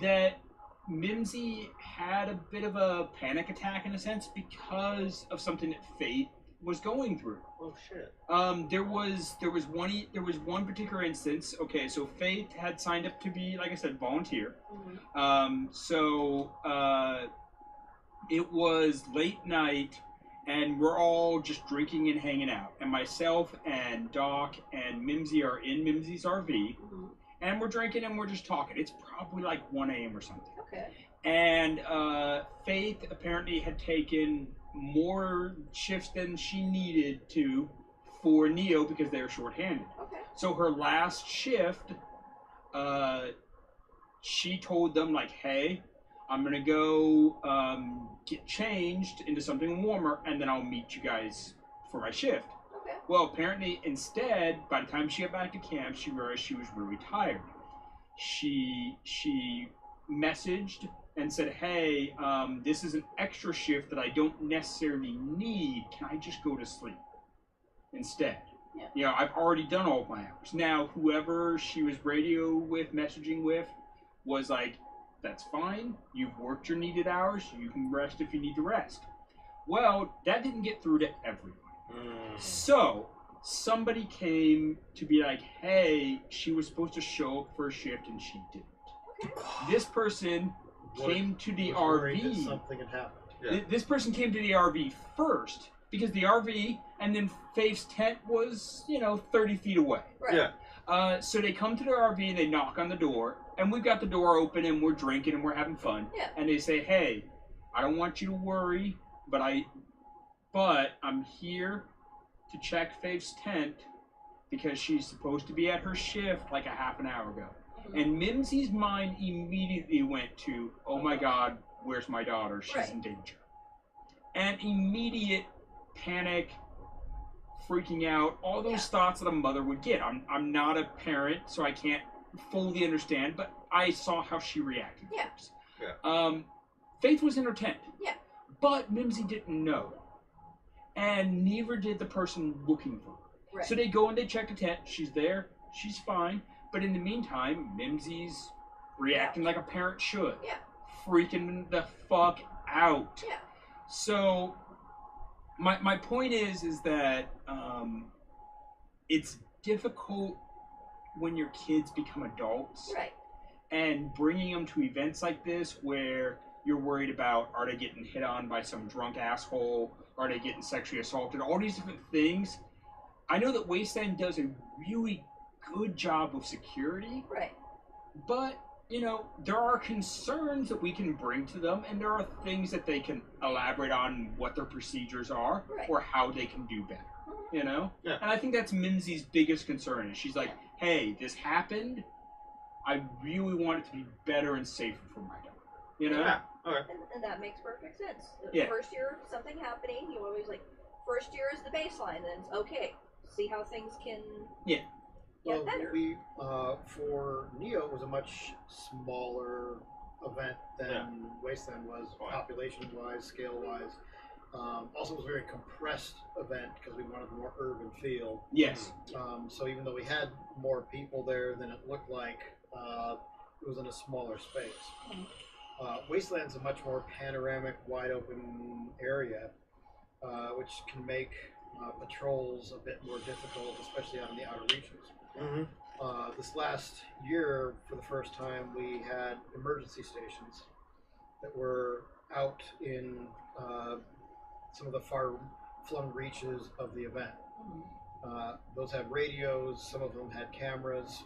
that Mimsy had a bit of a panic attack in a sense because of something that Faith was going through. Oh shit. There was one particular instance. Okay, so Faith had signed up to be, like I said, volunteer. It was late night, and we're all just drinking and hanging out. And myself and Doc and Mimsy are in Mimsy's RV, and we're drinking and we're just talking. It's probably like 1 a.m. or something. Okay. And Faith apparently had taken more shifts than she needed to for Neo because they were shorthanded. Okay. So her last shift, she told them, like, hey, I'm going to go get changed into something warmer, and then I'll meet you guys for my shift. Okay. Well, apparently, instead, by the time she got back to camp, she realized she was really tired. She messaged and said, hey, this is an extra shift that I don't necessarily need. Can I just go to sleep instead? Yeah. I've already done all my hours. Now, whoever she was radio with, messaging with, was like, that's fine. You've worked your needed hours. You can rest if you need to rest. Well, that didn't get through to everyone. So, somebody came to be like, hey, she was supposed to show up for a shift and she didn't. Okay. This person came to the Was worried that RV. something had happened. Yeah. This person came to the RV first because the RV and then Faith's tent was, 30 feet away. Right. Yeah. So they come to the RV and they knock on the door, and we've got the door open and we're drinking and we're having fun. Yeah. And they say, hey, I don't want you to worry, but I'm here to check Faith's tent because she's supposed to be at her shift like a half an hour ago. Mhm. And Mimsy's mind immediately went to, oh my God, where's my daughter? She's Right. in danger. And immediate panic, freaking out, all those thoughts that a mother would get. I'm not a parent, so I can't fully understand, but I saw how she reacted. Yeah. Yeah. Faith was in her tent. Yeah. But Mimsy didn't know. And neither did the person looking for her. Right. So they go and they check the tent. She's there. She's fine. But in the meantime, Mimsy's reacting like a parent should. Yeah. Freaking the fuck out. Yeah. So my point is that it's difficult when your kids become adults. Right. And bringing them to events like this where you're worried about, are they getting hit on by some drunk asshole? Are they getting sexually assaulted? All these different things. I know that Wasteland does a really good job of security. Right. But, you know, there are concerns that we can bring to them, and there are things that they can elaborate on what their procedures are, Right. or how they can do better. Mhm. You know? Yeah. And I think that's Mimsy's biggest concern. Is she's like, hey, this happened. I really want it to be better and safer for my daughter. You know? Yeah. Okay. And that makes perfect sense. The Yeah. first year of something happening, you always like, first year is the baseline, then it's okay. See how things can get Well, better. we for Neo it was a much smaller event than Wasteland was, Oh, yeah. population-wise, scale-wise. Also, it was a very compressed event because we wanted a more urban feel. Yes. So even though we had more people there than it looked like, it was in a smaller space. Mhm. Wasteland's a much more panoramic, wide-open area, which can make patrols a bit more difficult, especially out in the outer reaches. Mm-hmm. This last year, for the first time, we had emergency stations that were out in some of the far-flung reaches of the event. Mhm. Those had radios, some of them had cameras,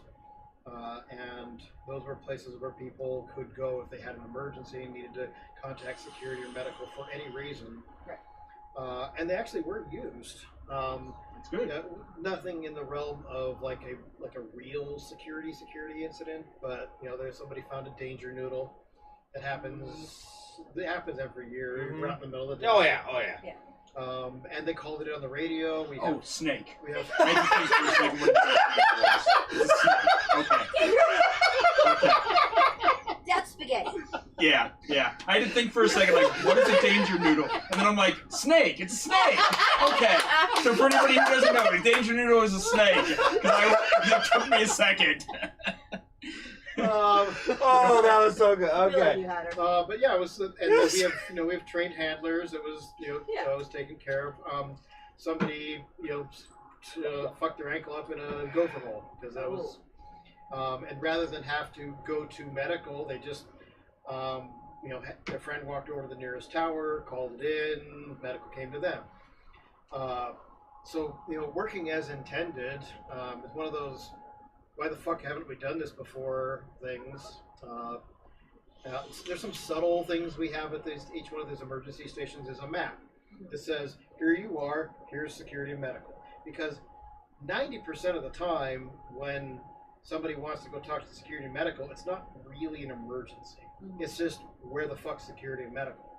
and those were places where people could go if they had an emergency and needed to contact security or medical for any reason. Right. And they actually were used. It's good. Yeah, nothing in the realm of like a real security incident, but you know, there's somebody found a danger noodle. It happens. It happens every year. Mhm. We're out in the middle of the day. Oh yeah. Oh yeah. And they called it on the radio. We Oh, have, snake. we have Maybe please do a snake when it's a snake. Okay. Okay. That's spaghetti. Yeah, yeah. I had to think for a second, like, what is a danger noodle? And then I'm like, snake. It's a snake. Okay. So for anybody who doesn't know, a danger noodle is a snake. Because it took me a second. Oh, that was so good. Really, Okay. you had her. but yeah, it was, and then we have trained handlers. It was, Yeah. so it was taken care of. Somebody, fucked their ankle up in a gopher hole because that was, and rather than have to go to medical, they just, their friend walked over to the nearest tower, called it in, medical came to them. So working as intended is one of those, why the fuck haven't we done this before things. There's some subtle things we have at each one of these emergency stations is a map that says, here you are, here's security and medical. Because 90% of the time when somebody wants to go talk to security and medical, it's not really an emergency. Mhm. It's just, where the fuck's security and medical?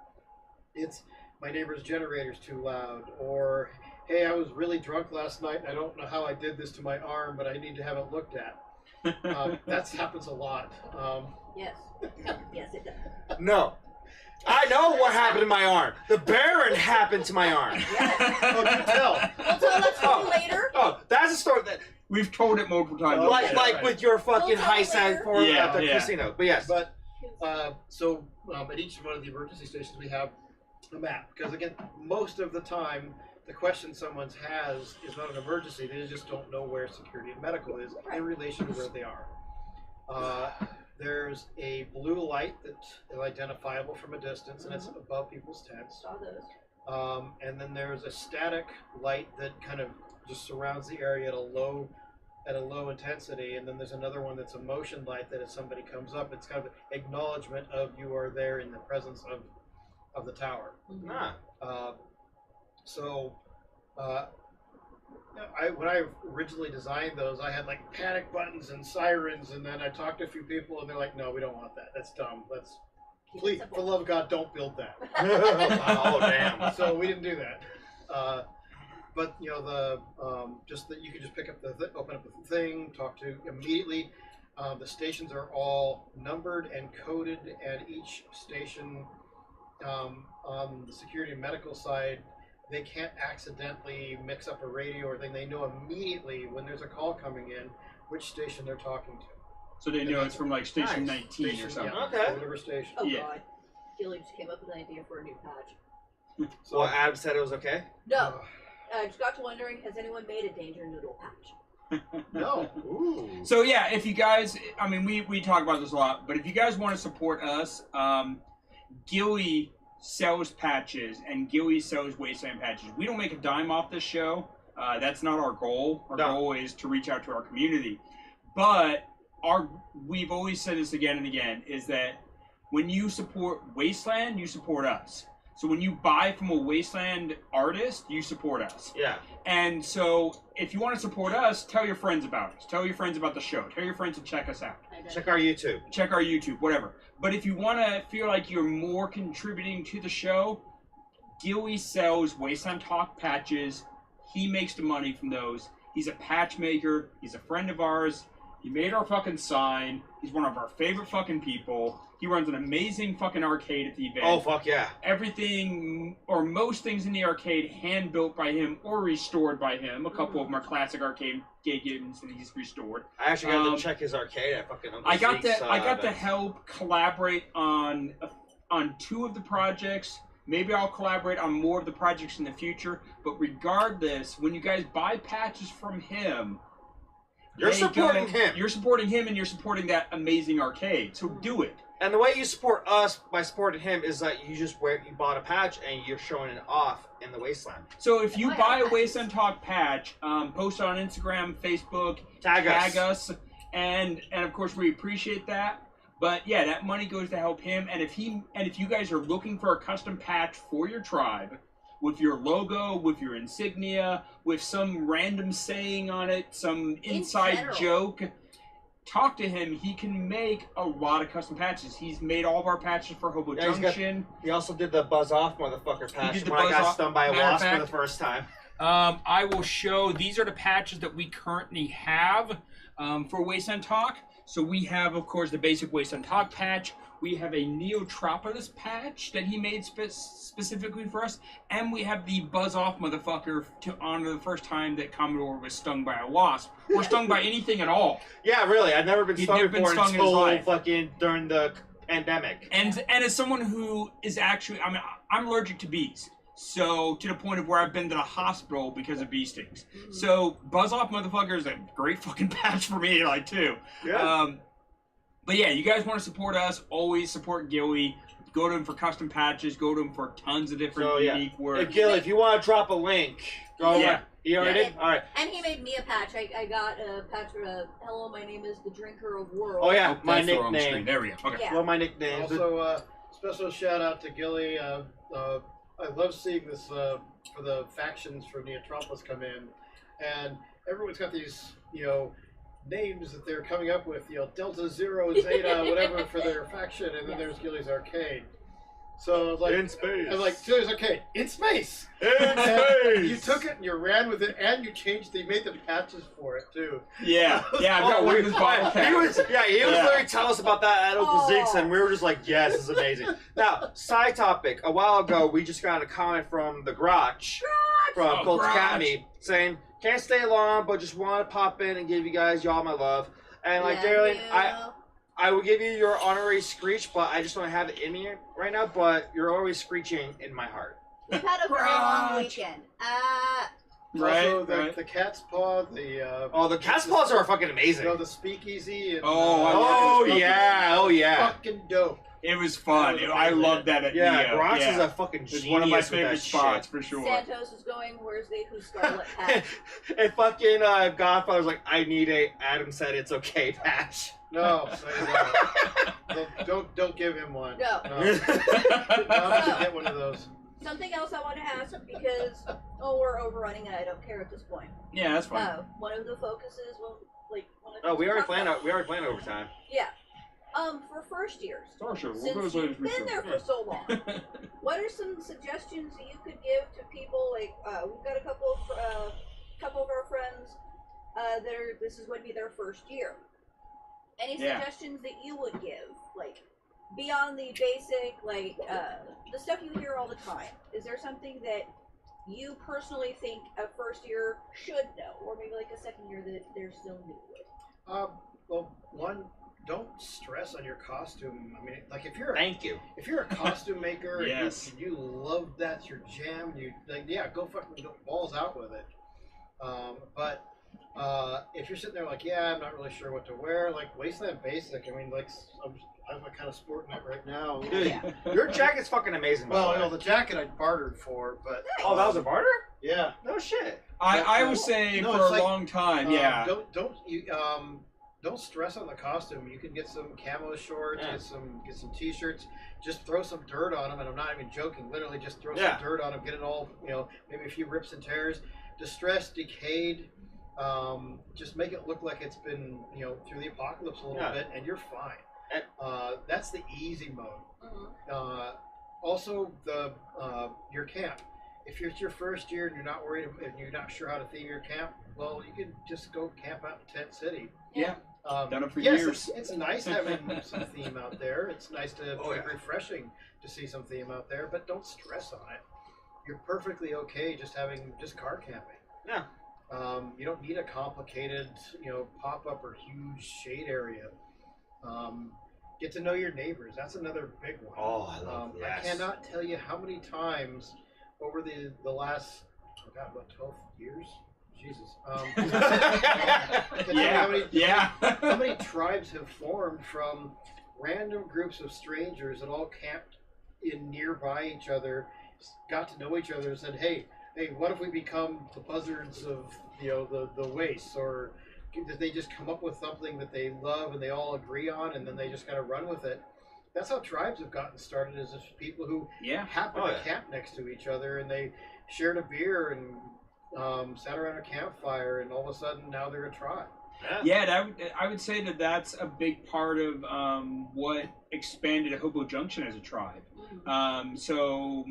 It's, my neighbor's generator's too loud, or hey, I was really drunk last night and I don't know how I did this to my arm, but I need to have it looked at. That happens a lot. Yes. Yes, it does. No. I know what happened to my arm. The Baron happened to my arm. Yes. Oh, you tell. We'll tell that story later. Oh, that's a story that, We've told it multiple times. like with your fucking We'll tell heist later. for Yeah, at the yeah. casino. But yes. But at each one of the emergency stations, we have a map. Because again, most of the time, the question someone has is not an emergency. They just don't know where security and medical is in relation to where they are. There's a blue light that is identifiable from a distance, and it's above people's tents. Saw those. And then there's a static light that kind of just surrounds the area at a low at a low intensity, and then there's another one that's a motion light that if somebody comes up, it's kind of acknowledgement of you are there in the presence of the tower. Ah. When I originally designed those, I had like panic buttons and sirens, and then I talked to a few people, and they're like, "No, we don't want that. That's dumb. Let's please, for the love of God, don't build that." Oh damn! So we didn't do that. But you know, just that you can just pick up open up the thing, talk to immediately. The stations are all numbered and coded, and each station on the security and medical side, they can't accidentally mix up a radio or thing. They know immediately when there's a call coming in which station they're talking to. So they know it's from like station Nice. 19 or something. Yeah, Okay. whatever station. Oh Yeah. god. Gilly just came up with an idea for a new patch. So, Well, Adam said it was okay. No. I just got to wondering, has anyone made a Danger Noodle patch? no. Ooh. So yeah, if you guys, I mean, we talk about this a lot, but if you guys want to support us, Gilly sells patches and Gilly sells Wasteland patches. We don't make a dime off this show. That's not our goal. Our goal is to reach out to our community. But we've always said this again and again, is that when you support Wasteland, you support us. So when you buy from a Wasteland artist, you support us. Yeah. And so if you want to support us, tell your friends about us. Tell your friends about the show. Tell your friends to check us out. Check our YouTube. Check our YouTube, whatever. But if you want to feel like you're more contributing to the show, Gilly sells Wasteland Talk patches. He makes the money from those. He's a patch maker. He's a friend of ours. He made our fucking sign. He's one of our favorite fucking people. He runs an amazing fucking arcade at the event. Oh fuck yeah! Everything, or most things in the arcade, hand built by him or restored by him. A couple of them are classic arcade games that he's restored. I actually got to check his arcade at fucking Uncle I got Zeke's, to help collaborate on 2 of the projects. Maybe I'll collaborate on more of the projects in the future. But regardless, when you guys buy patches from him, You're supporting him. You're supporting him, and you're supporting that amazing arcade. So do it. And the way you support us by supporting him is that you bought a patch and you're showing it off in the Wasteland. So if you buy a Wasteland Talk patch, post it on Instagram, Facebook, Tag us, and of course we appreciate that. But yeah, that money goes to help him. And if you guys are looking for a custom patch for your tribe, with your logo, with your insignia, with some random saying on it, some inside joke, talk to him. He can make a lot of custom patches. He's made all of our patches for Hobo Junction. He also did the Buzz Off motherfucker patch did the when I Buzz got Off. stung by a Matter of wasp for fact- the first time. I will show, these are the patches that we currently have for Wasteland Talk. So we have, of course, the basic Wasteland Talk patch. We have a Neotropolis patch that he made specifically for us. And we have the Buzz Off motherfucker to honor the first time that Commodore was stung by a wasp. Or stung by anything at all. Yeah, really. I've never been He'd stung never been before stung in his until life. fucking during the pandemic. And as someone who is actually, I mean, I'm allergic to bees. So, to the point of where I've been to the hospital because of bee stings. So, Buzz Off motherfucker is a great fucking patch for me, like, too. Yeah. But yeah, you guys want to support us, always support Gilly. Go to him for custom patches. Go to him for tons of different unique work. Hey, Gil, if you want to drop a link, go over. You already did? All right. And he made me a patch. I got a patch for hello, my name is the Drinker of Worlds. Oh, yeah, my That's the wrong nickname. screen. There we go. Okay. Yeah. Well, my nickname. Also, special shout out to Gilly. I love seeing this for the factions from Neotropolis come in, and everyone's got these, names that they're coming up with, Delta Zero, Zeta, whatever for their faction, and then there's Gilly's Arcade. So I was like, In space. I was like, Gilly's Arcade in space. In And you space. took it and you ran with it, and you made the patches for it too. Yeah. Yeah, I've got one of his bottle He caps. was literally telling us about that at Uncle Zeke's, and we were just like, yes, this is amazing. Now, side topic. A while ago, we just got a comment from the Grotch from Oh, Colt Grotch. Academy saying, can't stay long, but just want to pop in and give you guys y'all my love. And like, Darylyn, I will give you your honorary screech, but I just don't have it in me right now, but you're always screeching in my heart. We've had a very long Crotch. weekend. Also, Right. the cat's paw, The cat's paws are fucking amazing. the speakeasy. And, Oh, Oh, yeah. Oh, yeah. Fucking dope. It was fun. That was I amazing. loved that at Yeah, Neo. Bronx yeah. is a fucking It's genius one of my with favorite that spots shit. for sure. Santos is going, where's the who's Scarlet patch? And fucking Godfather's like, I need a Adam said it's okay patch. No, don't give him one. No. Tom should get one of those. Something else I want to ask, because, we're overrunning and I don't care at this point. Yeah, that's fine. One of the focuses, one of the Oh, we things already talk planned. about- We already planned overtime. Yeah. For first years, Oh, sure. We'll since go as late as you've we been can. there for so long, what are some suggestions that you could give to people? Like, we've got a couple of our friends this is going to be their first year. Any suggestions that you would give, like beyond the basic, like the stuff you hear all the time? Is there something that you personally think a first year should know, or maybe like a second year that they're still new with? Well, one, don't stress on your costume. I mean, like if you're Thank you. if you're a costume maker Yes. and you love that's your jam, you like go fucking go balls out with it. But if you're sitting there like, yeah, I'm not really sure what to wear, like Wasteland Basic. I mean, like I'm kind of sporting it right now. Dude, Yeah. your jacket's fucking amazing. By Well, the way. the jacket I bartered for, but Oh, that was a barter? yeah. No shit. I was saying No, for it's a like, long time, yeah. Don't stress on the costume. You can get some camo shorts, Yeah. get some t-shirts. Just throw some dirt on them, and I'm not even joking. Literally, just throw Yeah. some dirt on them. Get it all, maybe a few rips and tears, distressed, decayed. Just make it look like it's been, through the apocalypse a little Yeah. bit, and you're fine. And- That's the easy mode. Mhm. Also, your camp. If it's your first year and you're not worried and you're not sure how to theme your camp, well, you can just go camp out in Tent City. Yeah. Done it for yes, years. It's nice having some theme out there. It's nice to Oh, yeah. refreshing to see some theme out there, but don't stress on it. You're perfectly okay just car camping. Yeah. You don't need a complicated, pop up or huge shade area. Get to know your neighbors. That's another big one. Oh, I love I yes. cannot tell you how many times over the last 12 years. Jesus. Yeah. How many tribes have formed from random groups of strangers that all camped in nearby each other, got to know each other, and said, "Hey, what if we become the buzzards of the wastes?" Or did they just come up with something that they love and they all agree on, and then they just kind of run with it? That's how tribes have gotten started. Is just people who happen to camp next to each other, and they shared a beer and sat around a campfire, and all of a sudden now they're a tribe. Yeah, I would say that's a big part of what expanded Hobo Junction as a tribe. So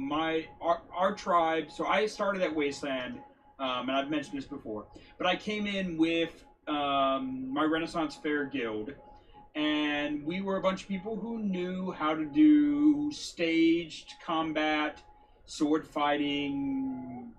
our tribe. So I started at Wasteland, and I've mentioned this before, but I came in with my Renaissance Fair Guild, and we were a bunch of people who knew how to do staged combat, sword fighting,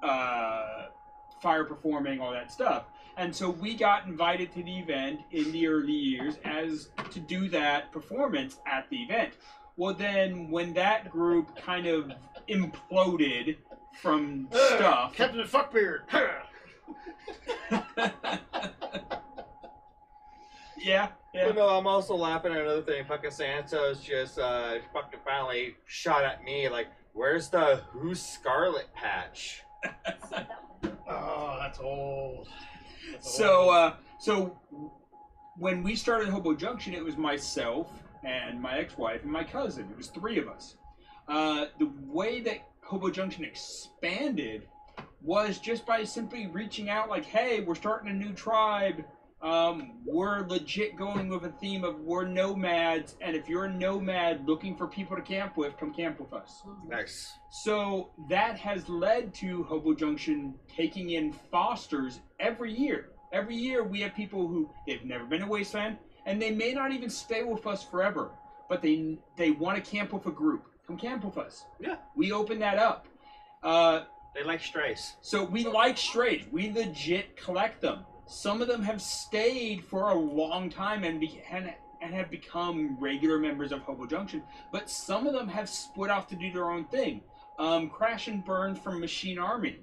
fire performing, all that stuff. And so we got invited to the event in the early years as to do that performance at the event. Well, then when that group kind of imploded from stuff, Captain Fuckbeard. yeah. But no, I'm also laughing at another thing. Fucking Santos just fucking finally shot at me like, "Where's the who's Scarlet patch?" Oh, that's old. So when we started Hobo Junction, it was myself and my ex-wife and my cousin. It was three of us. The way that Hobo Junction expanded was just by simply reaching out like, hey, we're starting a new tribe. We're legit going with a theme of we're nomads, and if you're a nomad looking for people to camp with, come camp with us. Nice. So that has led to Hobo Junction taking in fosters every year. Every year we have people who they've never been to Wasteland, and they may not even stay with us forever, but they want to camp with a group. Come camp with us. Yeah. We open that up. They like strays. So we like strays. We legit collect them. Some of them have stayed for a long time and have become regular members of Hobo Junction, but some of them have split off to do their own thing. Crash and Burn from Machine Army.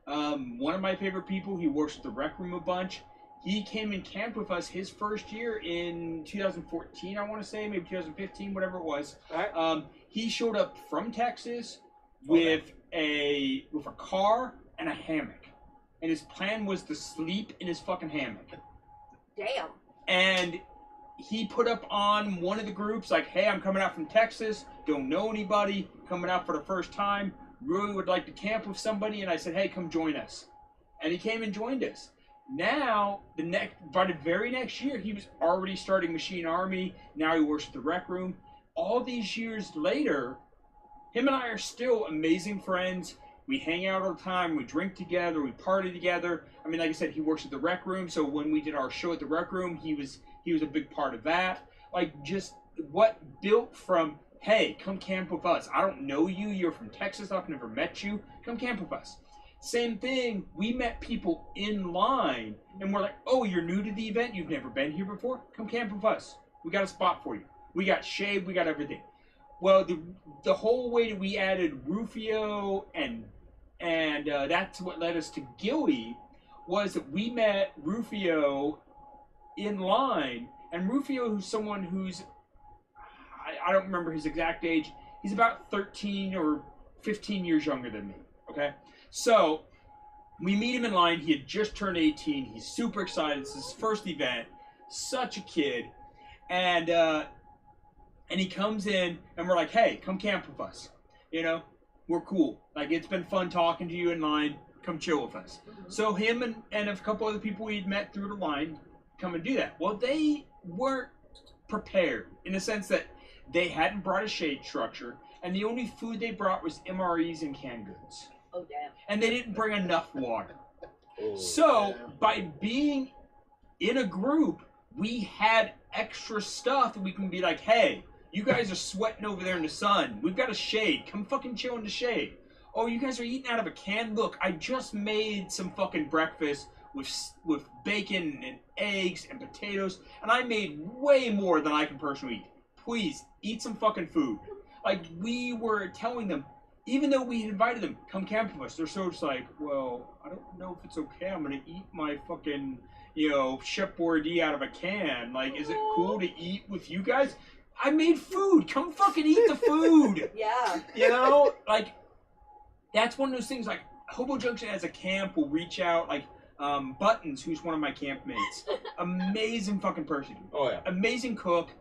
One of my favorite people, he works at the Rec Room a bunch. he came and camped with us his first year in 2014, I want to say, maybe 2015, whatever it was. All right. He showed up from Texas with a car and a hammock, and his plan was to sleep in his fucking hammock. Damn. And he put up on one of the groups like, "Hey, I'm coming out from Texas, don't know anybody, coming out for the first time, really would like to camp with somebody." And I said, "Hey, come join us." And he came and joined us. Now, by the very next year, he was already starting Machine Army. Now he works at the Rec Room. All these years later, him and I are still amazing friends. We hang out all the time. We drink together. We party together. I mean, like I said, he works at the Rec Room. So when we did our show at the Rec Room, he was a big part of that. Like, just what built from, "Hey, come camp with us. I don't know you. You're from Texas. I've never met you. Come camp with us." Same thing. We met people in line, and we're like, "Oh, you're new to the event. You've never been here before. Come camp with us. We got a spot for you. We got shade. We got everything." Well, the whole way that we added Rufio and that's what led us to Gilly, was that we met Rufio in line, and Rufio, who's someone who's, I don't remember his exact age, he's about 13 or 15 years younger than me, okay? So, we meet him in line, he had just turned 18, he's super excited, it's his first event, such a kid, and he comes in, and we're like, "Hey, come camp with us, you know? We're cool. Like, it's been fun talking to you in line. Come chill with us." Mm-hmm. So him and a couple other people we'd met through the line come and do that. Well, they weren't prepared in the sense that they hadn't brought a shade structure, and the only food they brought was MREs and canned goods. Oh, damn. And they didn't bring enough water. Oh, So, yeah. by being in a group, we had extra stuff that we can be like, "Hey, you guys are sweating over there in the sun. We've got a shade. Come fucking chill in the shade. Oh, you guys are eating out of a can. Look, I just made some fucking breakfast with bacon and eggs and potatoes, and I made way more than I can personally eat. Please, eat some fucking food." Like, we were telling them, even though we had invited them, "Come camp with us," they're so just like, "Well, I don't know if it's okay. I'm gonna eat my fucking, Chef Boyardee out of a can. Like, is it cool to eat with you guys? I made food. Come fucking eat the food." Yeah. Like, that's one of those things, like, Hobo Junction as a camp will reach out, like, Buttons, who's one of my campmates, amazing fucking person, Oh, yeah. amazing cook,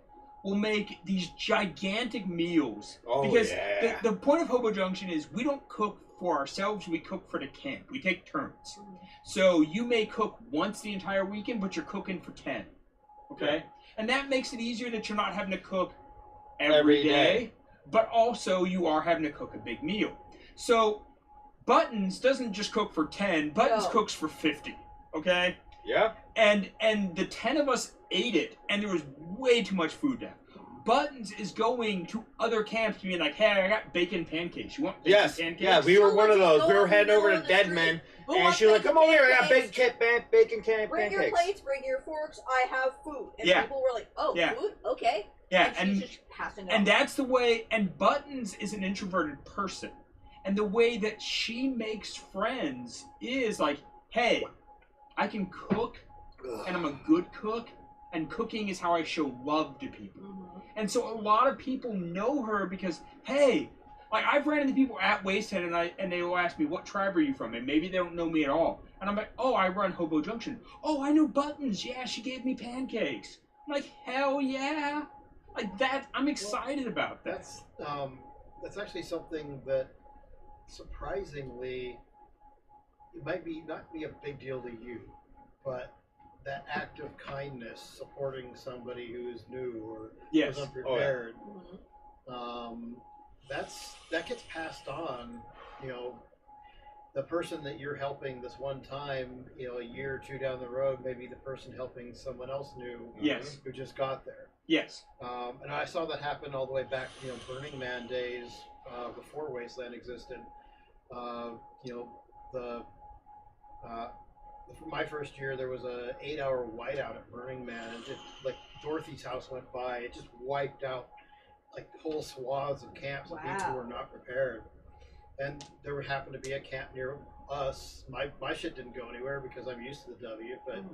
will make these gigantic meals. Oh, because yeah. the point of Hobo Junction is we don't cook for ourselves, we cook for the camp. We take turns. So you may cook once the entire weekend, but you're cooking for 10. Okay? Yeah. And that makes it easier that you're not having to cook Every every day. day, but also you are having to cook a big meal. So Buttons doesn't just cook for 10, Buttons No. cooks for 50. Okay? Yeah. And the 10 of us ate it, and there was way too much food there. Buttons is going to other camps being like, "Hey, I got bacon pancakes. You want bacon Yes. pancakes?" Yeah, we were So one of legit, those. go We were out heading in the over middle to of the Dead street. Men, Who and wants she was like, bacon "Come over here, I got pancakes? bacon Bring your pancakes." plates, bring your forks. I have food. And Yeah. people were like, "Oh, Yeah. food? Okay." Yeah, And she's just passing and on. that's the way. And Buttons is an introverted person, and the way that she makes friends is like, "Hey, I can cook, and I'm a good cook, and cooking is how I show love to people." Mhm. And so a lot of people know her because, hey, like, I've ran into people at Wasteland, and they will ask me, "What tribe are you from?" And maybe they don't know me at all. And I'm like, "Oh, I run Hobo Junction." "Oh, I know Buttons. Yeah, she gave me pancakes." I'm like, hell yeah. Like, that, I'm excited about that. That's actually something that surprisingly it might not be a big deal to you, but that act of kindness, supporting somebody who is new or Yes. was unprepared, Mhm. that gets passed on. The person that you're helping this one time, a year or two down the road, maybe the person helping someone else new Yes. who just got there. Yes. And I saw that happen all the way back, Burning Man days, before Wasteland existed. For my first year, there was a 8-hour whiteout at Burning Man, and just like Dorothy's house went by, it just wiped out like whole swaths of camps of people who were not prepared. And there would happen to be a camp near us. My shit didn't go anywhere because I'm used to the W, but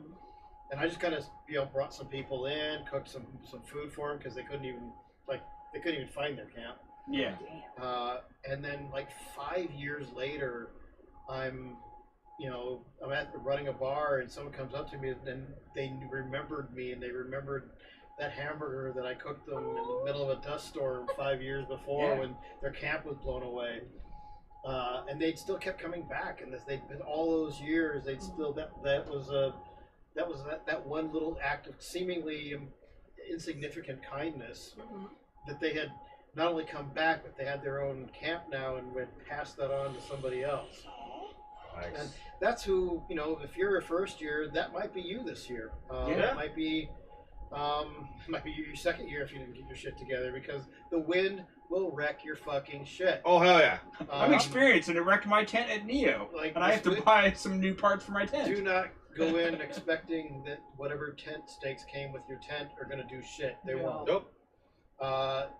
and I just kind of brought some people in, cooked some food for them because they couldn't even find their camp. Yeah. And then like 5 years later, I'm running a bar and someone comes up to me and they remembered me and they remembered that hamburger that I cooked them in the middle of a dust storm 5 years before when their camp was blown away. And they still kept coming back, and they'd been all those years. They'd still that one little act of seemingly insignificant kindness that they had not only come back, but they had their own camp now and would pass that on to somebody else. Nice. And that's who, if you're a first year, that might be you this year. It might be your second year if you didn't get your shit together, because the wind will wreck your fucking shit. Oh, hell yeah. I'm experienced, and it wrecked my tent at Neo. And I have to buy some new parts for my tent. Do not go in expecting that whatever tent stakes came with your tent are going to do shit. They won't. Nope.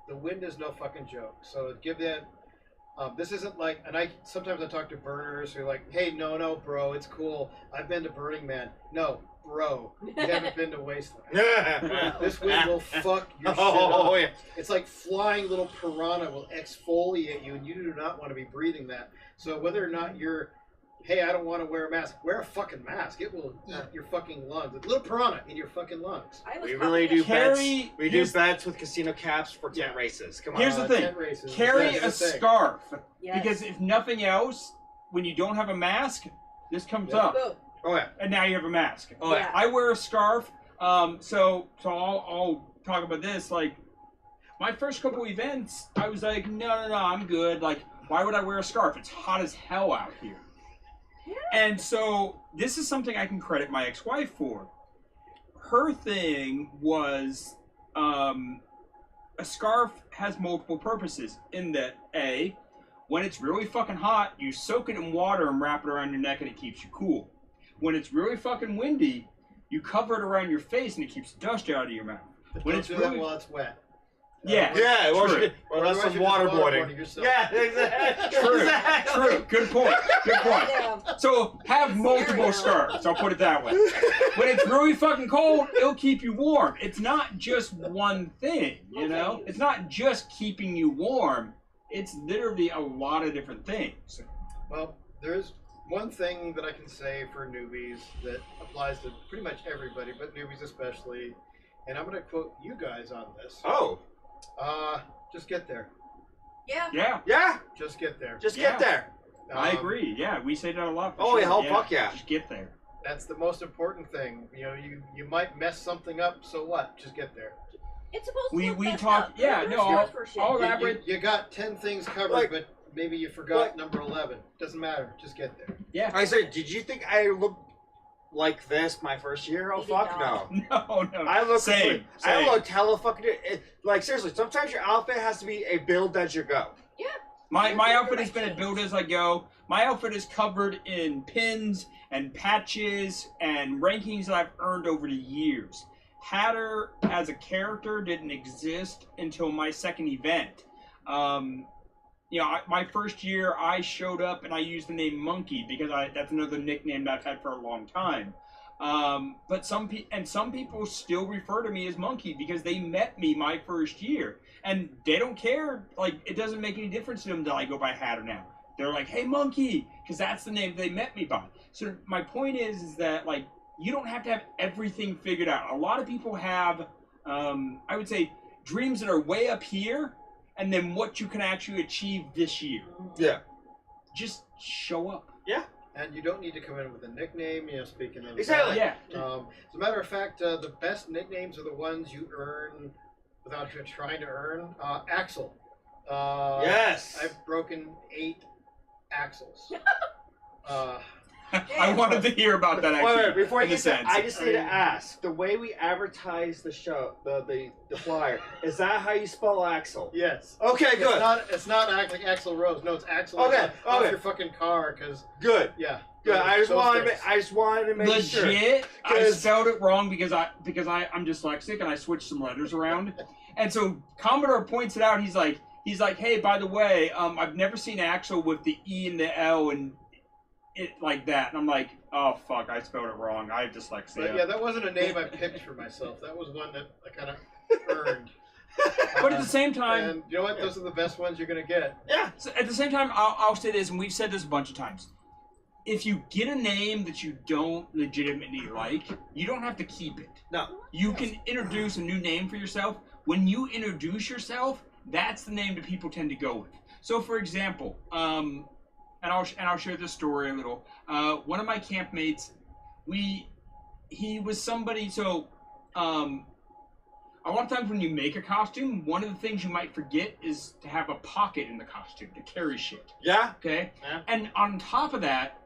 The wind is no fucking joke. So give that. This isn't like, and sometimes I talk to burners who are like, hey, no, bro, it's cool. I've been to Burning Man. No, bro, you haven't been to Wasteland. This wind will fuck your shit up. Yeah. It's like flying little piranha will exfoliate you, and you do not want to be breathing that. So whether or not you're, hey, I don't want to wear a mask, wear a fucking mask. It will eat your fucking lungs. A little piranha in your fucking lungs. We really do bets. Carry- We do bets with casino caps for tent races. Come on. Here's the thing. Tent races. Carry That's a the thing. scarf. Yes. Because if nothing else, when you don't have a mask, this comes up. Boom. Oh, yeah. And now you have a mask. Oh, yeah. I wear a scarf. So I'll talk about this. Like, my first couple events, I was like, no, I'm good. Like, why would I wear a scarf? It's hot as hell out here. And so this is something I can credit my ex-wife for. Her thing was a scarf has multiple purposes in that, A, when it's really fucking hot, you soak it in water and wrap it around your neck and it keeps you cool. When it's really fucking windy, you cover it around your face and it keeps dust out of your mouth. When Don't it's do really... that while it's wet. Yeah. Yeah, or True. that's some waterboarding. Yourself. Yeah, exactly. True. Exactly. True. Good point. Yeah. So have multiple scarves. I'll put it that way. When it's really fucking cold, it'll keep you warm. It's not just one thing, you know? It's not just keeping you warm. It's literally a lot of different things. Well, there's one thing that I can say for newbies that applies to pretty much everybody, but newbies especially. And I'm going to quote you guys on this. Oh. Just get there. Yeah. Yeah. Yeah. Just get there. Just Yeah. get there. I agree. Yeah, we say that a lot. For Oh, sure. yeah, oh, fuck yeah. Just get there. That's the most important thing. You might mess something up, so what? Just get there. It's supposed to look We messed talk. up. Yeah, There's no, scars for shit. I'll You- elaborate. You got 10 things covered, Like- but maybe you forgot number 11. Doesn't matter. Just get there. Yeah. I said, did you think I looked like this my first year? Oh, You did fuck not. no. No. I look Same. I look hella fucking like seriously. Sometimes your outfit has to be a build as you go. My outfit has been a build as I go. My outfit is covered in pins and patches and rankings that I've earned over the years. Hatter as a character didn't exist until my second event. My first year I showed up and I used the name Monkey because that's another nickname that I've had for a long time. But some people still refer to me as Monkey because they met me my first year. And they don't care. Like, it doesn't make any difference to them that I go by Hatter now. They're like, hey, Monkey, because that's the name they met me by. So my point is that, like, you don't have to have everything figured out. A lot of people have, I would say, dreams that are way up here, and then what you can actually achieve this year. Yeah. Just show up. And you don't need to come in with a nickname, speaking of Exactly. Yeah. As a matter of fact, the best nicknames are the ones you earn without even trying to earn. Axel. Yes. I've broken 8 axles. I wanted to hear about that, actually. Wait, before I in a get to, sense. I just need to ask: the way we advertise the show, the flyer, is that how you spell Axel? Yes. Okay, good. It's not like Axel Rose. No, it's Axel. Okay, Off okay. your fucking car, because Good. yeah. Good. I just Those wanted things. to make sure. Legit, I 'Cause- spelled it wrong because I'm dyslexic and I switched some letters around. And so Commodore points it out. He's like, hey, by the way, I've never seen Axel with the E and the L, and it like that, and I'm like, oh fuck, I spelled it wrong. I have dyslexia. But yeah, that wasn't a name I picked for myself. That was one that I kind of earned. But at the same time, and you know what? Those are the best ones you're gonna get. yeah. So at the same time, I'll say this, and we've said this a bunch of times. If you get a name that you don't legitimately like, you don't have to keep it. No. You can introduce a new name for yourself. When you introduce yourself, that's the name that people tend to go with. So, for example, and I'll share this story a little. One of my campmates, he was somebody. So, a lot of times when you make a costume, one of the things you might forget is to have a pocket in the costume to carry shit. Yeah. Okay. Yeah. And on top of that,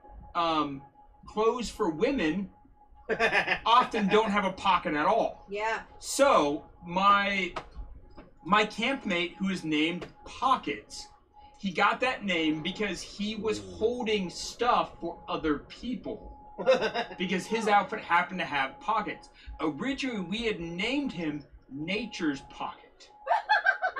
clothes for women often don't have a pocket at all. Yeah. So my campmate, who is named Pockets, he got that name because he was holding stuff for other people. Because his outfit happened to have pockets. Originally, we had named him Nature's Pocket.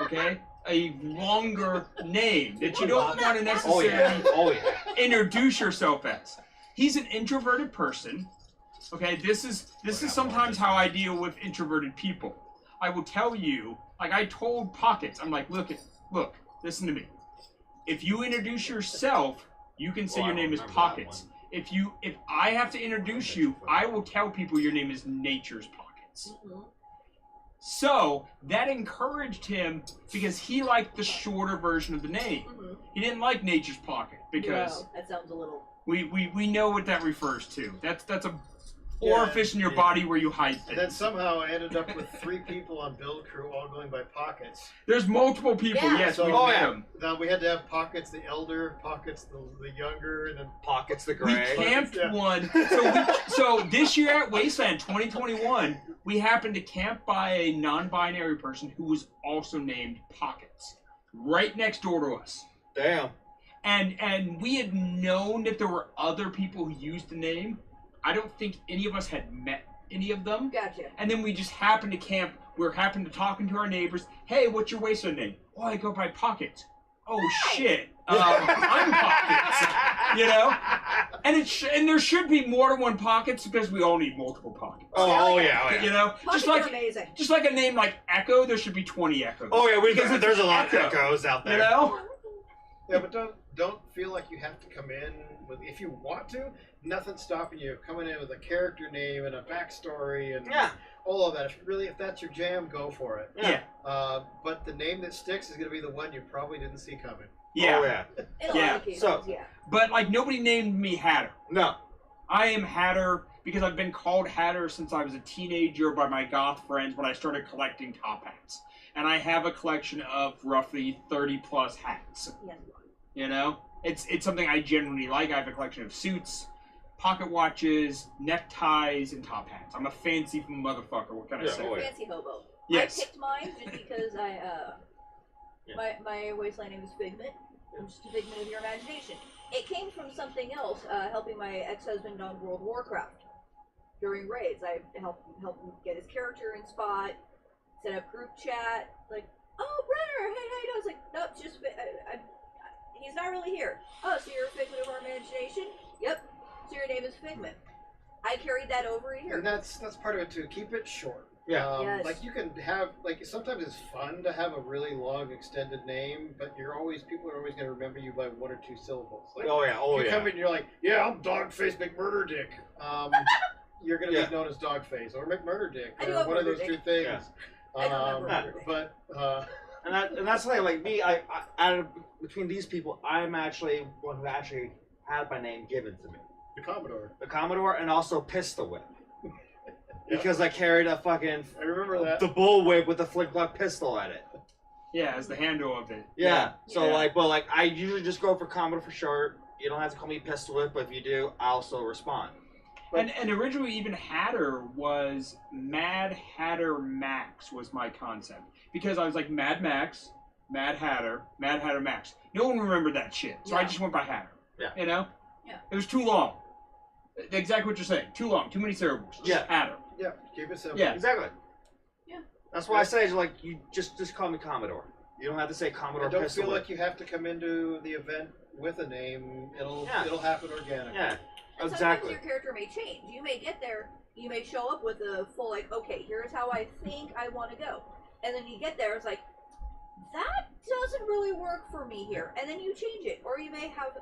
Okay? A longer name that you don't want to necessarily Oh yeah. introduce yourself as. He's an introverted person. Okay, this is sometimes how I deal with introverted people. I will tell you, like I told Pockets, I'm like, look, listen to me. If you introduce yourself, you can say your name is Pockets. If I have to introduce you, I will tell people your name is Nature's Pockets. Mm-hmm. So that encouraged him because he liked the shorter version of the name. Mm-hmm. He didn't like Nature's Pocket because No, that sounds a little. we know what that refers to. That's a orifice in your body where you hide And then things. somehow I ended up with 3 people on build crew all going by Pockets. There's multiple people. Yeah. Yes, So- we Oh, met yeah. them. Now we had to have Pockets the elder, Pockets the younger, and then Pockets the We gray. camped Yeah. one. So this year at Wasteland 2021, we happened to camp by a non-binary person who was also named Pockets, right next door to us. Damn. And we had known that there were other people who used the name. I don't think any of us had met any of them. Gotcha. And then we just happened to camp. We were happened to talking to our neighbors. Hey, what's your Wasteland name? Oh, I go by Pockets. Oh shit. I'm Pockets. You know? And and there should be more than one Pockets because we all need multiple Pockets. Oh yeah. You know? Pockets are amazing. Just like a name like Echo, there should be 20 Echoes. Oh yeah. Because There's a lot of Echo. echoes out You there. know? yeah, but don't feel like you have to come in with, if you want to, nothing's stopping you coming in with a character name and a backstory and Yeah. all of that. If that's your jam, go for it. Yeah. But the name that sticks is going to be the one you probably didn't see coming. Yeah. Oh yeah. In a Yeah. lot of cases, So- yeah. But like nobody named me Hatter. No. I am Hatter because I've been called Hatter since I was a teenager by my goth friends when I started collecting top hats. And I have a collection of roughly 30 plus hats. Yes. You know? It's something I generally like. I have a collection of suits, pocket watches, neckties, and top hats. I'm a fancy motherfucker. What can I Yeah, say? oh, yeah. Fancy hobo. Yes. I picked mine just because Yeah. my wasteland name is Figment. I'm just a figment of your imagination. It came from something else, helping my ex-husband on World of Warcraft during raids. I helped him get his character in spot, set up group chat. Like, oh, Brenner, hey, how you doing? I was like, nope, just he's not really here. Oh, so you're a figment of our imagination? Yep. So your name is Figment. I carried that over a year. And that's part of it too. Keep it short. Yeah. Yes. Like you can have, like sometimes it's fun to have a really long extended name, but people are always going to remember you by 1 or 2 syllables. Like, Oh yeah. Oh you yeah. come in and you're like, yeah, I'm Dogface McMurderdick. You're going to Yeah. be known as Dogface or McMurderdick I do or love one of those Murderdick. 2 things. Yeah. I don't have Murderdick. But And that's like me. I out of between these people, I'm actually one who actually had my name given to me. the Commodore. The Commodore and also Pistol Whip. Because I carried a fucking I remember that. the bull whip with a flintlock pistol at it. Yeah, as the handle of it. Yeah. So Yeah. like I usually just go for Commodore for short. You don't have to call me Pistol Whip, but if you do, I also respond. And originally even Hatter was Mad Hatter Max was my concept. Because I was like Mad Max, Mad Hatter Max. No one remembered that shit. So I Yeah. just went by Hatter. Yeah. You know? Yeah. It was too long. Exactly what you're saying. Too long. Too many syllables. Just Yeah. Hatter. Yeah, keep it simple. Yeah. Exactly. Yeah. That's why I say you just call me Commodore. You don't have to say Commodore And don't Pistol feel Whip. like you have to come into the event with a name, it'll Yeah. happen organically. Yeah, And exactly. sometimes your character may change. You may get there, you may show up with a full, like, okay, here's how I think I want to go. And then you get there, it's like, that doesn't really work for me here. And then you change it. Or you may have,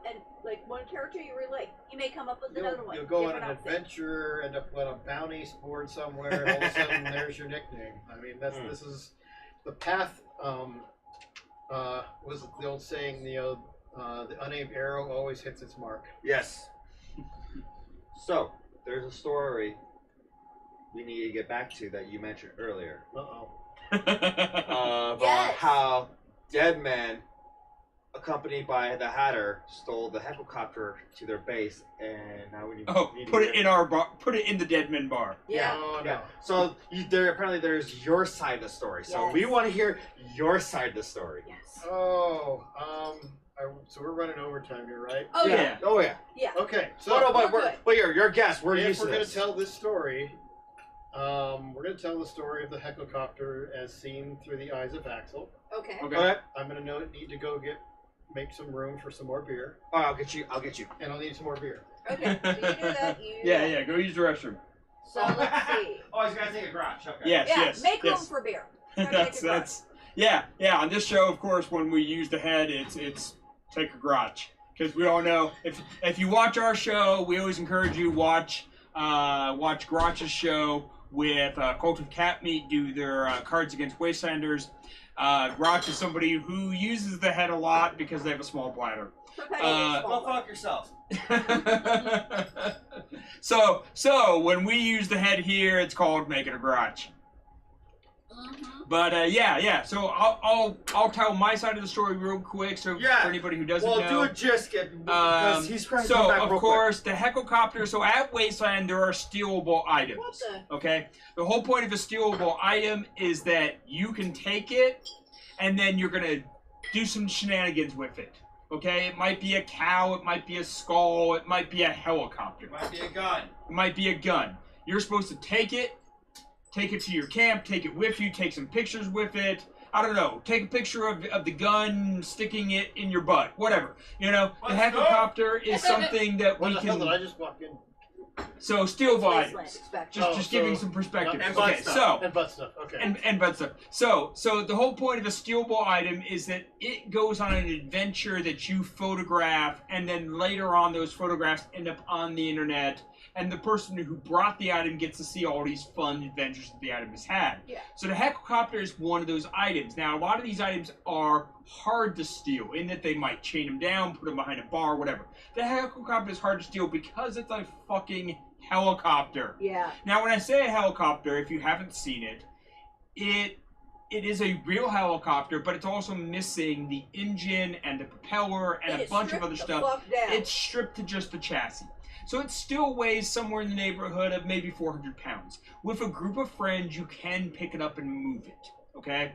one character you really like. You may come up with another one. You'll go on different an outfit. adventure, end up on a bounty board somewhere, and all of a sudden there's your nickname. I mean, this is the path. Was the old saying, the unaimed arrow always hits its mark. Yes. So, there's a story we need to get back to that you mentioned earlier. About Yes. how dead men, accompanied by the Hatter, stole the helicopter to their base, and now we need, need put to it in our bar. Put it in the Dead Men bar. Yeah. Oh, no. Yeah. So apparently there's your side of the story. So Yes. we want to hear your side of the story. Yes. Oh, so we're running overtime here, right? Oh, yeah. Yeah. Oh yeah. Yeah. Okay, so Oh no, we're but you're guest. We're if used we're to going this. to tell this story, we're going to tell the story of the helicopter as seen through the eyes of Axel. Okay. Okay. Okay. I'm going to need to go make some room for some more beer, Oh, I'll get you. and I'll need some more beer. Okay. So you do that. Yeah. Go use the restroom. So let's see. Oh, he's got to take a garage. Okay. Yes. Yeah. Yes. Make room yes. for beer. that's yeah. On this show, of course, when we use the head, it's take a garage, because we all know if you watch our show, we always encourage you watch Garage's show with Cult of Cat Meat do their Cards Against Wastelanders. Garage is somebody who uses the head a lot because they have a small bladder. Go fuck yourself. So when we use the head here, it's called making a garage. But yeah. So I'll tell my side of the story real quick. So Yeah. for anybody who doesn't know, Well, do a gist because he's trying to come so back of real course the helicopter. So at Wasteland there are stealable items. What the? Okay, the whole point of a stealable item is that you can take it, and then you're gonna do some shenanigans with it. Okay, it might be a cow, it might be a skull, it might be a helicopter, quick. Might be a gun. it might be a gun. You're supposed to take it to your camp, take it with you, take some pictures with it. I don't know, take a picture of the gun, sticking it in your butt, whatever. You know, the Let's go. helicopter is something that What we the hell did I can. just walk in? So stealable Wasteland items. inspection. Oh, Just so- giving some perspective. And butt Okay, stuff. so And butt stuff. Okay. and butt stuff. So the whole point of a stealable item is that it goes on an adventure that you photograph, and then later on those photographs end up on the internet, and the person who brought the item gets to see all these fun adventures that the item has had. Yeah. So the helicopter is one of those items. Now a lot of these items are hard to steal in that they might chain them down, put them behind a bar, whatever. The helicopter is hard to steal because it's a fucking helicopter. Yeah. Now, when I say a helicopter, if you haven't seen it, it is a real helicopter, but it's also missing the engine and the propeller and a It's bunch of stripped other the stuff. fuck down. It's stripped to just the chassis. So it still weighs somewhere in the neighborhood of maybe 400 pounds. With a group of friends, you can pick it up and move it. Okay?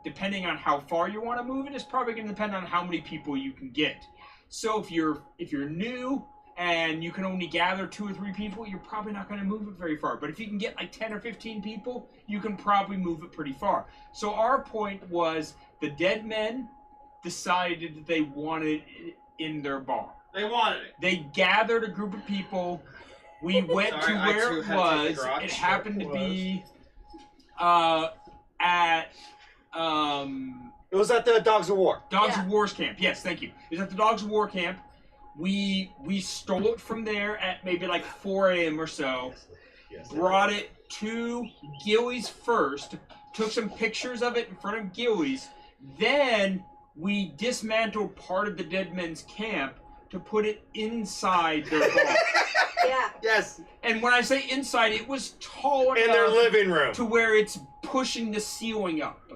Depending on how far you want to move it, it's probably going to depend on how many people you can get. So if you're new and you can only gather 2 or 3 people, you're probably not going to move it very far. But if you can get like 10 or 15 people, you can probably move it pretty far. So our point was the dead men decided that they wanted it in their bar. They wanted it. They gathered a group of people. We went Sorry, to I where too it had to take was. the garage. It happened to It be at It was at the Dogs of War. Dogs Yeah. of War's camp. Yes, thank you. It was at the Dogs of War camp. We stole it from there at maybe like 4 a.m. or so. Yes. Brought it to Gillies first. Took some pictures of it in front of Gillies. Then we dismantled part of the dead men's camp to put it inside their bar. Yeah. Yes. And when I say inside, it was tall In their enough living room. to where it's pushing the ceiling up.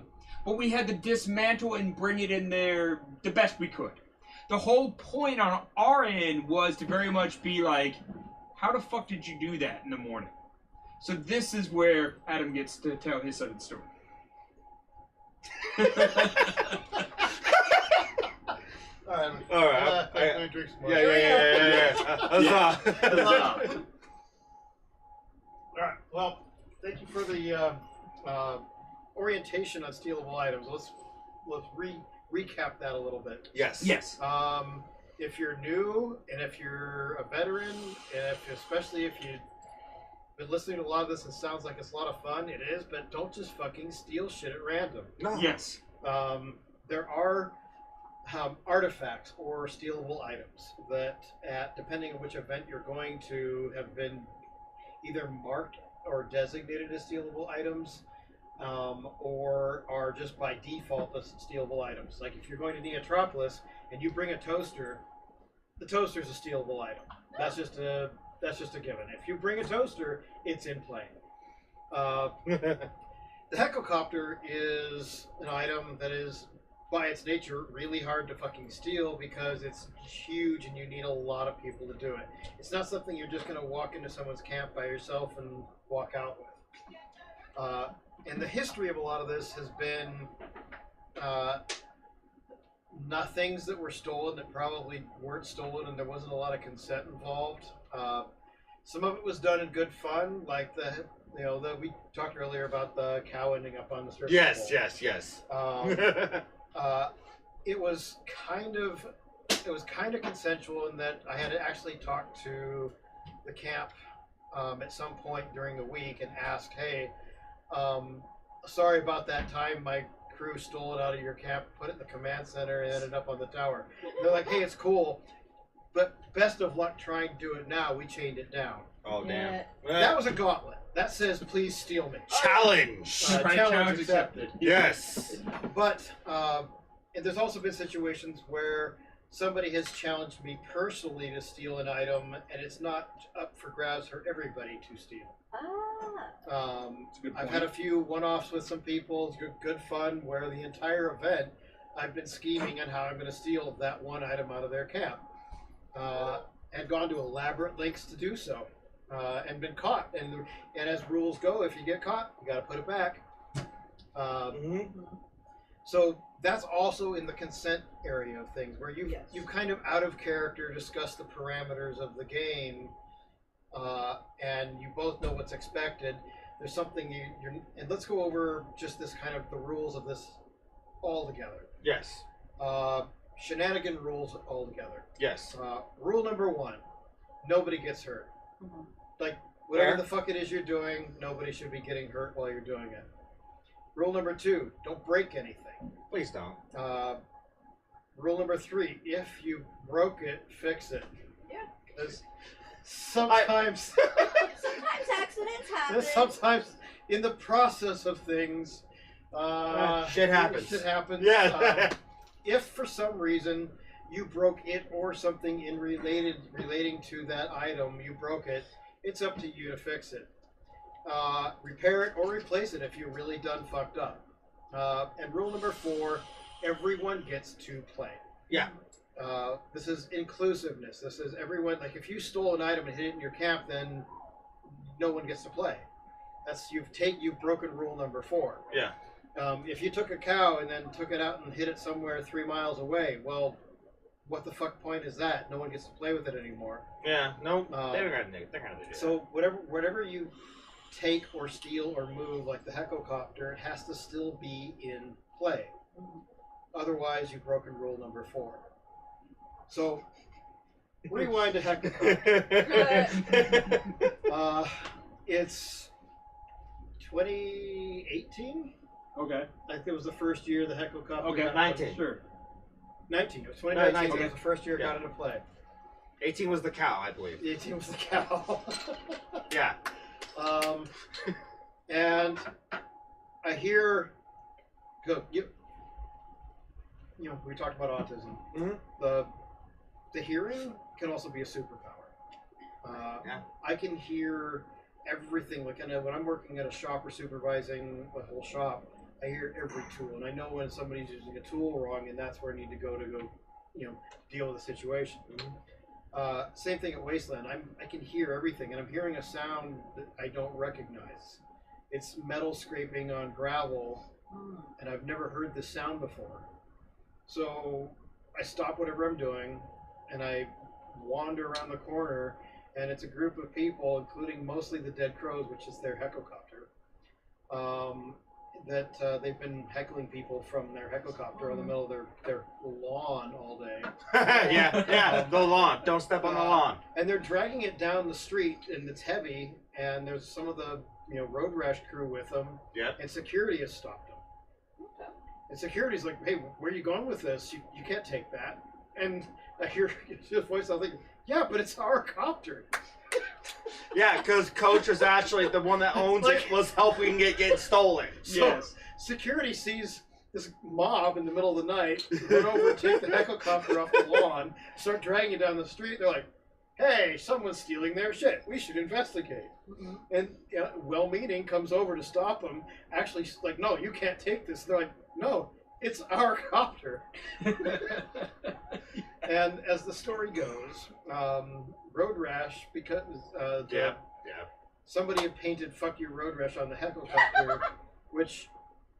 But we had to dismantle and bring it in there the best we could. The whole point on our end was to very much be like, how the fuck did you do that in the morning? So this is where Adam gets to tell his side of the story. All right. I'm gonna drink some more. Yeah. That's All right. Well, thank you for the orientation on stealable items. Let's recap that a little bit. Yes. Yes. If you're new and if you're a veteran, and especially if you've been listening to a lot of this and it sounds like it's a lot of fun, it is, but don't just fucking steal shit at random. No. Yes. There are artifacts or stealable items that, depending on which event you're going to, have been either marked or designated as stealable items, or are just by default as stealable items. Like if you're going to Neotropolis and you bring a toaster, the toaster's a stealable item. That's just a given. If you bring a toaster, it's in play. The helicopter is an item that is, by its nature, really hard to fucking steal because it's huge and you need a lot of people to do it. It's not something you're just going to walk into someone's camp by yourself and walk out with. And the history of a lot of this has been not things that were stolen that probably weren't stolen, and there wasn't a lot of consent involved. Some of it was done in good fun, like we talked earlier about the cow ending up on the strip. Yes. It was kind of consensual in that I had to actually talk to the camp at some point during the week and ask, hey, sorry about that time my crew stole it out of your camp, put it in the command center, and ended up on the tower. They're like, hey, it's cool, but best of luck trying to do it now. We chained it down. Oh, damn. That was a gauntlet. That says, please steal me. Challenge. Challenge accepted. Yes. But and there's also been situations where somebody has challenged me personally to steal an item, and it's not up for grabs for everybody to steal. That's a good I've point. had a few one-offs with some people. It's good fun where the entire event I've been scheming on how I'm going to steal that one item out of their camp, and gone to elaborate lengths to do so, and been caught. And as rules go, if you get caught, you got to put it back. So that's also in the consent area of things, where you've kind of out of character discussed the parameters of the game, and you both know what's expected. There's something and let's go over just this kind of the rules of this all together. Yes. Shenanigan rules all together. Yes. Rule number 1: nobody gets hurt. Like whatever the fuck it is you're doing, nobody should be getting hurt while you're doing it. Rule number 2: don't break anything. Please don't. Rule number 3: if you broke it, fix it. Yeah. Because sometimes, Sometimes accidents happen. sometimes in the process of things, shit happens. Shit happens. Yeah. If for some reason you broke it or something relating to that item, you broke it, it's up to you to fix it. Repair it or replace it if you really done fucked up. And rule number 4: everyone gets to play. Yeah. This is inclusiveness. This is everyone. Like if you stole an item and hid it in your camp, then no one gets to play. You've broken rule number 4. Yeah. If you took a cow and then took it out and hid it somewhere 3 miles away, well, what the fuck point is that? No one gets to play with it anymore. Yeah. No. They're gonna do that. So whatever you take or steal or move, like the helicopter, it has to still be in play. Otherwise, you've broken rule number 4. So rewind to helicopter. It's 2018. Okay. I think it was the first year the helicopter. Okay. 19. Sure. 19. It was 2019. 19. It was the first year it Yeah. got into play. 18 was the cow, I believe. 18 was the cow. Yeah. And I hear, we talked about autism. The hearing can also be a superpower. Yeah. I can hear everything. Like when I'm working at a shop or supervising a whole shop, I hear every tool, and I know when somebody's using a tool wrong, and that's where I need to go deal with the situation. Same thing at Wasteland. I can hear everything, and I'm hearing a sound that I don't recognize. It's metal scraping on gravel, and I've never heard this sound before. So I stop whatever I'm doing, and I wander around the corner, and it's a group of people, including mostly the Dead Crows, which is their helicopter. that they've been heckling people from their helicopter in the middle of their lawn all day. yeah, the lawn. Don't step on the lawn. And they're dragging it down the street, and it's heavy. And there's some of the road rash crew with them. Yeah. And security has stopped them. Okay. And security's like, "Hey, where are you going with this? You can't take that." And I hear his voice. I'm thinking, "Yeah, but it's our copter." Yeah, because Coach is actually the one that owns it, was helping it get stolen. So Yes. security sees this mob in the middle of the night run over and take the helicopter off the lawn, start dragging it down the street. They're like, "Hey, someone's stealing their shit. We should investigate." Mm-hmm. And well-meaning comes over to stop them. Actually, like, "No, you can't take this." They're like, "No, it's our copter." And as the story goes, road rash, because Yeah. somebody had painted "fuck you road rash" on the helicopter, which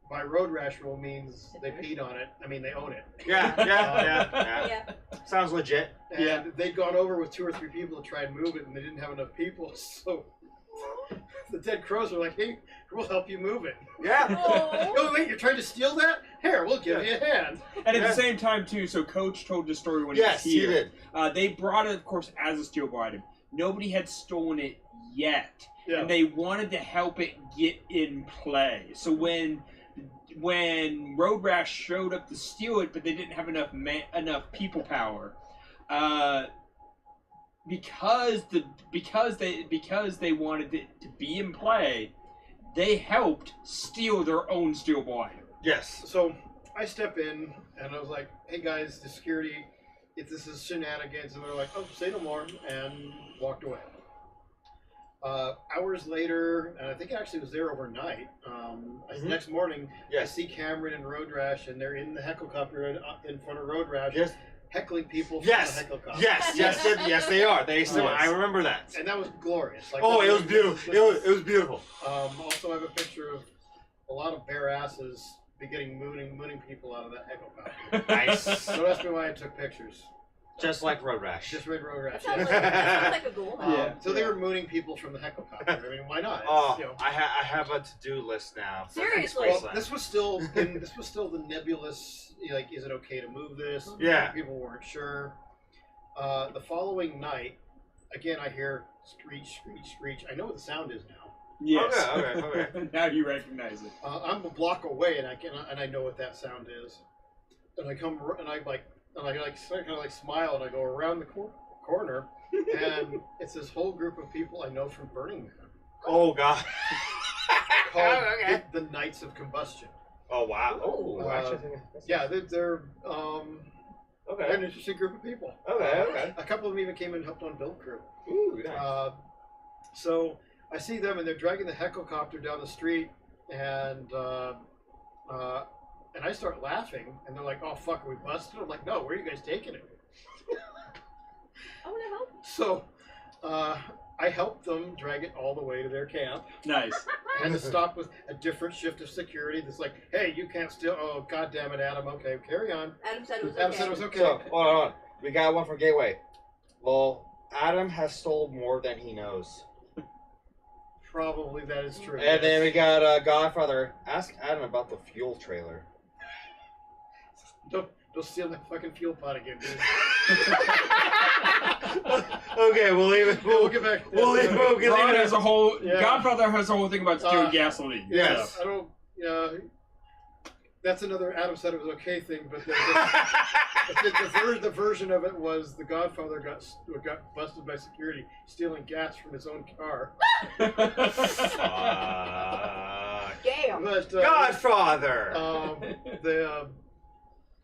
by road rash rule means they peed on it. I mean, they own it. Yeah. Yeah. Sounds legit. And Yeah. they'd gone over with 2 or 3 people to try and move it, and they didn't have enough people, so the dead crows were like, "Hey, we'll help you move it." Yeah. Oh. "Oh, wait, you're trying to steal that? Here, we'll give you a hand." And at Yeah. the same time, too, so Coach told the story when Yes, he he was here. did. They brought it, of course, as a stealable item. Nobody had stolen it yet. Yeah. And they wanted to help it get in play. So when Road Rash showed up to steal it, but they didn't have enough people power, because they wanted it to be in play, they helped steal their own stealable item. Yes. So I step in, and I was like, "Hey guys, the security, if this is shenanigans," and they're like, "Oh, say no more," and walked away. Hours later, and I think it actually was there overnight. The next morning, I Yes. see Cameron and Road Rash, and they're in the helicopter in front of Road Rash, Yes. heckling people Yes. from the helicopter. Yes, they are. They still. Yes. I remember that. And that was glorious. Like, Oh, it was beautiful. It was beautiful. Also, I have a picture of a lot of bare asses mooning people out of that helicopter. Nice. Don't ask me why I took pictures. Just like Road Rash. Just read Road Rash. That sounds like a goal. Yeah. So they were mooning people from the helicopter. I mean, why not? It's, Oh, I have a to-do list now. for Seriously? next well, Wasteland. this was still the nebulous. Like, is it okay to move this? Yeah. People weren't sure. The following night, again, I hear screech, screech, screech. I know what the sound is now. Yes. Okay. Now you recognize it. I'm a block away, and I know what that sound is. And I come and I kind of smile, and I go around the corner, and it's this whole group of people I know from Burning Man, Oh God. called Okay. the Knights of Combustion. Oh wow. Ooh. Yeah, they're an Okay. interesting group of people. Okay. A couple of them even came and helped on build crew. Ooh, nice. So I see them, and they're dragging the helicopter down the street, and I start laughing, and they're like, "Oh fuck, are we busted?" I'm like, "No, where are you guys taking it?" I want to help. So I helped them drag it all the way to their camp. Nice. And to stop with a different shift of security that's like, "Hey, you can't steal." "Oh, god damn it, Adam. Okay, carry on." Adam said it was okay. Adam said it was okay. So hold on. We got one from Gateway. Lol. Adam has stole more than he knows. Probably that is true. And then we got Godfather. Ask Adam about the fuel trailer. Don't steal that fucking fuel pot again, dude. Okay, we'll leave it. We'll get back. We'll leave Ron it. has a whole. Yeah. Godfather has a whole thing about stealing gasoline. Yes. I don't. That's another Adam said it was okay thing, but the version of it was the Godfather got busted by security stealing gas from his own car. Damn. But Godfather.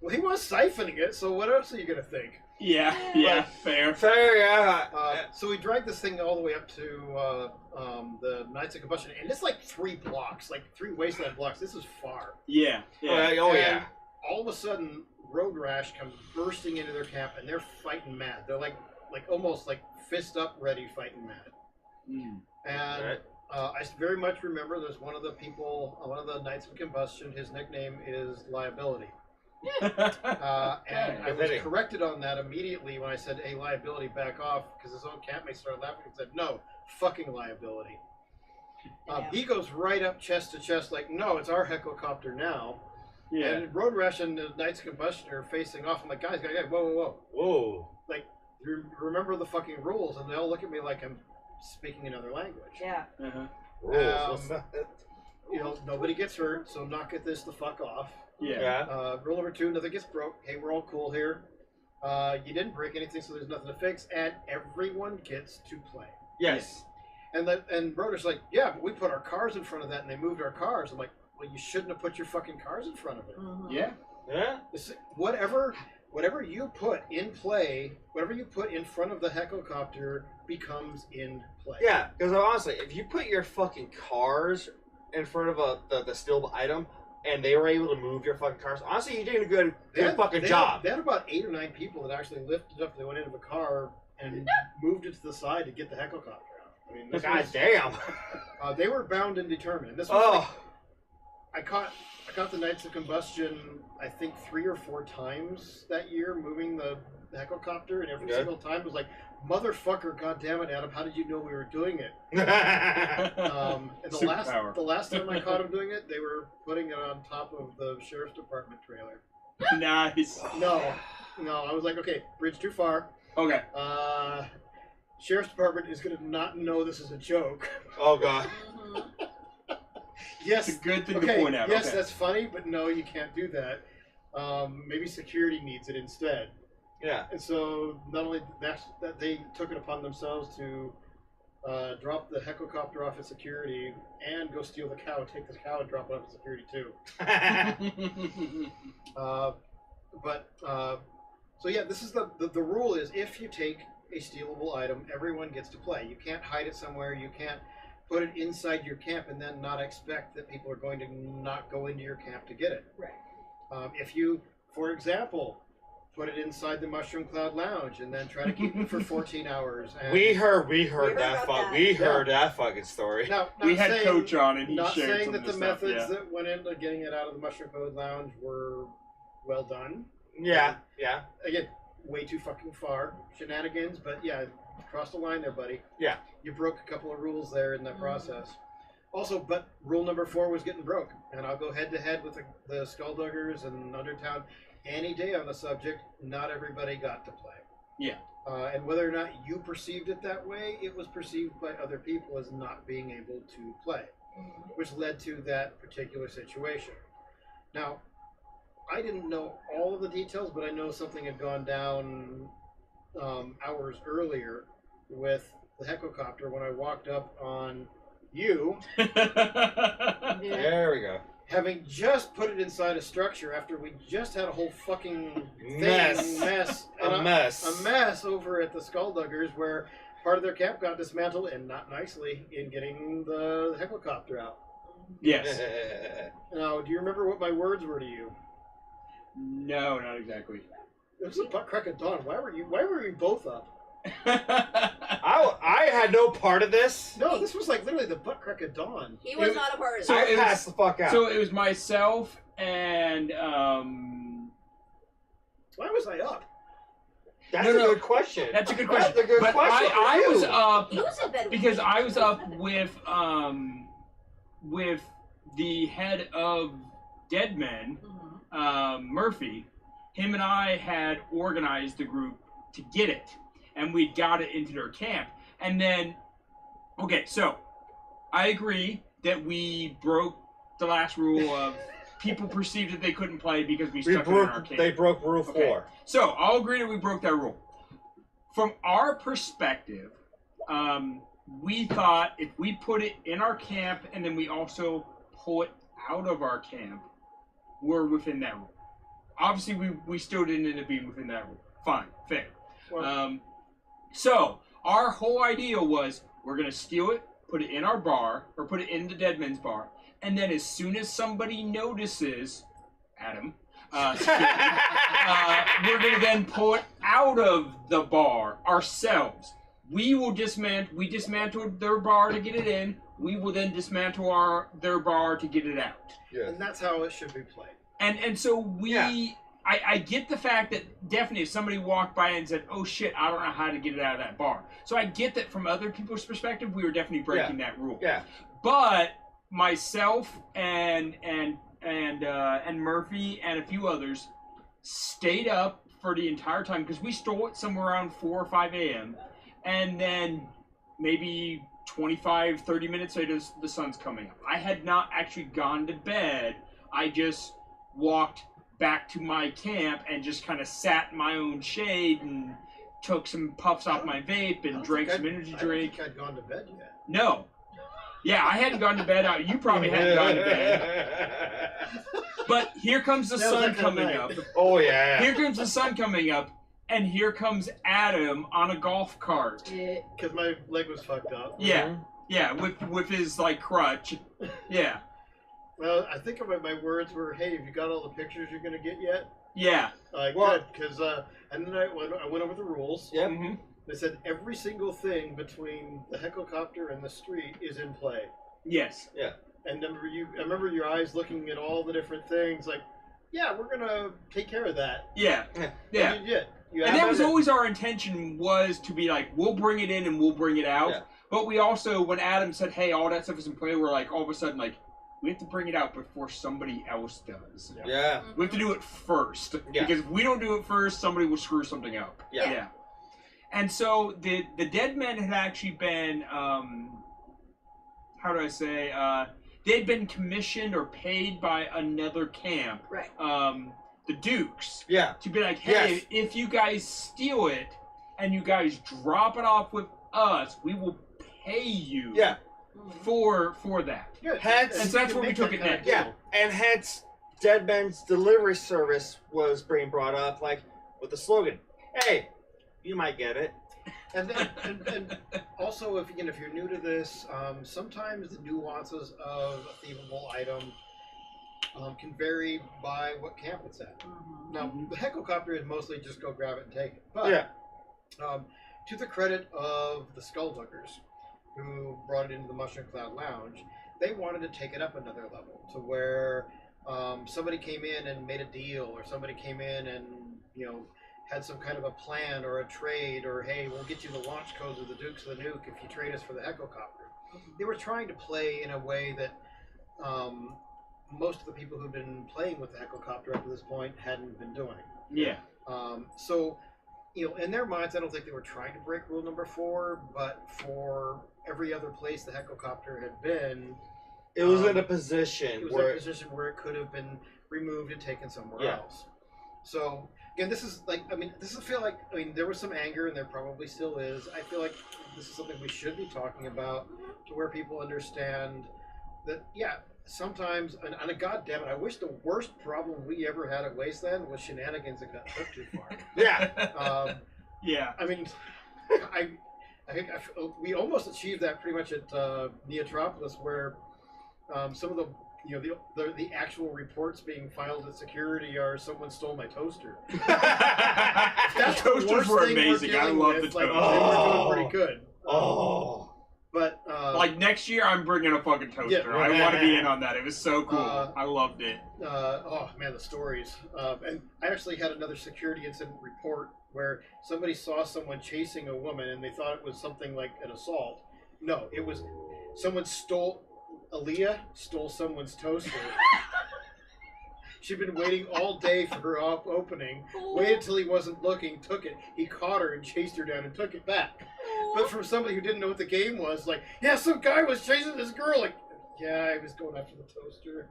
well, he was siphoning it, so what else are you gonna think? Yeah, fair. Fair, yeah. So we dragged this thing all the way up to the Knights of Combustion, and it's like 3 blocks, like 3 Wasteland blocks. This is far. Yeah. Oh yeah. And all of a sudden, Road Rash comes bursting into their camp, and they're fighting mad. They're like almost like fist up ready, fighting mad. Mm. And Right. I very much remember there's one of the people, one of the Knights of Combustion. His nickname is Liability. And I was Fitting. corrected on that immediately when I said, "Hey, Liability, back off," because his own campmates started laughing and said, "No, fucking Liability." He goes right up chest to chest like, no, it's our helicopter now. Yeah. And Road Rash and the Knights of Combustion are facing off. I'm like, guys, whoa. Whoa. Like, remember the fucking rules. And they all look at me like I'm speaking another language. Yeah. Uh-huh. Rules. You know, nobody gets hurt, so knock this the fuck off. Yeah. Rule number 2, nothing gets broke. Hey, we're all cool here. You didn't break anything, so there's nothing to fix, and everyone gets to play. Yes. And Broder's like, yeah, but we put our cars in front of that, and they moved our cars. I'm like, well, you shouldn't have put your fucking cars in front of it. Mhm. Yeah. Yeah. Whatever you put in play, whatever you put in front of the helicopter becomes in play. Yeah, because honestly, if you put your fucking cars in front of the stealable item, and they were able to move your fucking cars, honestly, you're doing a good fucking job. They had about 8 or 9 people that actually lifted up. They went into the car and moved it to the side to get the helicopter out. I mean, God damn. They were bound and determined. This was I caught the Knights of Combustion, I think 3 or 4 times that year, moving the helicopter, and every single time it was like, motherfucker, goddammit, Adam, how did you know we were doing it? And the last time I caught them doing it, they were putting it on top of the sheriff's department trailer. Nice. No, I was like, okay, bridge too far. Okay. Sheriff's department is gonna not know this is a joke. Oh god. Mhm. Yes, It's a good thing okay, to point out. yes, Okay. that's funny, but no, you can't do that. Maybe security needs it instead. Yeah. And so not only that they took it upon themselves to drop the helicopter off at security and go steal the cow, take the cow and drop it off at security too. So yeah, this is the rule is if you take a stealable item, everyone gets to play. You can't hide it somewhere. You can't put it inside your camp and then not expect that people are going to not go into your camp to get it. Right. If you, for example, put it inside the Mushroom Cloud Lounge and then try to keep it for 14 hours. And We heard about that. We heard that fucking story. Now, We had Coach on and he not shared saying some that of the the stuff, methods yeah. that went into getting it out of the Mushroom Cloud Lounge were well done. Yeah. Again, way too fucking far. Shenanigans, but yeah, crossed the line there, buddy. Yeah. You broke a couple of rules there in that process. Also, but rule number 4 was getting broke. And I'll go head to head with the Skullduggers and Undertown any day on the subject. Not everybody got to play. Yeah. And whether or not you perceived it that way, it was perceived by other people as not being able to play, which led to that particular situation. Now, I didn't know all of the details, but I know something had gone down hours earlier with the helicopter when I walked up on you, Yeah. There we go. having just put it inside a structure after we just had a whole fucking Mess. A mess over at the Skullduggers where part of their camp got dismantled, and not nicely, in getting the helicopter out. Yes. Now, do you remember what my words were to you? No, not exactly. It was a butt crack of dawn. Why were we both up? I had no part of this. No, this was like literally the butt crack of dawn. He was not a part of So that. it was- Pass the fuck out. So it was myself and Why was I up? That's No, a no. good question. That's a good question. That's a good But question. I was You. up He was in bed with because me. I was up with the head of Dead Men, Mhm. Murphy. Him and I had organized the group to get it, and we got it into their camp. And then, okay, so I agree that we broke the last rule of people perceived that they couldn't play because we stuck it in our camp. They broke rule 4. Okay. So I'll agree that we broke that rule. From our perspective, we thought if we put it in our camp and then we also pull it out of our camp, we're within that rule. Obviously, we still didn't end up being within that rule. Fine, fair. Well, So our whole idea was we're gonna steal it, put it in our bar, or put it in the Dead Men's bar, and then as soon as somebody notices, Adam, we're gonna then pull it out of the bar ourselves. We dismantled their bar to get it in. We will then dismantle their bar to get it out. Yes. and that's how it should be played. And so we Yeah. I get the fact that definitely if somebody walked by and said, "Oh shit, I don't know how to get it out of that bar," so I get that from other people's perspective, we were definitely breaking that rule. Yeah. But myself and Murphy and a few others stayed up for the entire time because we stole it somewhere around 4 or 5 a.m. and then maybe 25, 30 minutes later, the sun's coming up. I had not actually gone to bed. I just walked back to my camp and just kind of sat in my own shade and took some puffs off my vape and drank some energy drink. I don't think I'd gone to bed yet. No. Yeah, I hadn't gone to bed. You probably hadn't gone to bed. But here comes the sun coming up. Oh, yeah. Here comes the sun coming up, and here comes Adam on a golf cart. Because my leg was fucked up. Yeah, yeah, with his, like, crutch. Yeah. Well, I think my words were, "Hey, have you got all the pictures you're going to get yet?" Yeah. Like, Well, good, because, and then I went over the rules. Yep. Mm-hmm. They said every single thing between the helicopter and the street is in play. Yes. And I remember your eyes looking at all the different things, like, yeah, we're gonna take care of that. Yeah. Yeah. And you did. And that was always our intention, was to be like, we'll bring it in and we'll bring it out. Yeah. But we also, when Adam said, hey, all that stuff is in play, we're like, all of a sudden, like, we have to bring it out before somebody else does. Yeah. We have to do it first. Yeah. Because if we don't do it first, somebody will screw something up. Yeah. And so the dead men had actually been, how do I say, they'd been commissioned or paid by another camp, Right. the Dukes, Yeah. to be like, hey, Yes. if you guys steal it and you guys drop it off with us, we will pay you Yeah. for that. Yeah, Hence- and so that's you can where we make took that it kind of next. Yeah. deal. And hence, Dead Men's delivery service was being brought up, like, with the slogan, "Hey, you might get it." And then, and also, if you're new to this, sometimes the nuances of a thievable item can vary by what camp it's at. Now, the helicopter is mostly just go grab it and take it. But Yeah. To the credit of the Skullduggers, who brought it into the Mushroom Cloud Lounge, they wanted to take it up another level to where somebody came in and made a deal, or somebody came in and had some kind of a plan or a trade, or hey, we'll get you the launch codes of the Dukes of the Nuke if you trade us for the helicopter. They were trying to play in a way that most of the people who've been playing with the helicopter up to this point hadn't been doing. Yeah. So, in their minds, I don't think they were trying to break rule number 4, but for every other place the helicopter had been, It was in a position it was where in a position where it could have been removed and taken somewhere else. So, again, this is there was some anger, and there probably still is. I feel like this is something we should be talking about, to where people understand that, sometimes, and God damn it, I wish the worst problem we ever had at Wasteland was shenanigans that got took too far. yeah. Yeah. I mean, I think we almost achieved that pretty much at Neotropolis, where some of the actual reports being filed at security are someone stole my toaster. That's The toasters the worst were thing we're amazing. I dealing love with. the Like, toasters. they were doing pretty good. Oh. But Like next year, I'm bringing a fucking toaster. Yeah. I want to be in on that. It was so cool. I loved it. oh man, the stories. And I actually had another security incident report where somebody saw someone chasing a woman and they thought it was something like an assault. No, it was someone Aaliyah stole someone's toaster. She'd been waiting all day for her opening, waited till he wasn't looking, took it, he caught her and chased her down and took it back. But from somebody who didn't know what the game was, like, yeah, some guy was chasing this girl, like, yeah, I was going after the toaster.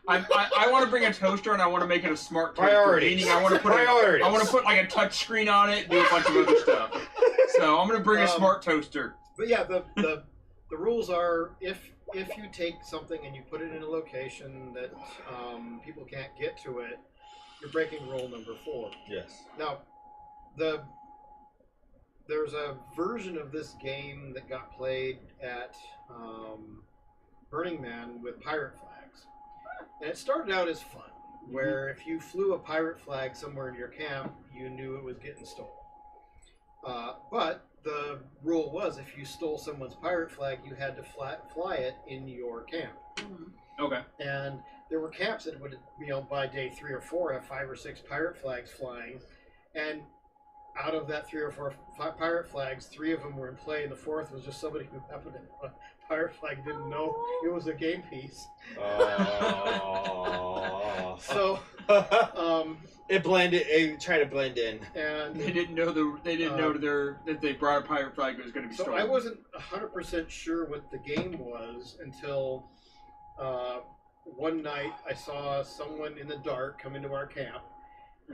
I want to bring a toaster and I want to make it a smart toaster. Priorities. Meaning I want to put Priorities. I want to put like a touch screen on it, do a bunch of other stuff. So I'm gonna bring a smart toaster. But yeah, the rules are, if you take something and you put it in a location that people can't get to it, you're breaking rule number 4. Yes. Now, there's a version of this game that got played at Burning Man with pirate flags. And it started out as fun, where if you flew a pirate flag somewhere in your camp, you knew it was getting stolen. But the rule was, if you stole someone's pirate flag, you had to fly it in your camp. Okay. And there were camps that would, by day 3 or 4 have 5 or 6 pirate flags flying, and out of that 3 or 4 pirate flags, 3 of them were in play, and the 4th was just somebody who happened to have a pirate flag, didn't know it was a game piece. Oh. So it blended. It tried to blend in, and They didn't know that they brought a pirate flag that was going to be so stolen. I wasn't 100% sure what the game was until one night I saw someone in the dark come into our camp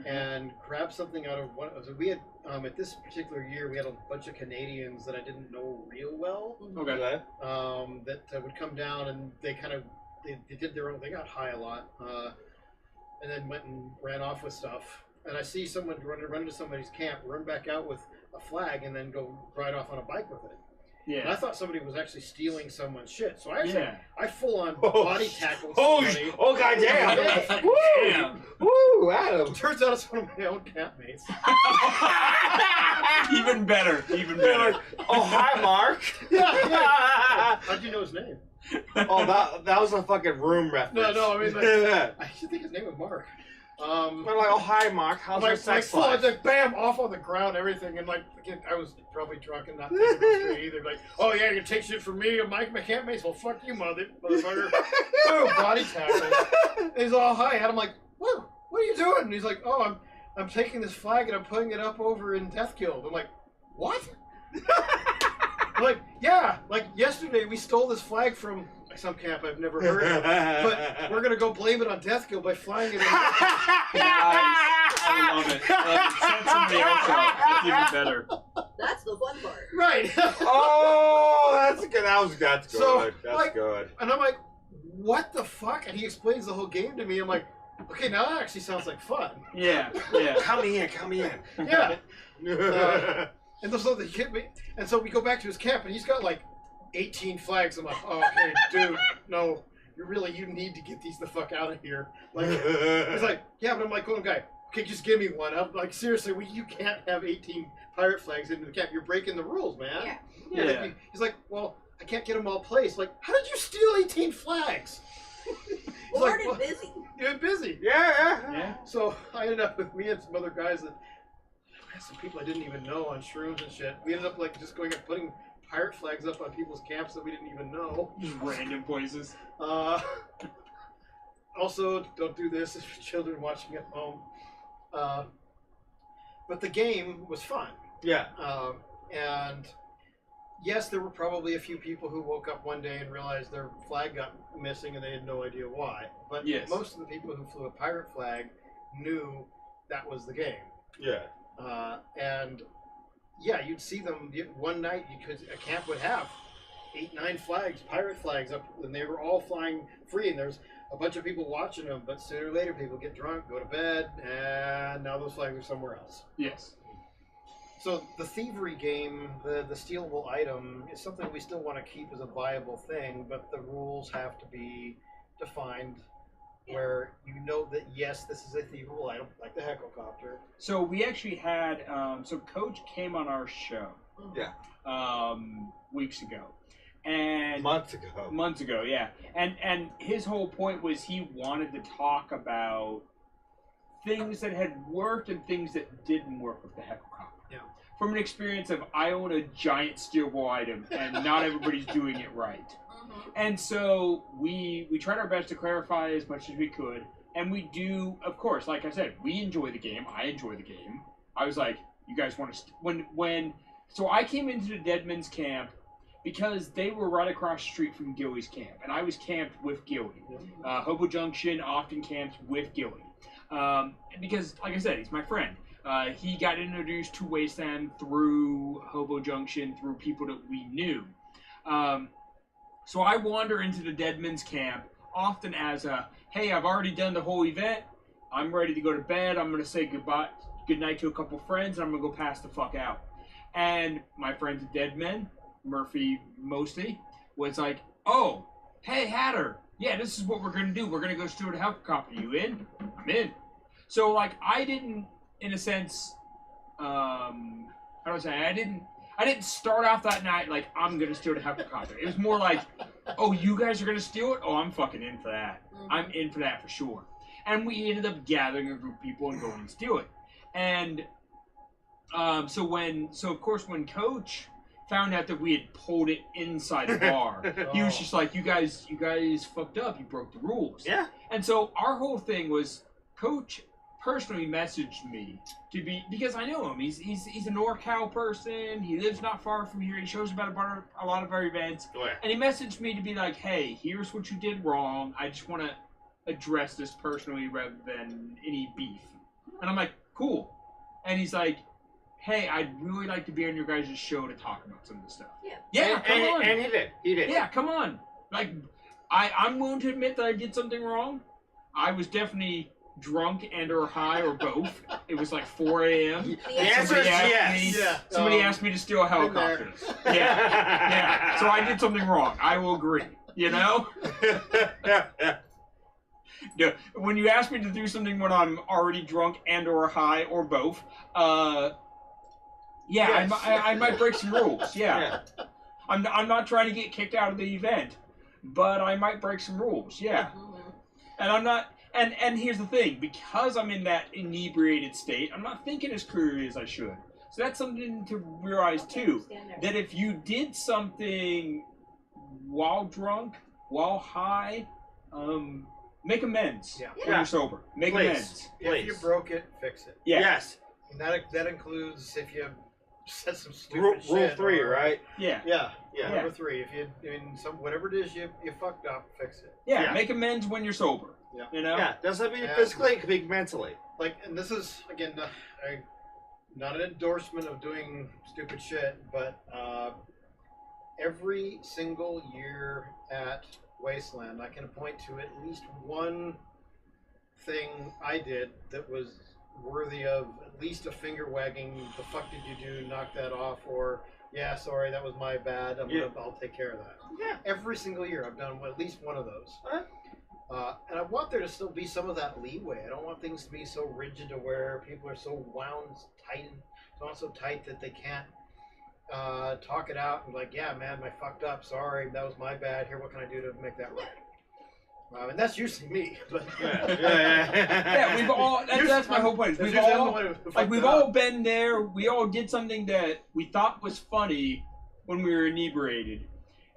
and grab something out of one. So we had at this particular year we had a bunch of Canadians that I didn't know real well. Okay. That would come down and they did their own. They got high a lot, and then went and ran off with stuff. And I see someone run into somebody's camp, run back out with a flag, and then go ride off on a bike with it. And I Yeah. thought somebody was actually stealing someone's shit, so I actually Yeah. I full on Oh, body tackled Oh, somebody. oh goddamn! Yeah. Woo! Damn. Woo! Adam. Turns out it's one of my own campmates. Even better. Even better. Oh, hi, Mark. Yeah. How'd you know his name? Oh, that was a fucking room reference. No, I mean, like, Yeah. I should think his name was Mark. We're like, oh, hi, Mark. How's your sex full, life? like, bam, off on the ground, everything, and like, again, I was probably drunk and not thinking about it straight either. Like, oh yeah, you take shit from me and my campmates. Well, fuck you, motherfucker. Boom, body tackle. And he's all hi, and I'm like, whoa, what are you doing? And he's like, oh, I'm taking this flag and I'm putting it up over in Death Guild. I'm like, what? I'm like, yeah, like yesterday we stole this flag from some camp I've never heard of, but we're gonna go blame it on Death Guild by flying it in. Nice. I love it. Send somebody else out. It's even better. That's the fun part. Right. Oh, that's good. That's good. So, That's like- good. And I'm like, what the fuck? And he explains the whole game to me. I'm like, okay, now that actually sounds like fun. Yeah. Yeah. Come in. Yeah. And so they hit me. And so we go back to his camp, and he's got like 18 flags. I'm like, oh, okay, dude, no, you need to get these the fuck out of here. Like, he's like, yeah, but I'm like, going, guy, okay, just give me one. I'm like, seriously, you can't have 18 pirate flags into the camp. You're breaking the rules, man. Yeah. Yeah. He's like, well, I can't get them all placed. Like, how did you steal 18 flags? He's Bored like, and busy. You're busy. Yeah. Yeah. So I ended up with me and some other guys that some people I didn't even know on shrooms and shit. We ended up like just going and putting pirate flags up on people's camps that we didn't even know. Just random places. Also, don't do this if your children watching at home. But the game was fun. Yeah. And yes, there were probably a few people who woke up one day and realized their flag got missing and they had no idea why. But Yes. most of the people who flew a pirate flag knew that was the game. Yeah. And yeah, you'd see them one night. A camp would have 8, 9 flags, pirate flags up, and they were all flying free. And there's a bunch of people watching them. But sooner or later, people get drunk, go to bed, and now those flags are somewhere else. Yes. So the thievery game, the stealable item, is something we still want to keep as a viable thing. But the rules have to be defined, where you know that yes, this is a thieveable item, like the helicopter. So we actually had so Coach came on our show. Yeah. Weeks ago, and Months ago, yeah. And his whole point was he wanted to talk about things that had worked and things that didn't work with the helicopter. Yeah. From an experience of I own a giant stealable item and not everybody's doing it right. And so we tried our best to clarify as much as we could, and we do, of course, like I said, we enjoy the game. I enjoy the game. I was like, you guys want to so I came into the Deadman's camp because they were right across the street from Gilly's camp, and I was camped with Gilly. Hobo Junction often camps with Gilly because, like I said, he's my friend. He got introduced to Wasteland through Hobo Junction, through people that we knew. So I wander into the Deadman's camp often as hey, I've already done the whole event. I'm ready to go to bed. I'm going to say good night to a couple friends, and I'm going to go pass the fuck out. And my friend the Deadman, Murphy mostly, was like, oh, hey, Hatter, yeah, this is what we're going to do. We're going to go steal the helicopter. You in? I'm in. So, like, I didn't, in a sense, how do I say, I didn't start off that night like I'm gonna steal the helicopter. It was more like, oh, you guys are gonna steal it? Oh, I'm fucking in for that. I'm in for that for sure. And we ended up gathering a group of people and going and steal it. And so of course when Coach found out that we had pulled it inside the bar, he was just like, you guys fucked up. You broke the rules. Yeah. And so our whole thing was, Coach personally messaged me to be, because I know him. He's a NorCal person. He lives not far from here. He shows about a lot of our events. Oh, yeah. And he messaged me to be like, hey, here's what you did wrong. I just want to address this personally rather than any beef. And I'm like, cool. And he's like, hey, I'd really like to be on your guys' show to talk about some of this stuff. Yeah. Yeah, come on. And he did. He did. Yeah, come on. Like, I'm willing to admit that I did something wrong. I was definitely drunk and or high or both. It was like 4 a.m. The answer is yes. Somebody asked me to steal a helicopter. Yeah. So I did something wrong. I will agree. You know? Yeah. When you ask me to do something when I'm already drunk and or high or both, Yes. I might break some rules. Yeah. I'm not trying to get kicked out of the event, but I might break some rules. Yeah. And I'm not. And here's the thing, because I'm in that inebriated state, I'm not thinking as clearly as I should. So that's something to realize too, that if you did something while drunk, while high, make amends when you're sober. Make amends. If you broke it, fix it. Yeah. Yes. And that includes if you said some stupid Rule shit. 3, right? Yeah. Yeah. Number 3, if you whatever it is you fucked up, fix it. Yeah. Make amends when you're sober. Yeah. You know? Yeah. Doesn't have to be physically, it can be mentally. Like, and this is again, not an endorsement of doing stupid shit, but every single year at Wasteland, I can point to at least one thing I did that was worthy of at least a finger wagging. The fuck did you do? Knock that off, or yeah, sorry, that was my bad. I'll take care of that. Yeah. Every single year, I've done at least one of those. And I want there to still be some of that leeway. I don't want things to be so rigid to where people are so wound tight, so tight that they can't talk it out and like, yeah, man, I fucked up. Sorry, that was my bad. Here, what can I do to make that right? And that's usually me. But yeah, we've all. That's my whole point. We've all been there. We all did something that we thought was funny when we were inebriated,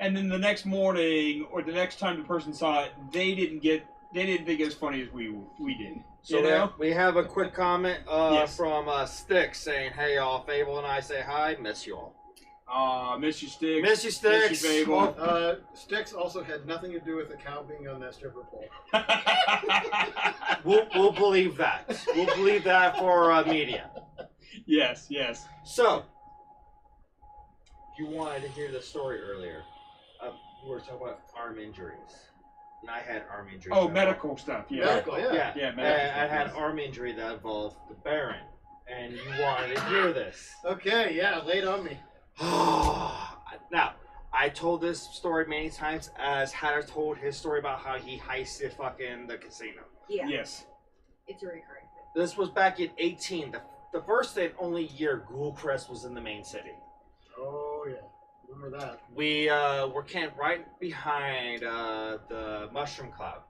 and then the next morning or the next time the person saw it, they didn't think it was funny as we did. So you know? we have a quick comment from Sticks saying, "Hey y'all, Fable and I say hi. Miss you all. Miss you, Sticks. Miss you, Sticks. Miss you, Fable. Sticks also had nothing to do with the cow being on that stripper pole. We'll believe that. We'll believe that for media. Yes. So, you wanted to hear the story earlier. We were talking about arm injuries. And I had arm injuries. Oh, medical stuff. Yeah. Medical, yeah. Medical I had an arm injury that involved the Baron. And you wanted to hear this. Okay, yeah, lay it on me. Now, I told this story many times as Hatter told his story about how he heisted fucking the casino. Yeah. Yes. It's a recurring thing. This was back in 18. The first and only year Ghoulcrest was in the main city. Oh, yeah. Remember that. We were camped right behind the Mushroom Cloud.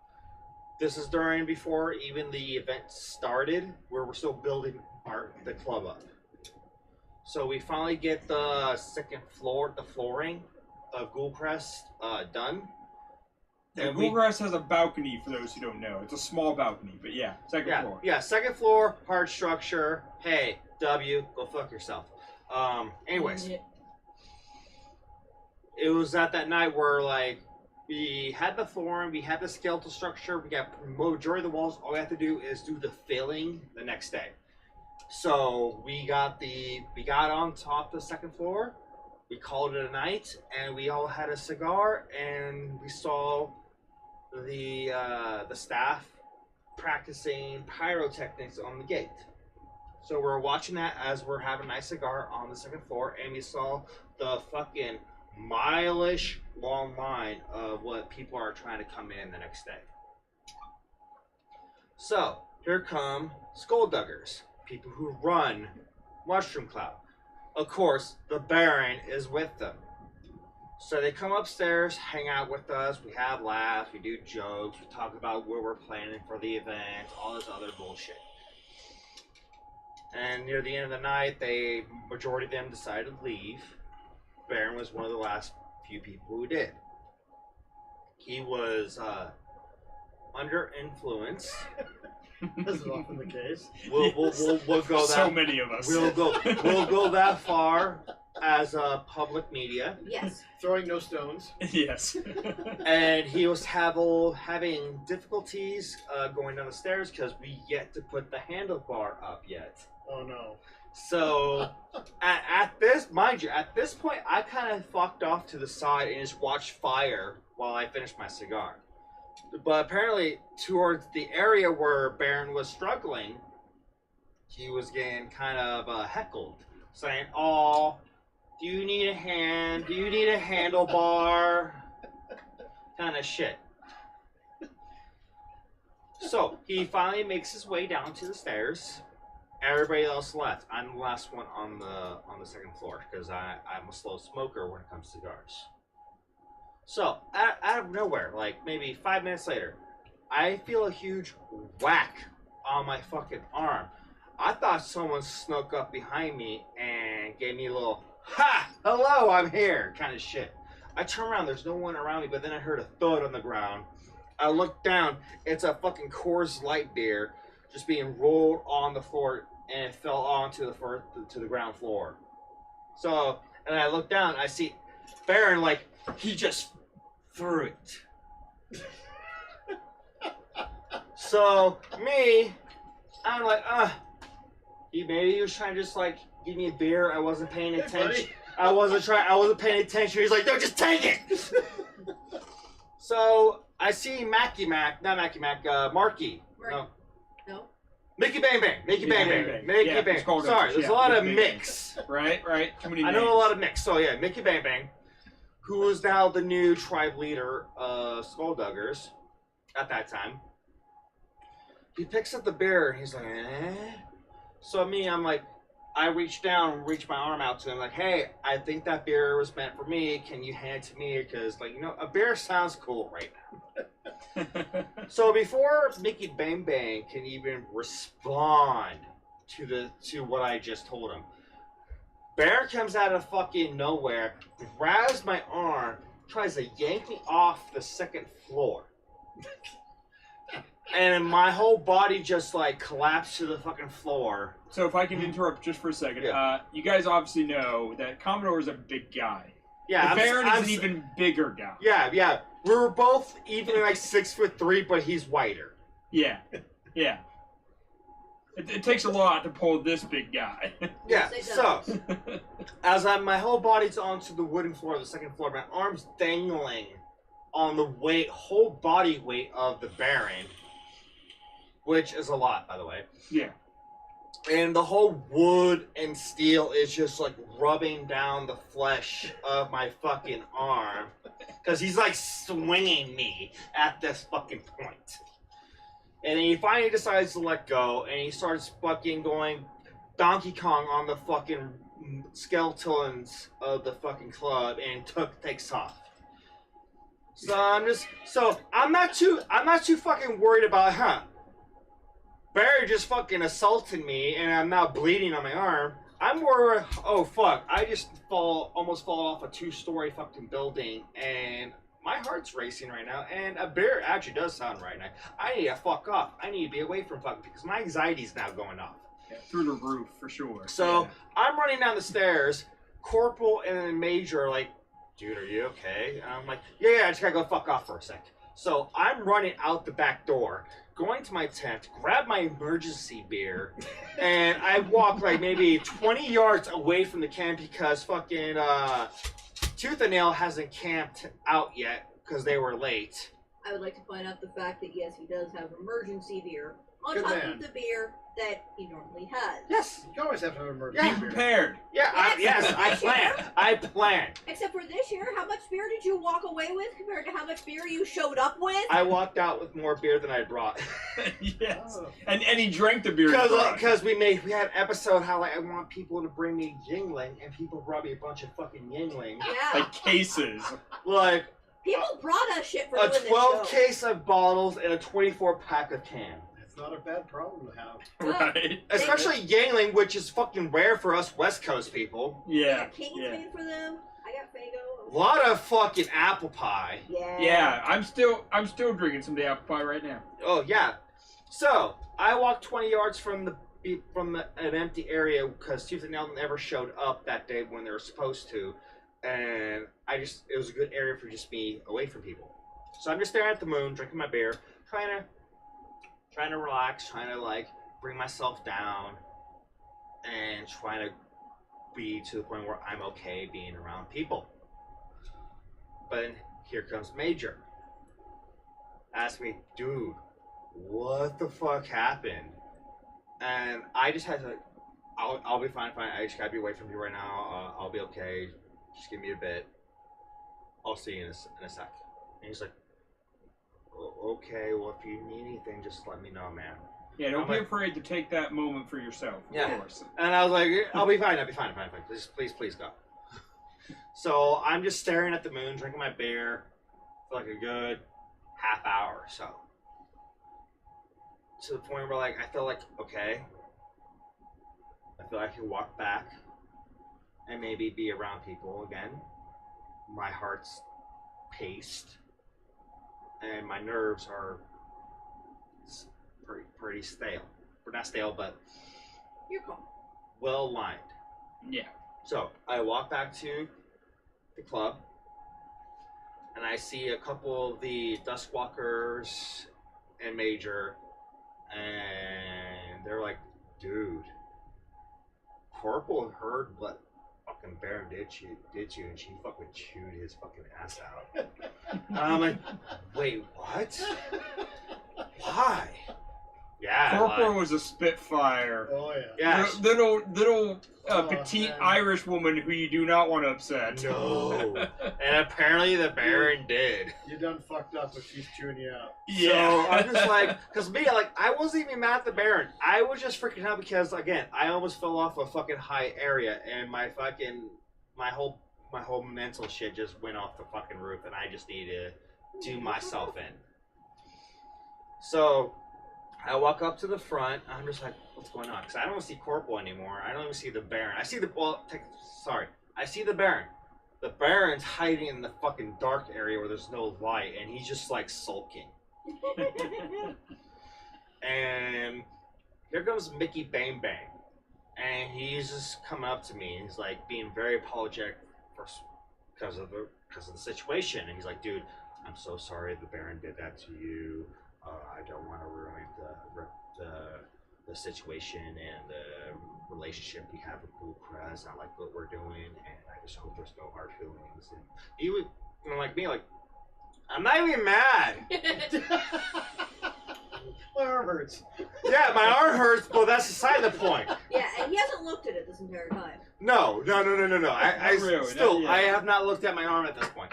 This is before even the event started, where we're still building the club up. So we finally get the second floor, the flooring of Ghoulcrest done. Yeah, Ghoulcrest has a balcony for those who don't know. It's a small balcony, but yeah, second floor. Yeah, second floor, hard structure. Hey, W, go fuck yourself. Anyways. It was at that night where, like, we had the flooring, we had the skeletal structure, we got majority of the walls. All we have to do is do the filling the next day. So we got on top of the second floor, we called it a night, and we all had a cigar, and we saw the staff practicing pyrotechnics on the gate. So we're watching that as we're having a nice cigar on the second floor, and we saw the fucking mile-ish long line of what people are trying to come in the next day. So here come skullduggers, people who run Mushroom Cloud. of course, the Baron is with them. So they come upstairs, hang out with us, we have laughs, we do jokes, we talk about where we're planning for the event, all this other bullshit. And near the end of the night, majority of them decided to leave. Baron was one of the last few people who did. He was under influence. This is often the case. We'll go that. So many of us. We'll go that far as public media. Yes. Throwing no stones. Yes. And he was having difficulties going down the stairs because we yet to put the handlebar up yet. Oh no. So at this point, I kind of fucked off to the side and just watched fire while I finished my cigar. But apparently, towards the area where Baron was struggling, he was getting kind of heckled, saying, "Oh, do you need a hand? Do you need a handlebar?" Kind of shit. So he finally makes his way down to the stairs. Everybody else left. I'm the last one on the second floor because I'm a slow smoker when it comes to cigars. So out of nowhere, like maybe 5 minutes later, I feel a huge whack on my fucking arm. I thought someone snuck up behind me and gave me a little "Ha! Hello, I'm here" kind of shit. I turn around, there's no one around me, but then I heard a thud on the ground. I look down, it's a fucking Coors Light beer just being rolled on the floor, and it fell onto the ground floor. So, and I look down, I see Baron, like, he just threw it. So, me, I'm like, maybe he was trying to just, like, give me a beer. I wasn't paying attention. I wasn't paying attention. He's like, no, just take it! So, I see Marky. Right. No. Mickey Bang Bang. Mickey Bang Bang. Sorry, there's a lot of mix. Right. Too many I names. know a lot of mix. So yeah, Mickey Bang Bang, who is now the new tribe leader of Skullduggers at that time. He picks up the beer and he's like, eh? So I'm like, I reach my arm out to him like, hey, I think that beer was meant for me. Can you hand it to me? Because, like, a beer sounds cool right now. So before Mickey Bang Bang can even respond to what I just told him, Bear comes out of fucking nowhere, grabs my arm, tries to yank me off the second floor. And my whole body just, like, collapsed to the fucking floor. So if I can interrupt just for a second, Yeah. You guys obviously know that Commodore is a big guy. Yeah, the Baron is an even bigger guy. Yeah. We were both even like 6'3", but he's wider. Yeah. It takes a lot to pull this big guy. Yeah, Yes, it so does. as my whole body's onto the wooden floor of the second floor, my arm's dangling on the whole body weight of the Baron, which is a lot, by the way. Yeah. And the whole wood and steel is just like rubbing down the flesh of my fucking arm. Because he's like swinging me at this fucking point. And then he finally decides to let go, and he starts fucking going Donkey Kong on the fucking skeletons of the fucking club and takes off. So I'm not too fucking worried about, Barry just fucking assaulted me and I'm now bleeding on my arm. I'm worried, oh fuck, I just almost fall off a 2-story fucking building and my heart's racing right now and a bear actually does sound right now. I need to fuck off. I need to be away from fucking because my anxiety's now going off. Yeah, through the roof for sure. So I'm running down the stairs, Corporal and then Major are like, dude, are you okay? And I'm like, yeah, I just gotta go fuck off for a sec. So I'm running out the back door, going to my tent, grab my emergency beer, and I walk like maybe 20 yards away from the camp because fucking Tooth and Nail hasn't camped out yet because they were late. I would like to point out the fact that yes, he does have emergency beer on Good top man. of the beer that he normally has. Yes. You always have to have an Be emergency beer. prepared. Yeah. Yes, I this plan. year. I plan. Except for this year, how much beer did you walk away with compared to how much beer you showed up with? I walked out with more beer than I brought. Yes. Oh. And he drank the beer. he brought. Because we had an episode how like I want people to bring me Yingling, and people brought me a bunch of fucking Yingling. Yeah. Like cases. Like People brought us shit for a doing 12 this show. case of bottles and a 24 pack of can. It's not a bad problem to have. Right. Especially Yingling, which is fucking rare for us West Coast people. Yeah. King's Yeah. made for them. I got Fago. A lot of fucking apple pie. Yeah. Yeah. I'm still drinking some of the apple pie right now. Oh yeah. So I walked 20 yards from an empty area because Tooth and Nail never showed up that day when they were supposed to, and it was a good area for just me away from people. So I'm just staring at the moon, drinking my beer, trying to relax, trying to like bring myself down, and trying to be to the point where I'm okay being around people. But then here comes Major. Asked me, dude, what the fuck happened? And I just had to, I'll be fine. I just gotta be away from you right now. I'll be okay. Just give me a bit. I'll see you in a sec. And he's like, okay, well, if you need anything, just let me know, man. Yeah, don't I'm be like- afraid to take that moment for yourself. Of Yeah. course. And I was like, I'll be fine. Please go. So I'm just staring at the moon, drinking my beer for like a good half hour or so. To the point where like I feel like, okay, I feel like I can walk back and maybe be around people again. My heart's paced and my nerves are pretty stale. Or not stale, but You're calm. well lined. Yeah. So I walk back to the club and I see a couple of the Duskwalkers and Major, and they're like, dude, Corporal heard what fucking Baron did you, and she fucking chewed his fucking ass out. And I'm like, wait, what? Why? Yeah. Corporal like- was a spitfire. Oh yeah. yeah. Little Oh, petite man. Irish woman who you do not want to upset. No. And apparently the Baron did. You done fucked up if she's chewing you out. Yeah. So I'm just like, because me, like, I wasn't even mad at the Baron. I was just freaking out because, again, I almost fell off a fucking high area, and my whole mental shit just went off the fucking roof, and I just needed to do myself in. So I walk up to the front. I'm just like, what's going on? Because I don't see Corporal anymore. I don't even see the Baron. I see the I see the Baron. The Baron's hiding in the fucking dark area where there's no light, and he's just like sulking. And here comes Mickey Bang Bang, and he's just coming up to me. And he's like being very apologetic because of the situation. And he's like, "Dude, I'm so sorry the Baron did that to you. I don't want to ruin the situation and the relationship we have with Blue Crest. I like what we're doing, and I just hope there's no hard feelings." And he would, like me, like, I'm not even mad. My arm hurts. Yeah, my arm hurts, but that's beside the point. Yeah, and he hasn't looked at it this entire time. No. I Not really, still, not yet. I have not looked at my arm at this point.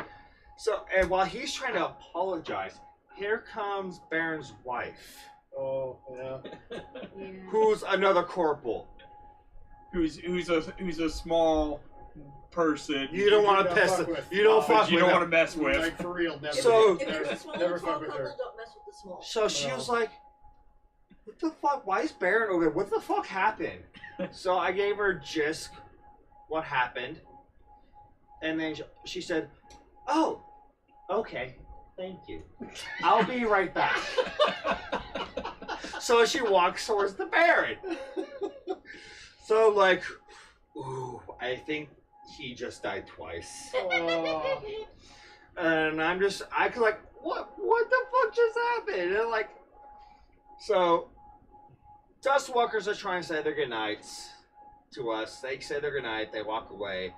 So, and while he's trying to apologize, here comes Baron's wife, Oh yeah. Yeah. who's another corporal. who's a small person. You don't want to don't piss. fuck with. You don't But fuck you with don't him. want to mess with. Like for real, never. So- If there's a small never and tall fuck with couple, her. don't mess with the small. So she No. was like, "What the fuck? Why is Baron over there? What the fuck happened?" So I gave her just what happened, and then she said, "Oh, okay, thank you. I'll be right back." So she walks towards the Baron. So like, ooh, I think he just died twice. Oh. And I could like, what the fuck just happened? And like, so, Dustwalkers are trying to say their goodnights to us. They say their goodnight, they walk away.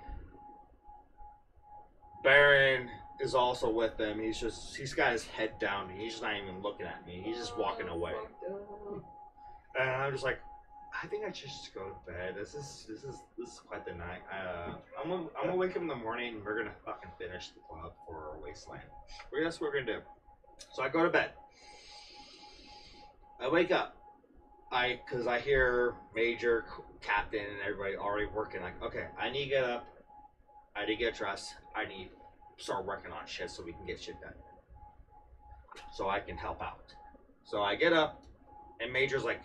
Baron is also with them. He's got his head down. He's just not even looking at me. He's just walking away. Fucked up. And I'm just like, I think I should just go to bed. This is quite the night. I'm gonna wake up in the morning and we're gonna fucking finish the club for Wasteland. That's what we're gonna do. So I go to bed. I wake up. Cause I hear Major, Captain, and everybody already working. Like, okay, I need to get up. I need to get dressed. I need to start working on shit so we can get shit done. So I can help out. So I get up, and Major's like,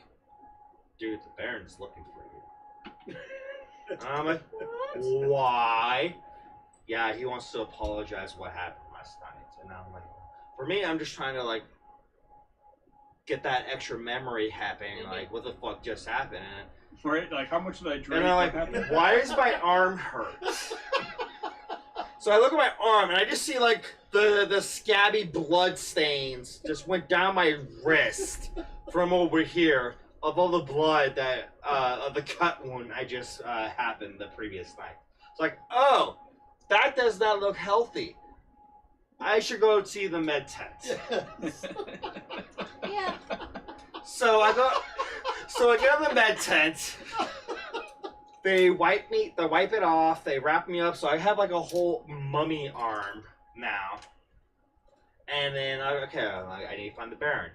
dude, the Baron's looking for you. And I'm like, why? Yeah, he wants to apologize what happened last night. And I'm like, for me, I'm just trying to like get that extra memory happening. Like, what the fuck just happened? Right? Like, how much did I drink? And I'm like, why does my arm hurt? So I look at my arm and I just see like the scabby blood stains just went down my wrist from over here of all the blood that of the cut wound I just happened the previous night. It's like, oh, that does not look healthy. I should go see the med tent. Yeah. So I go to the med tent. They wipe it off, they wrap me up, so I have like a whole mummy arm now. And then I need to find the Baron.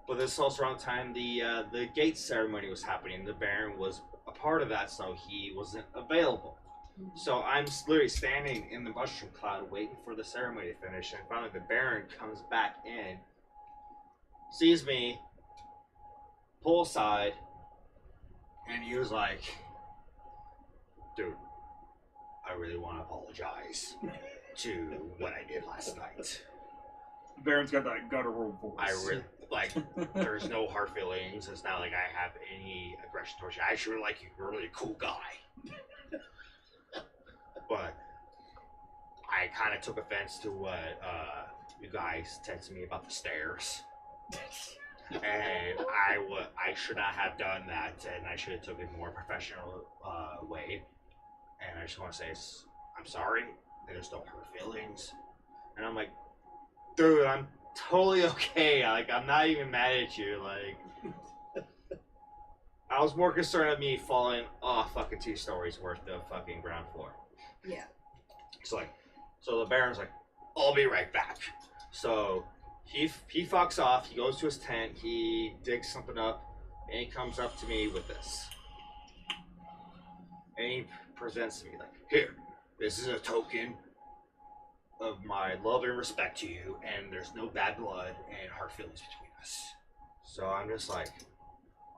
But this is also around the time the gate ceremony was happening. The Baron was a part of that, so he wasn't available. So I'm literally standing in the mushroom cloud waiting for the ceremony to finish, and finally the Baron comes back in, sees me, pull aside, and he was like, dude, I really want to apologize to what I did last night. Baron's got that guttural voice. I really, like, there's no hard feelings. It's not like I have any aggression towards you. I actually really like you. You're a really cool guy. But I kind of took offense to what you guys texted me about the stairs. And I should not have done that, and I should have took it more professional way. And I just want to say, I'm sorry. There's no hurt feelings. And I'm like, dude, I'm totally okay. Like, I'm not even mad at you. Like, I was more concerned of me falling off fucking 2 stories worth of fucking ground floor. Yeah. So the Baron's like, I'll be right back. So he fucks off. He goes to his tent. He digs something up, and he comes up to me with this. And he presents to me like, here, this is a token of my love and respect to you, and there's no bad blood and hard feelings between us. So I'm just like,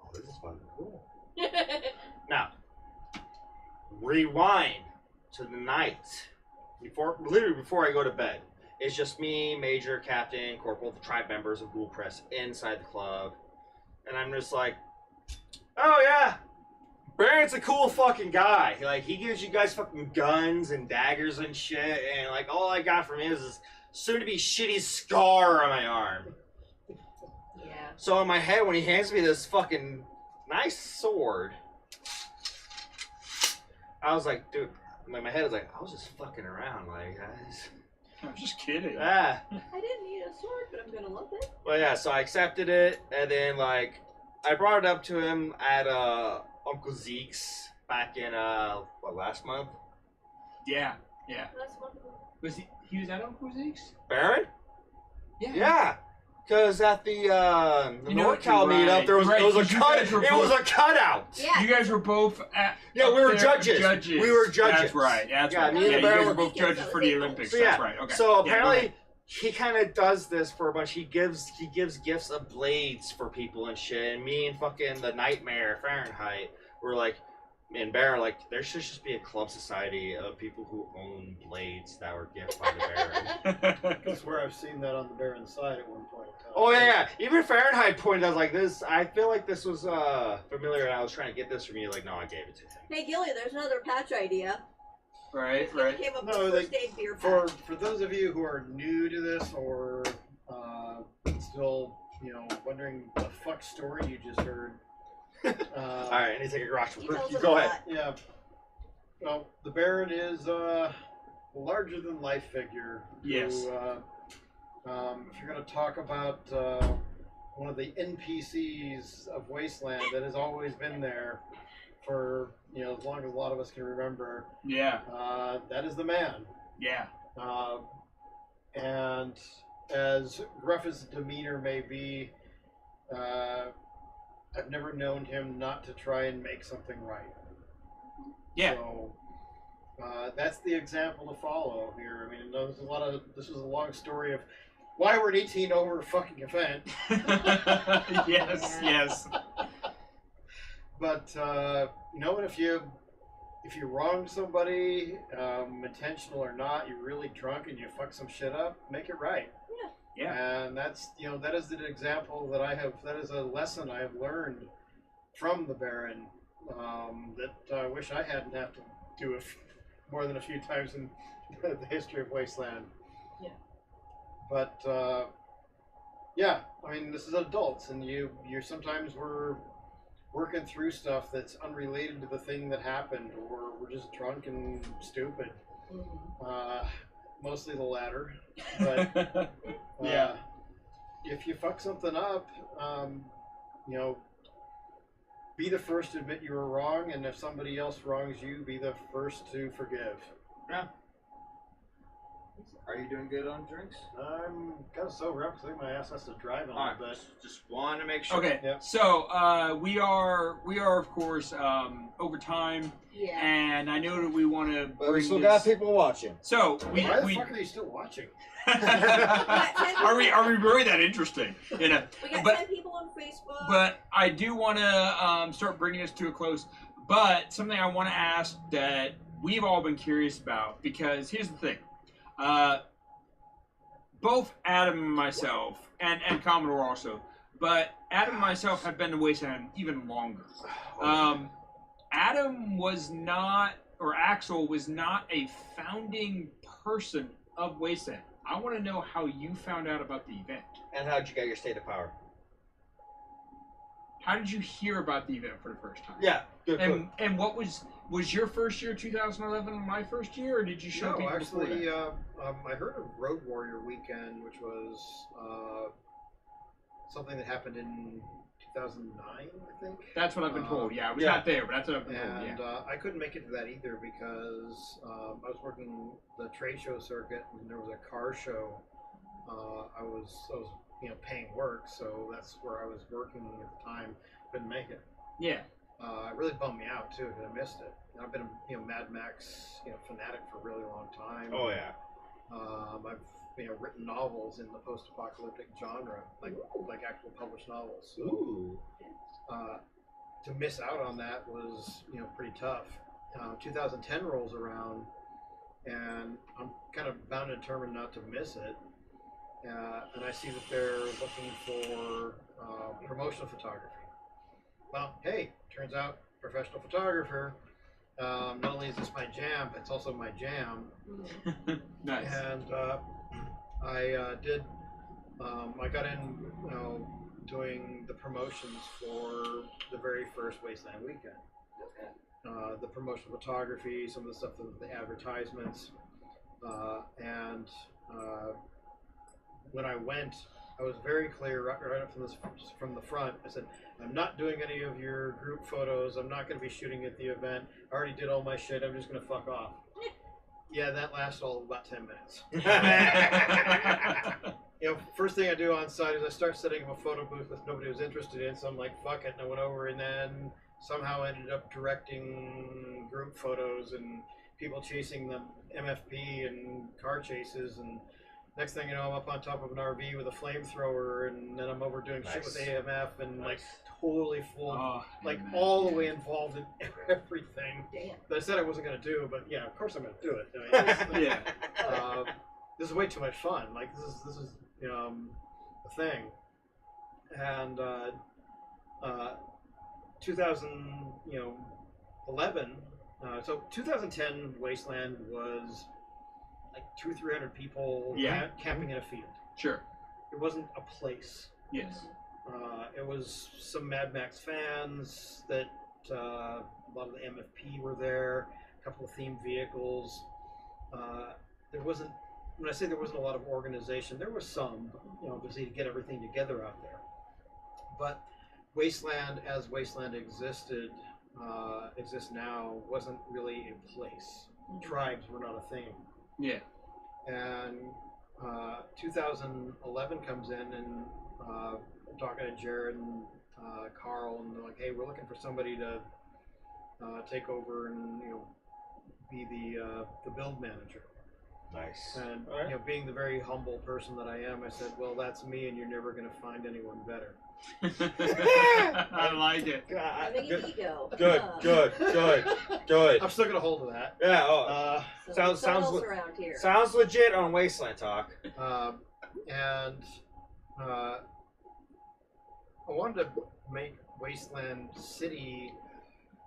oh, this is fucking cool. Now, rewind to the night before I go to bed. It's just me, Major, Captain, Corporal, the tribe members of Ghoul Press inside the club, and I'm just like, oh yeah, Baron's a cool fucking guy. Like, he gives you guys fucking guns and daggers and shit, and like all I got from him is this soon-to-be shitty scar on my arm. Yeah. So in my head, when he hands me this fucking nice sword, I was like, dude, like my head was like, I was just fucking around, like, I'm just kidding. ah. I didn't need a sword, but I'm gonna love it. Well, yeah, so I accepted it, and then like I brought it up to him at Uncle Zeke's back in last month. Yeah. That's wonderful. Was he was at Uncle Zeke's? Baron? Yeah. Yeah. Because at the NorCal right, meetup, there was right, it was a 'cause you cut. guys were It was a cutout. Yeah. You guys were both at. Yeah, we up were there, judges. We were judges. That's right. That's Yeah, right. me and Yeah, you Baron guys were were both judges for the Olympics. So yeah, That's right. Okay. so Yeah, go apparently ahead. he kind of does this for a bunch. He gives gifts of blades for people and shit. And me and fucking the Nightmare Fahrenheit were like, and Baron, like, there should just be a club society of people who own blades that were gifted by the Baron. I swear I've seen that on the Baron's side at one point in time. Oh yeah. Even Fahrenheit pointed out like this. I feel like this was familiar, and I was trying to get this from you. Like, no, I gave it to him. Hey Gilly, there's another patch idea. Right. It came up with No, first like, aid beer For patch. those of you who are new to this or still, wondering the fuck story you just heard. All right, I need to take a garage. He tells You us go a ahead. lot. Yeah. Well, the Baron is a larger than life figure. Yes. Who, if you're going to talk about one of the NPCs of Wasteland that has always been there for as long as a lot of us can remember. Yeah. That is the man. Yeah. And as rough as the demeanor may be, I've never known him not to try and make something right. Yeah. So that's the example to follow here. I mean, this was a long story of why we're an 18 over fucking event. Yes. But if you wrong somebody, intentional or not, you're really drunk and you fuck some shit up, make it right. Yeah. And that's that is an example that is a lesson I have learned from the Baron that I wish I hadn't have to do it more than a few times in the history of Wasteland. Yeah. But yeah, I mean, this is adults, and you're sometimes we're working through stuff that's unrelated to the thing that happened, or we're just drunk and stupid. Mostly the latter. But Yeah. If you fuck something up, be the first to admit you were wrong, and if somebody else wrongs you, be the first to forgive. Yeah. Are you doing good on drinks? I'm kind of sober up because I think my ass has to drive on Alright, but just want to make sure. Okay. Yep. So we are of course over time, Yeah. and I know that we want to. But we still got people watching. So why the fuck are you still watching? Are we really that interesting? We got but 10 people on Facebook. but I do want to start bringing this to a close. But something I want to ask that we've all been curious about, because here's the thing. Both Adam and myself, and Commodore also, but Adam and myself have been to Wasteland even longer. Adam was not, or Axel was not a founding person of Wasteland. I want to know how you found out about the event. And how'd you get your state of power? How did you hear about the event for the first time? Yeah, good. And what was your first year 2011 my first year, or did you show people before actually, that? I heard of Road Warrior Weekend, which was something that happened in 2009, I think. That's what I've been told. Yeah, I was not there, but that's what I've been told. And Yeah. I couldn't make it to that either because I was working the trade show circuit, and there was a car show. I was paying work, so that's where I was working at the time. Couldn't make it. Yeah. It really bummed me out too because I missed it. And I've been a Mad Max fanatic for a really long time. Oh yeah. I've written novels in the post-apocalyptic genre, like actual published novels. So, Ooh. to miss out on that was pretty tough. 2010 rolls around, and I'm kind of bound and determined not to miss it. And I see that they're looking for promotional photography. Well, hey, turns out professional photographer. Not only is this my jam, but it's also my jam. Nice. And I did. I got in, doing the promotions for the very first Wasteland weekend. The promotional photography, some of the stuff, the advertisements, and when I went, I was very clear right up from the front. I said, I'm not doing any of your group photos. I'm not going to be shooting at the event. I already did all my shit. I'm just going to fuck off. Yeah, that lasted all of about 10 minutes. First thing I do on site is I start setting up a photo booth that nobody was interested in. So I'm like, fuck it. And I went over and then somehow ended up directing group photos and people chasing the MFP and car chases, and next thing you know, I'm up on top of an RV with a flamethrower, and then I'm over doing shit with AMF and like totally full, all the way involved in everything that I said I wasn't going to do. But yeah, of course I'm going to do it. I mean, this is way too much fun. Like this is a thing. And 2011. So 2010 Wasteland was like 200-300 people camping in a field. Sure. It wasn't a place. Yes. It was some Mad Max fans that a lot of the MFP were there, a couple of themed vehicles. There wasn't, when I say there wasn't a lot of organization, there was some, because you get everything together out there. But Wasteland, as Wasteland existed, exists now, wasn't really a place. Tribes were not a thing. Yeah. And 2011 comes in, and I'm talking to Jared and Carl, and they're like, "Hey, we're looking for somebody to take over and be the build manager." Nice. And Alright. being the very humble person that I am, I said, "Well, that's me, and you're never going to find anyone better." I like it. I think Good, ego. good. I'm still going to hold to that. Yeah. Oh, sounds around here. sounds legit on Wasteland Talk. And I wanted to make Wasteland City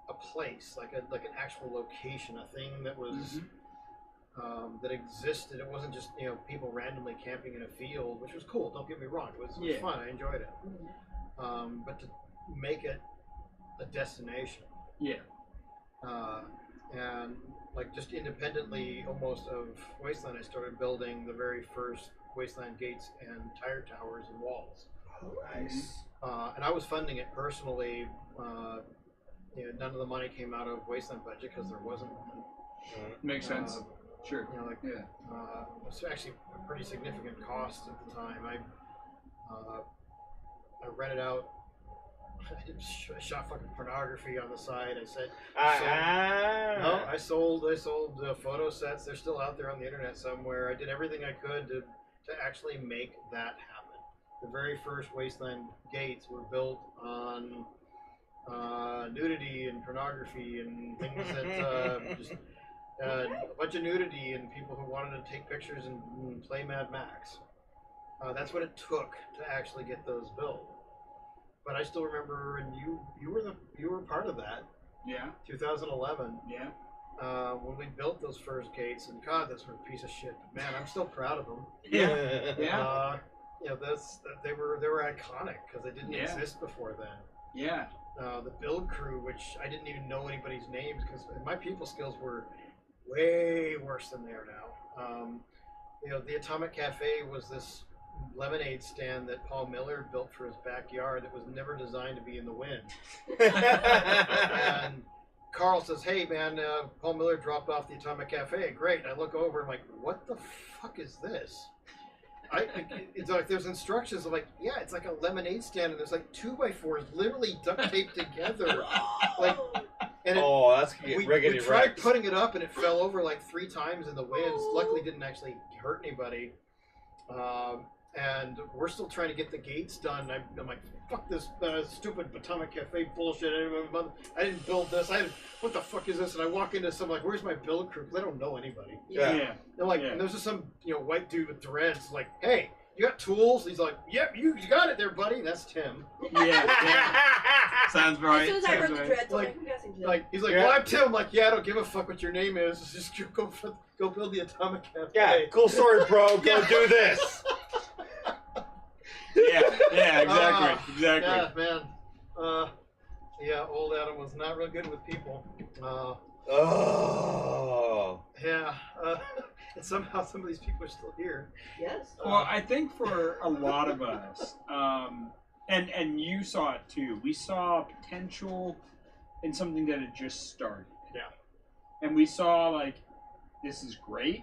a place, like an actual location, a thing that was that existed. It wasn't just people randomly camping in a field, which was cool. Don't get me wrong; it was fun. I enjoyed it. But to make it a destination, and like just independently almost of Wasteland, I started building the very first Wasteland gates and tire towers and walls. Oh, nice. And I was funding it personally. None of the money came out of Wasteland budget because there wasn't one. Makes sense. Sure. It was actually a pretty significant cost at the time. I rented out. I shot fucking pornography on the side. I said, I sold photo sets. They're still out there on the internet somewhere. I did everything I could to actually make that happen. The very first Wasteland gates were built on nudity and pornography and things that just a bunch of nudity and people who wanted to take pictures and play Mad Max. That's what it took to actually get those built. But I still remember, and you were part of that. Yeah. 2011. Yeah. When we built those first gates, and God, those were a piece of shit. But man, I'm still proud of them. Yeah. Yeah. They were iconic because they didn't exist before then. Yeah. The build crew, which I didn't even know anybody's names because my people skills were way worse than they are now. The Atomic Cafe was this lemonade stand that Paul Miller built for his backyard that was never designed to be in the wind. And Carl says, "Hey man, Paul Miller dropped off the Atomic Cafe. Great." And I look over and I'm like, "What the fuck is this?" It's like there's instructions. I'm like, "Yeah, it's like a lemonade stand, and there's like 2x4s literally duct taped together." That's we riggedy tried wrecked. putting it up, and it fell over like 3 times in the winds. Luckily, didn't actually hurt anybody. And we're still trying to get the gates done. I'm like, fuck this stupid Atomic Cafe bullshit. I didn't build this. What the fuck is this? And I walk into some like, where's my build crew? Because I don't know anybody. Yeah. They're like, and there's just some white dude with dreads. Like, hey, you got tools? He's like, yep, you got it there, buddy. That's Tim. Yeah. Sounds right. As soon as I heard the dreads, I'm guessing Tim. He's like, well, I'm Tim. I'm like, yeah, I don't give a fuck what your name is. Just go build the Atomic Cafe. Yeah, cool story, bro. Go do this. Yeah, exactly. Yeah, man. Old Adam was not real good with people. Yeah. And somehow some of these people are still here. Yes. Well, I think for a lot of us, and you saw it too, we saw potential in something that had just started. Yeah. And we saw, like, this is great.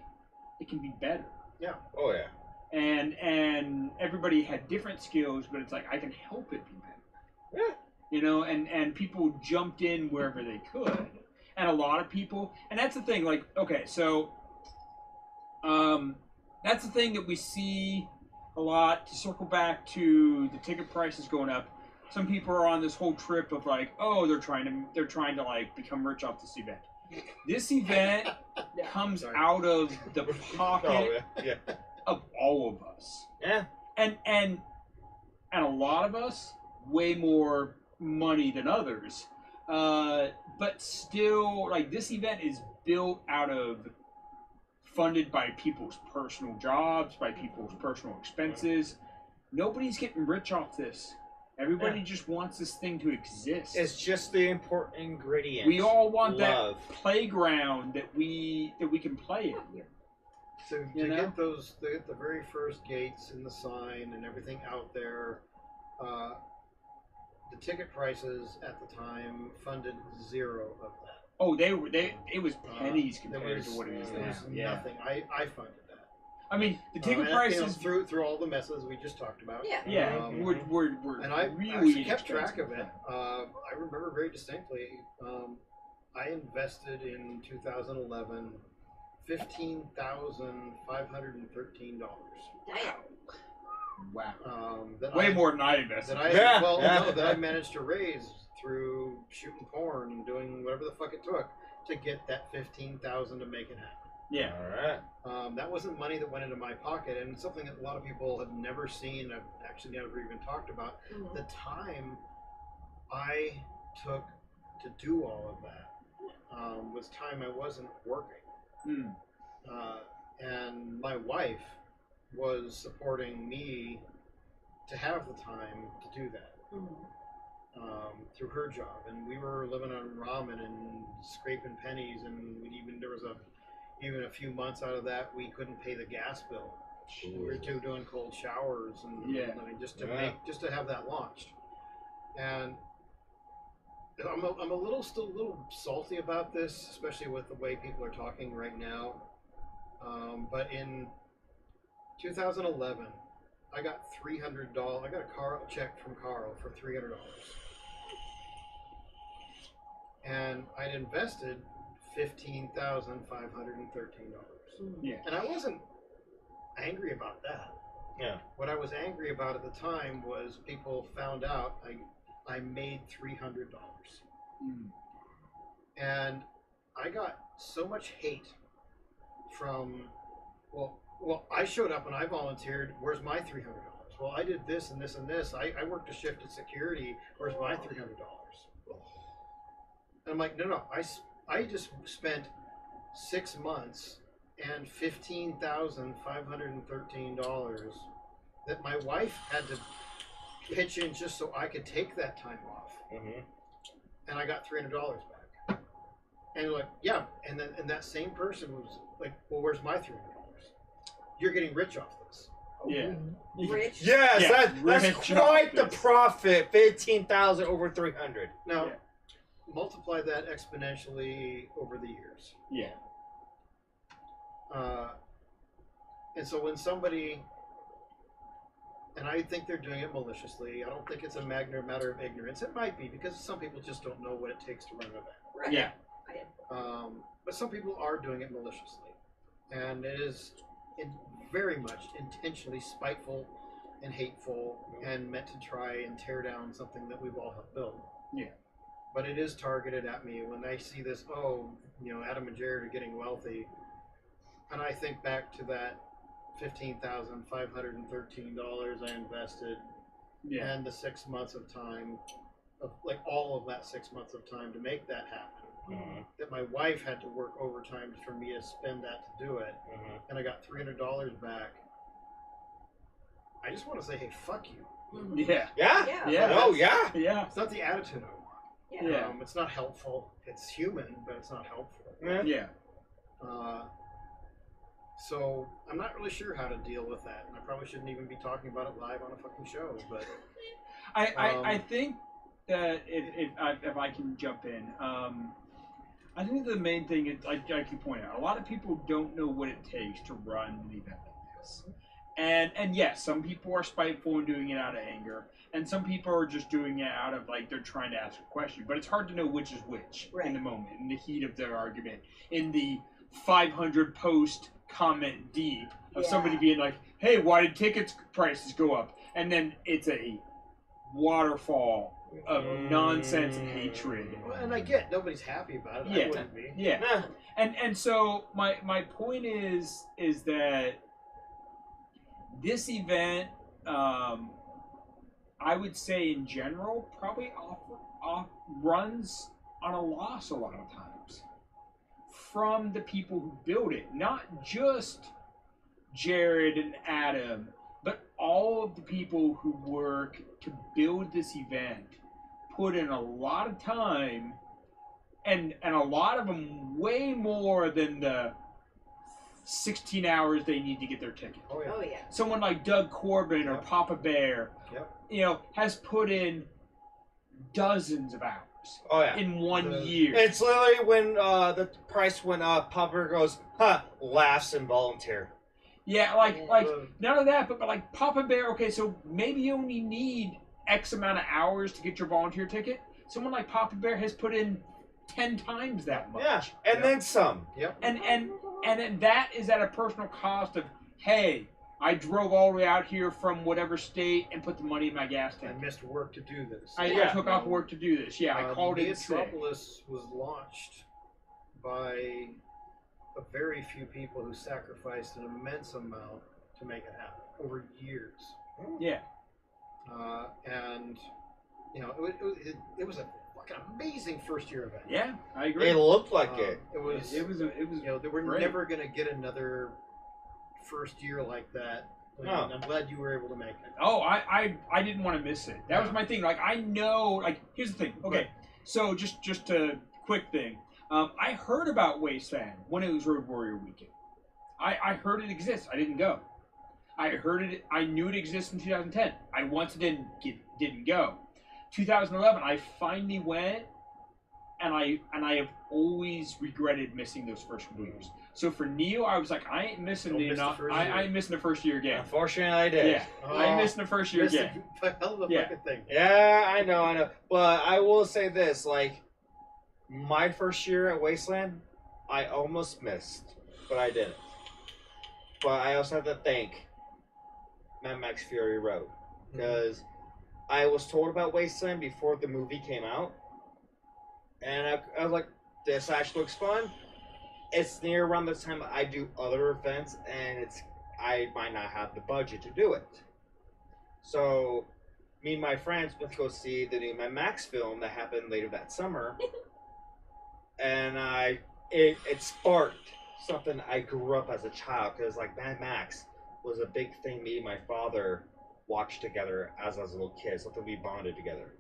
It can be better. Yeah. Oh, yeah. And everybody had different skills, but it's like, I can help it be better. Yeah. And people jumped in wherever they could. And a lot of people, and that's the thing, like, okay, so that's the thing that we see a lot. To circle back to the ticket prices going up, some people are on this whole trip of like, oh, they're trying to like become rich off this event. This event comes out of the pocket of all of us. Yeah. And a lot of us, way more money than others. But still, like, this event is built out of, funded by people's personal jobs, by people's personal expenses. Nobody's getting rich off this. Everybody just wants this thing to exist. It's just the important ingredient. We all want Love. that playground that we can play in. To get the very first gates and the sign and everything out there, the ticket prices at the time funded zero of that. Oh, it was pennies There compared was, to what it is there now. was Yeah. nothing. I funded that. I mean, the ticket And, prices. through all the messes we just talked about. Yeah. Yeah, we're And I really actually kept track of inexpensive. it. I remember very distinctly. I invested in 2011 $15,513. Damn. Wow. That Way I, more than I invested. That I Yeah, well yeah. no, that I managed to raise through shooting porn and doing whatever the fuck it took to get that 15,000 to make it happen. Yeah. All right. That wasn't money that went into my pocket, and it's something that a lot of people have never seen. I've actually never even talked about. Mhm. The time I took to do all of that was time I wasn't working, Mm. and my wife was supporting me to have the time to do that Mhm. through her job, and we were living on ramen and scraping pennies, and there was even a few months out of that we couldn't pay the gas bill. We were doing cold showers, and Yeah. I mean, just Yeah. to have that launched. And I'm still a little salty about this, especially with the way people are talking right now. But in 2011, I got $300. I got a check from Carl for $300, and I'd invested $15,513. Mhm. Yeah. And I wasn't angry about that. Yeah. What I was angry about at the time was people found out I made $300, Mm. and I got so much hate from well, I showed up and I volunteered. Where's my $300? Well, I did this and this and this. I worked a shift at security. Where's my $300? And I'm like, no. I just spent 6 months and $15,513 that my wife had to pitch in just so I could take that time off, Mm-hmm. and I got $300 back. And they're like, yeah, and that same person was like, well, where's my $300? You're getting rich off this. Yeah. Rich. Yes, Yeah, that's rich quite the off this. profit. 15,000 over 300. Now, Yeah. multiply that exponentially over the years. Yeah. And so when somebody, and I think they're doing it maliciously, I don't think it's a matter of ignorance. It might be, because some people just don't know what it takes to run an event. Right. Yeah. But some people are doing it maliciously. And it is very much intentionally spiteful and hateful and meant to try and tear down something that we've all helped build. Yeah. But it is targeted at me when I see this, Adam and Jared are getting wealthy. And I think back to that $15,513 I invested, Yeah. and the 6 months of time, all of that 6 months of time to make that happen. Mm-hmm. That my wife had to work overtime for me to spend that to do it, Mm-hmm. and I got $300 back. I just want to say, hey, fuck you. Mhm. Yeah. Yeah? Yeah. Yeah. Oh, yeah. Yeah. It's not the attitude I want. Yeah. Yeah. It's not helpful. It's human, but it's not helpful. Yeah. Yeah. So I'm not really sure how to deal with that, and I probably shouldn't even be talking about it live on a fucking show. But I think that if I can jump in, I think the main thing is, like you point out, a lot of people don't know what it takes to run an event like this. And yes, some people are spiteful and doing it out of anger, and some people are just doing it out of they're trying to ask a question. But it's hard to know which is which in the moment, in the heat of their argument, in the 500 post comment deep of somebody being like, "Hey, why did tickets prices go up?" And then it's a waterfall of nonsense and hatred. and I get nobody's happy about it. Yeah. I wouldn't be. Yeah. And so my point is that this event, I would say in general, probably off runs on a loss a lot of times from the people who build it, not just Jared and Adam, but all of the people who work to build this event put in a lot of time, and a lot of them way more than the 16 hours they need to get their ticket. Oh yeah. Oh yeah. Someone like Doug Corbin or Papa Bear, Yep. has put in dozens of hours Oh yeah. in one The- year. It's literally when the price went up, Papa goes, huh, laughs and volunteer. Yeah, like The- none of that, but like Papa Bear. Okay, so maybe you only need X amount of hours to get your volunteer ticket. Someone like Papa Bear has put in 10 times that much. Yeah, and Yep. then some. Yep. And then that is at a personal cost of, hey, I drove all the way out here from whatever state and put the money in my gas I tank. missed work to do this. I Yeah. took off work to do this. Yeah, I called in sick. Metropolis was launched by a very few people who sacrificed an immense amount to make it happen over years. Yeah. And you know, it was a fucking amazing first year event. Yeah, I agree. It looked like it. It was. It was You know, we're great. never gonna get another first year like that. And No. I'm glad you were able to make it. Oh, I didn't want to miss it. That was Yeah. my thing. Like I know, like here's the thing. Okay, so just a quick thing. I heard about Wasteland when it was Road Warrior Weekend. I heard it exists. I didn't go. I heard it. I knew it existed in 2010. I once didn't go. 2011, I finally went, and I have always regretted missing those first couple years. So for Neo, I was like, I ain't missing Don't the miss the enough. first I year. ain't missing the first year again. Unfortunately, I did. Yeah, I ain't missing the first year Missed again. the hell of a Yeah. fucking thing. Yeah, I know. But I will say this, like, my first year at Wasteland, I almost missed, but I didn't. But I also have to thank Mad Max Fury Road, because I was told about Wasteland before the movie came out, and I was like, this actually looks fun. It's near around the time I do other events, and I might not have the budget to do it. So, me and my friends went to go see the new Mad Max film that happened later that summer, and it sparked something I grew up as a child, because like Mad Max was a big thing me and my father watched together as a little kid, something we bonded together,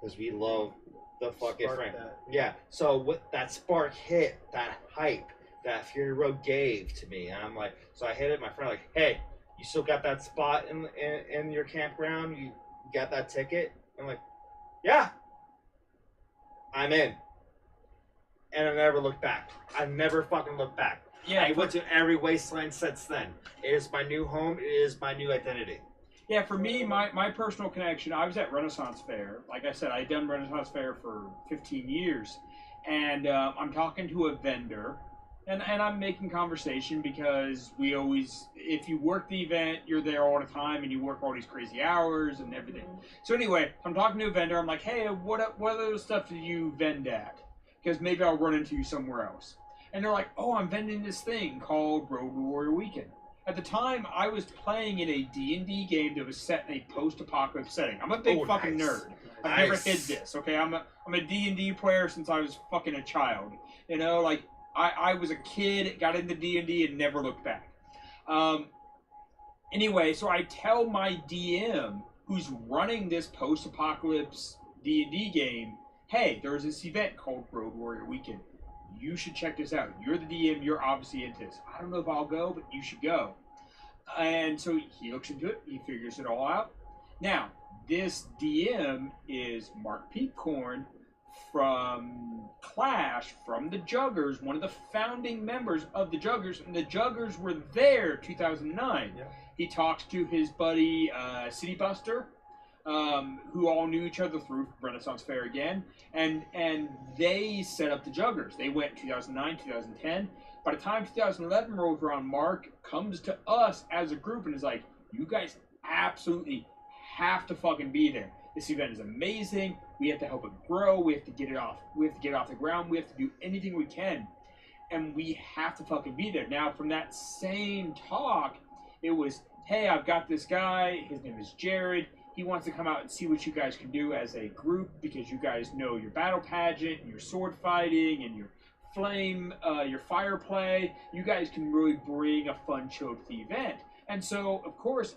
because we love the fucking Sparked frame. that. Yeah, so what that spark hit, that hype that Fury Road gave to me, and I'm like, so I hit it. My friend like, hey, you still got that spot in your campground? You got that ticket? I'm like, yeah, I'm in. And I never looked back. I never fucking looked back. Yeah, I went to every Wasteland since then. It is my new home. It is my new identity. Yeah, for me, my personal connection, I was at Renaissance Fair. Like I said, I'd done Renaissance Fair for 15 years. And I'm talking to a vendor, and I'm making conversation because we always, if you work the event, you're there all the time, and you work all these crazy hours and everything. So anyway, I'm talking to a vendor. I'm like, hey, what other stuff do you vend at? Because maybe I'll run into you somewhere else. And they're like, oh, I'm vending this thing called Road Warrior Weekend. At the time, I was playing in a D&D game that was set in a post-apocalypse setting. I'm a big fucking nice. nerd. I've never Nice. hid this, okay? I'm a D&D player since I was fucking a child. You know, like, I was a kid, got into D&D, and never looked back. Anyway, so I tell my DM, who's running this post-apocalypse D&D game, hey, there's this event called Road Warrior Weekend. You should check this out. You're the DM. You're obviously into this. I don't know if I'll go, but you should go. And so he looks into it. He figures it all out. Now, this DM is Mark Peepcorn from Clash, from the Juggers, one of the founding members of the Juggers. And the Juggers were there 2009. Yeah. He talks to his buddy City Buster, who all knew each other through Renaissance Fair again, and they set up the Juggers. They went 2009, 2010. By the time 2011 rolls around, Mark comes to us as a group and is like, you guys absolutely have to fucking be there. This event is amazing. We have to help it grow. We have to get it off. We have to get it off the ground. We have to do anything we can. And we have to fucking be there. Now, from that same talk, it was, hey, I've got this guy. His name is Jared. He wants to come out and see what you guys can do as a group, because you guys know your battle pageant and your sword fighting and your fire play. You guys can really bring a fun show to the event. And so, of course,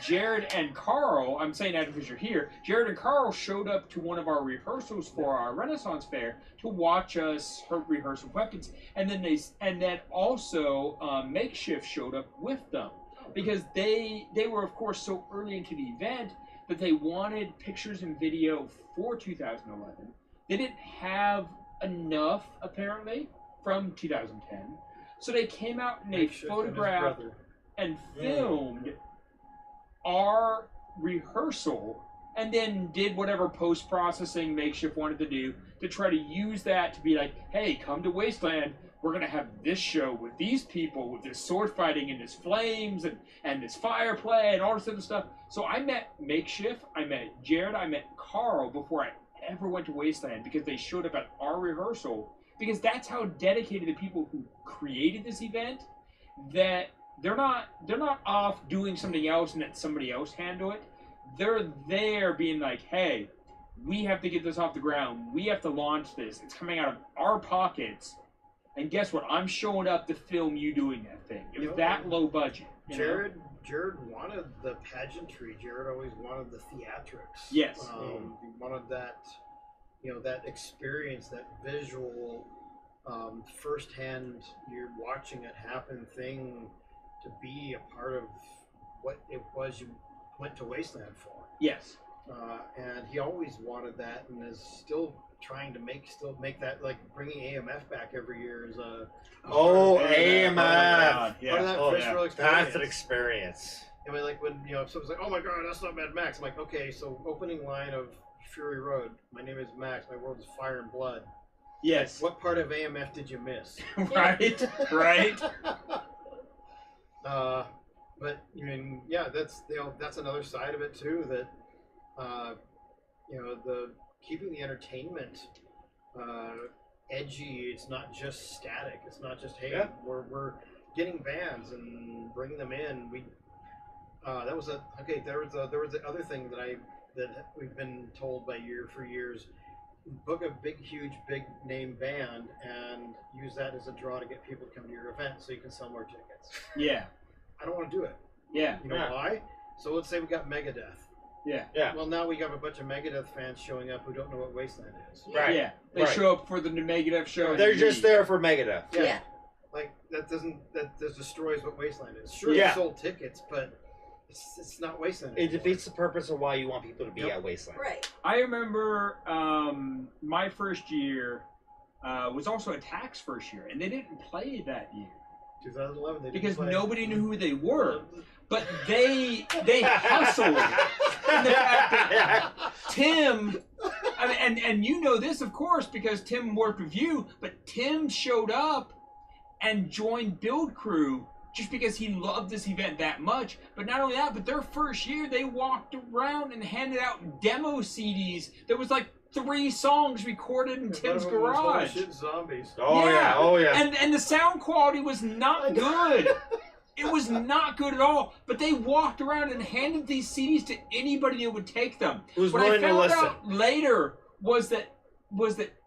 Jared and Carl, I'm saying Adam because you're here, Jared and Carl showed up to one of our rehearsals for our Renaissance Fair to watch us rehearse weapons. And then also Makeshift showed up with them, because they were, of course, so early into the event that they wanted pictures and video for 2011. They didn't have enough, apparently, from 2010. So they came out and they photographed and filmed our rehearsal and then did whatever post-processing Makeshift wanted to do to try to use that to be like, hey, come to Wasteland. We're going to have this show with these people, with this sword fighting and this flames and this fire play and all this other stuff. So I met Makeshift, I met Jared, I met Carl before I ever went to Wasteland because they showed up at our rehearsal, because that's how dedicated the people who created this event, that they're not off doing something else and let somebody else handle it. They're there being like, hey, we have to get this off the ground. We have to launch this. It's coming out of our pockets. And guess what? I'm showing up to film you doing that thing. It was that low budget. Jared wanted the pageantry. Jared always wanted the theatrics. Yes. He wanted that, that experience, that visual, firsthand, you're watching it happen thing to be a part of what it was you went to Wasteland for. Yes. And he always wanted that, and is still trying to make that, like bringing AMF back every year is a AMF. Part of that visceral experience. That's an experience. I mean, like when someone's like, "Oh my God, that's not Mad Max." I'm like, "Okay, so opening line of Fury Road. My name is Max. My world is fire and blood." Yes. What part of AMF did you miss? Right. Right. But I mean, yeah, that's another side of it too. That the keeping the entertainment edgy. It's not just static. It's not just hey, we're getting bands and bringing them in. There was the other thing that we've been told for years. Book a huge name band and use that as a draw to get people to come to your event so you can sell more tickets. Yeah. I don't want to do it. Yeah. You know why? So let's say we got Megadeth. Yeah. Yeah. Well, now we got a bunch of Megadeth fans showing up who don't know what Wasteland is. Right. Yeah. They show up for the Megadeth show. They're just there for Megadeth. Yeah. Like that destroys what Wasteland is. Sure, Yeah. they sold tickets, but it's not Wasteland. It defeats the purpose of why you want people to be at Wasteland. Right. I remember my first year was also Attack's first year, and they didn't play that year 2011. They because didn't play. nobody knew who they were. But they hustled. And the fact that Tim, I mean, and you know this, of course, because Tim worked with you, but Tim showed up and joined Build Crew just because he loved this event that much. But not only that, but their first year, they walked around and handed out demo CDs. There was like 3 songs recorded in Tim's garage. Shit zombies. Oh yeah. And the sound quality was not good. It was not good at all. But they walked around and handed these CDs to anybody that would take them. Who's What I willing to found listen. out later was that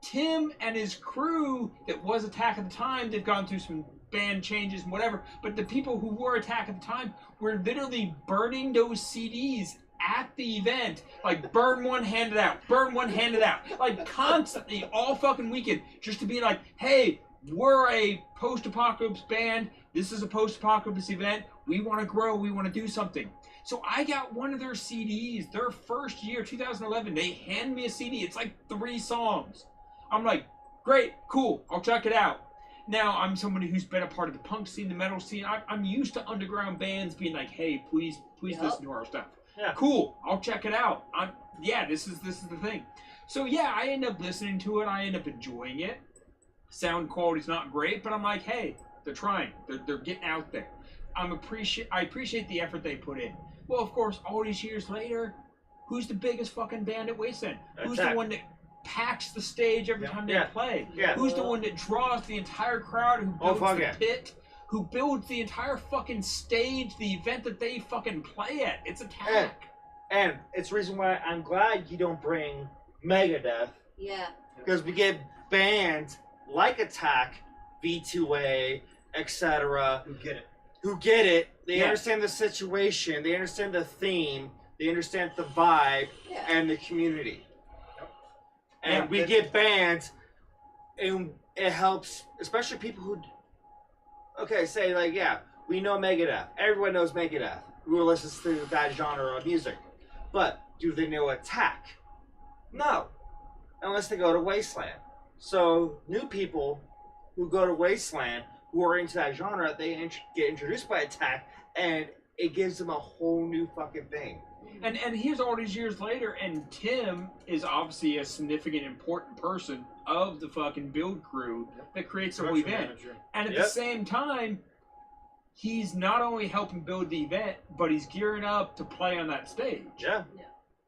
Tim and his crew that was Attack at the time, they've gone through some band changes and whatever, but the people who were Attack at the time were literally burning those CDs at the event. Like, burn one, hand it out. Burn one, hand it out. Like, constantly, all fucking weekend, just to be like, hey, we're a post-apocalypse band. This is a post-apocalypse event. We want to grow. We want to do something. So I got one of their CDs, their first year, 2011. They hand me a CD. It's like 3 songs. I'm like, great, cool. I'll check it out. Now, I'm somebody who's been a part of the punk scene, the metal scene. I'm used to underground bands being like, hey, please listen to our stuff. Yeah. Cool, I'll check it out. This is the thing. So yeah, I end up listening to it. I end up enjoying it. Sound quality's not great, but I'm like, hey, they're trying. They're getting out there. I appreciate the effort they put in. Well, of course, all these years later, who's the biggest fucking band at Wasteland? Who's the one that packs the stage every time they play? Yeah. Who's the one that draws the entire crowd, who builds the pit, who builds the entire fucking stage, the event that they fucking play at? It's Attack. And it's the reason why I'm glad you don't bring Megadeth. Yeah. Because we get bands like Attack, V2A, etc. Who get it. They understand the situation. They understand the theme. They understand the vibe and the community. And we get bands, and it helps, especially people who, say like, we know Megadeth. Everyone knows Megadeth who listens to that genre of music. But do they know attack? No, unless they go to Wasteland. So new people who go to Wasteland who are into that genre, they get introduced by attack, and it gives them a whole new fucking thing. And here's all these years later, and Tim is obviously a significant, important person of the fucking build crew that creates the whole Production event. manager. And at the same time, he's not only helping build the event, but he's gearing up to play on that stage. Yeah.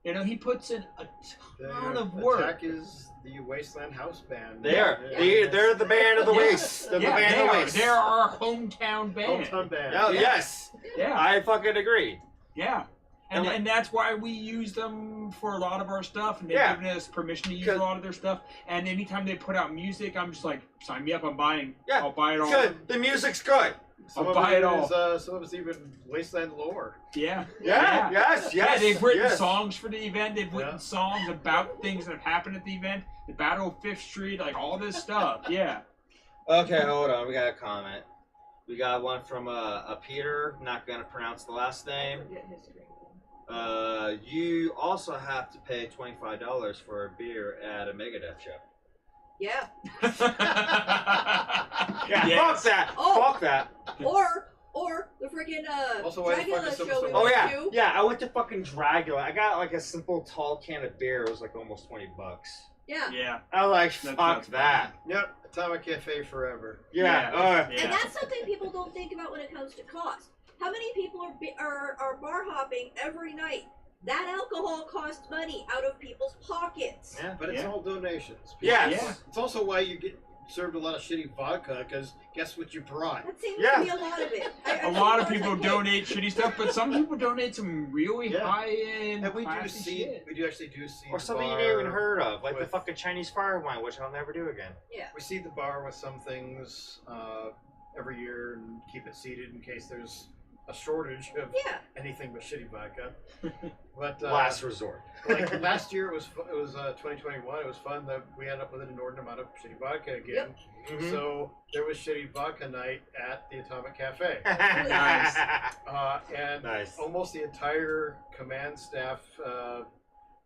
You know, he puts in a ton Their of work. Attack is the Wasteland house band. They are. Yeah. They're the band of the Waste. They're the band they of the are. Waste. They're our hometown band. Hometown band. Oh, Yeah. yes. Yeah, I fucking agree. yeah. And And that's why we use them for a lot of our stuff, and they've Yeah. given us permission to use 'Cause- a lot of their stuff. And anytime they put out music, I'm just like, sign me up, I'm buying. Yeah, I'll buy it all. Good. The music's good. Some I'll of buy it it all. is, some of it's even Wasteland lore. Yeah. Yeah. Yes. Yeah, they've written yes. songs for the event. They've written Yeah. songs about things that have happened at the event. The Battle of Fifth Street, like all this stuff. Yeah. Okay, hold on. We got a comment. We got one from a Peter. Not gonna pronounce the last name. Forget history. You also have to pay $25 for a beer at a Megadeth show. Yeah. Yeah, Yes. fuck that. Oh. Fuck that. Or the freaking Also, why the fuck Dragula is show we someone- Oh went yeah, to. yeah. I went to fucking Dragula. I got like a simple tall can of beer. It was like almost $20. Yeah. Yeah. I was like, That fuck sounds that. Yep, Atomic Cafe forever. Yeah. Yeah. And that's something people don't think about when it comes to cost. How many people are bar hopping every night? That alcohol costs money out of people's pockets. Yeah. But it's Yeah. all donations. Yes. Yeah. It's also why you get served a lot of shitty vodka, because guess what you brought? That seems Yeah. to be a lot of it. A lot of people donate shitty stuff, but some people donate some really Yeah. high-end, And we do classy see, shit. we do actually do see Or the something you bar never even heard of, like the with- fucking Chinese fire wine, which I'll never do again. We see the bar with some things every year and keep it seated in case there's a shortage of Yeah. anything but shitty vodka. But Last resort. like last year, it was 2021. It was fun that we ended up with an inordinate amount of shitty vodka again. Mhm. So there was shitty vodka night at the Atomic Cafe, Nice. and Nice. almost the entire command staff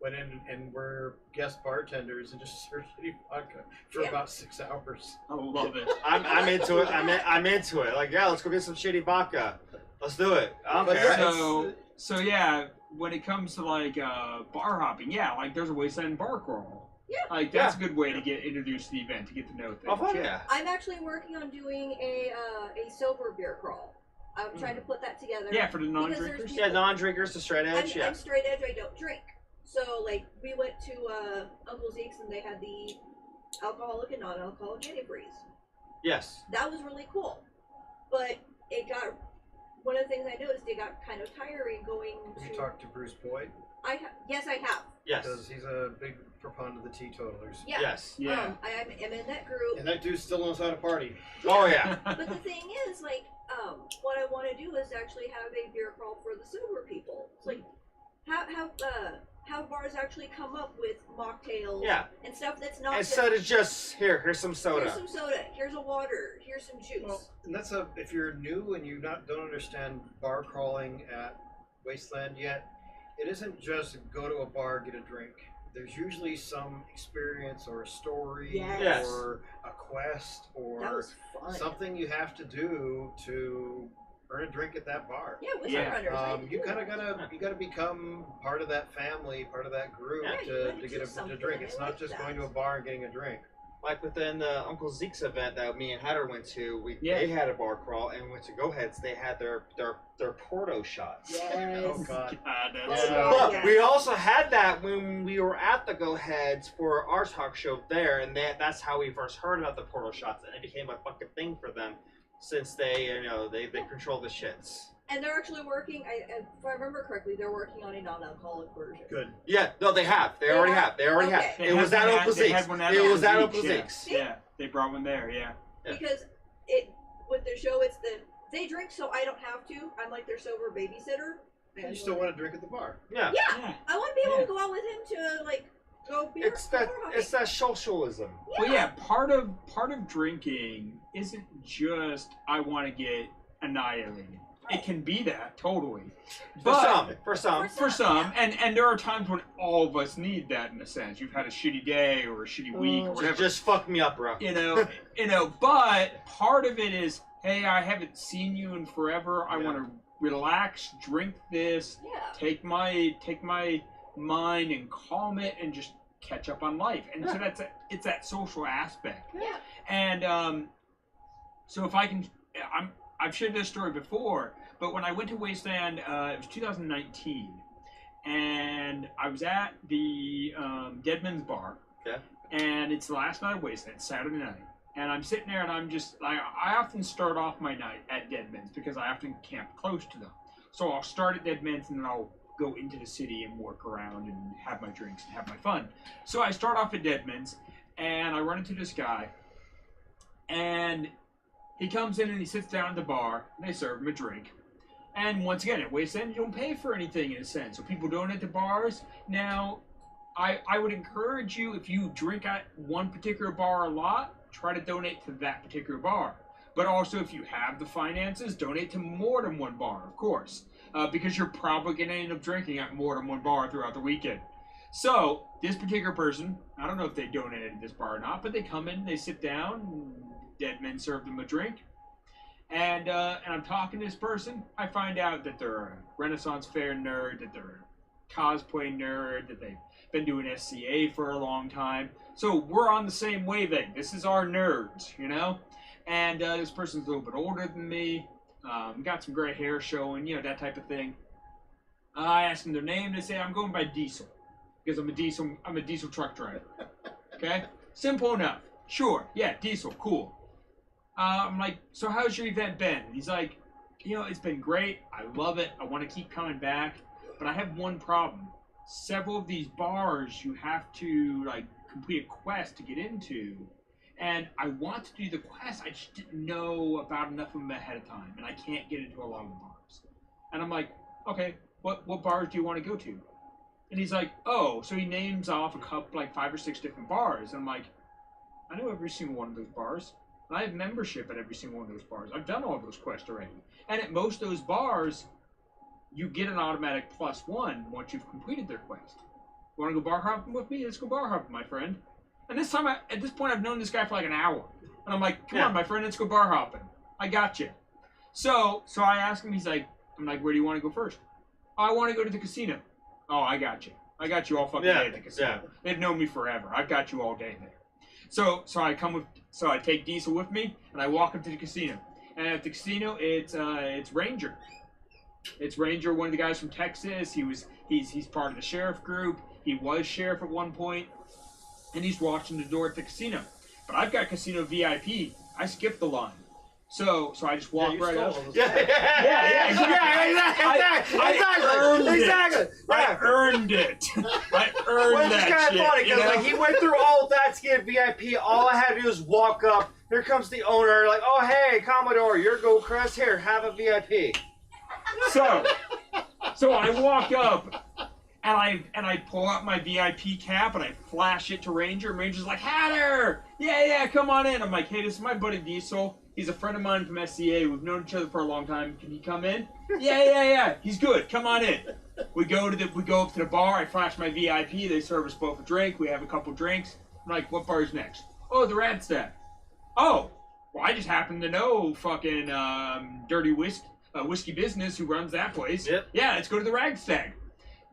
went in and were guest bartenders and just served shitty vodka for Yeah. about 6 hours. I love it. I'm into it. I'm into it. Like, yeah, let's go get some shitty vodka. Let's do it. I don't But care. yeah, So yeah, when it comes to like bar hopping, yeah, like there's a Wasteland bar crawl. Yeah. Like that's a good way to get introduced to the event, to get to know things. Oh, fuck yeah. I'm actually working on doing a sober beer crawl. I'm trying to put that together. Yeah, for the Because non-drinkers. there's Yeah, non-drinkers to straight edge. I'm Yeah. straight edge. I don't drink. So like we went to Uncle Zeke's and they had the alcoholic and non-alcoholic antifreeze. Yes. That was really cool, but it got one of the things I noticed. It got kind of tiring going Have you to. talked to Bruce Boyd? Yes, I have. Yes. Because he's a big proponent of the teetotalers. Yeah. Yes. Yeah. I am in that group. And that dude still knows how to party. Oh yeah. But the thing is, like, what I want to do is actually have a beer crawl for the sober people. It's like, how bars actually come up with mocktails Yeah. and stuff that's not Instead of just here's some here's soda. some soda, here's a water, here's some juice. Well, and that's if you're new and you don't understand bar crawling at Wasteland yet, it isn't just go to a bar, get a drink. There's usually some experience or a story Yes. or a quest that or was fun. something you have to do to earn a drink at that bar. Yeah, Wizard Yeah. Runners. I had to You do kind of that. gotta become part of that family, part of that group Yeah, you to gotta get do a something, drink. I It's like not just that. going to a bar and getting a drink. Like within the Uncle Zeke's event that me and Hatter went to, Yeah. they had a bar crawl, and went to Go Heads. They had their Porto shots. Yes. Oh God. God, Oh, that's But yeah. we also had that when we were at the Go Heads for our talk show there, and that's how we first heard about the Porto shots, and it became a fucking thing for them since they control the shits. And they're actually working. If I remember correctly, they're working on a non-alcoholic version. Good. Yeah, no, they have. They already have. They already have. Okay. It was at Uncle They Zeke's. had one at It was Uncle at Uncle Zeke's, Zeke's. Yeah, they brought one there. Yeah. Yeah. Because with their show, it's they drink so I don't have to. I'm like their sober babysitter. You still want to drink at the bar. Yeah. Yeah, Yeah. I want to be able Yeah. to go out with him to like go beer. It's that bar hopping. it's that socialism. Well, yeah. Part of drinking isn't just I want to get annihilated. it can be that totally. For some. For some, and there are times when all of us need that in a sense. You've had a shitty day or a shitty week or whatever. Just fuck me up, bro. You know. But part of it is, hey, I haven't seen you in forever. I want to relax, drink this, take my mind and calm it, and just catch up on life. And so it's that social aspect. Yeah. And so if I can, I've shared this story before, but when I went to Wasteland, it was 2019, and I was at the Deadman's Bar, and it's the last night of Wasteland, Saturday night, and I'm sitting there, and I'm just, I often start off my night at Deadman's, because I often camp close to them. So I'll start at Deadman's, and then I'll go into the city and work around and have my drinks and have my fun. So I start off at Deadman's, and I run into this guy, and he comes in and he sits down at the bar, and they serve him a drink. And once again, at Wasteland, you don't pay for anything in a sense. So people donate to bars. Now, I would encourage you, if you drink at one particular bar a lot, try to donate to that particular bar. But also, if you have the finances, donate to more than one bar, of course. Because you're probably going to end up drinking at more than one bar throughout the weekend. So, this particular person, I don't know if they donated to this bar or not, but they come in, they sit down, Deadman served them a drink, and I'm talking to this person. I find out that they're a Renaissance Fair nerd, that they're a cosplay nerd, that they've been doing SCA for a long time. So we're on the same wavelength. This is our nerds, you know? And this person's a little bit older than me, got some gray hair showing, you know, that type of thing. I asked them their name. They say, I'm going by Diesel, because I'm a diesel truck driver. Okay? Simple enough. Sure, yeah, Diesel, cool. I'm like, so how's your event been? And he's like, you know, it's been great. I love it. I want to keep coming back. But I have one problem. Several of these bars, you have to, like, complete a quest to get into. And I want to do the quest. I just didn't know about enough of them ahead of time. And I can't get into a lot of the bars. And I'm like, okay, what bars do you want to go to? And he's like, oh, so he names off a couple, like 5 or 6 different bars. And I'm like, I know every single one of those bars. I have membership at every single one of those bars. I've done all those quests already. And at most of those bars, you get an automatic +1 once you've completed their quest. You want to go bar hopping with me? Let's go bar hopping, my friend. And this time, at this point, I've known this guy for like an hour. And I'm like, come on, my friend, let's go bar hopping. I got you. So I asked him, I'm like, where do you want to go first? Oh, I want to go to the casino. Oh, I got you. I got you all fucking day at the casino. They've known me forever. I've got you all day there. So I take Diesel with me, and I walk up to the casino. And at the casino, it's Ranger. It's Ranger, one of the guys from Texas. He's part of the sheriff group. He was sheriff at one point, and he's watching the door at the casino. But I've got casino VIP. I skipped the line. So I just walk right up. Exactly. I earned it. I earned that kind shit. of funny because like he went through all of that to get VIP. All I had to do was walk up. Here comes the owner. Like, oh hey, Commodore, your Gold Crest here. Have a VIP. So I walk up. And I pull out my VIP cap and I flash it to Ranger. And Ranger's like, Hatter! Yeah, come on in. I'm like, hey, this is my buddy Diesel. He's a friend of mine from SCA. We've known each other for a long time. Can he come in? Yeah. He's good. Come on in. We go up to the bar. I flash my VIP. They serve us both a drink. We have a couple drinks. I'm like, what bar's next? Oh, the Radstag. Oh, well, I just happen to know fucking Dirty Whiskey Business who runs that place. Yep. Yeah, let's go to the Radstag.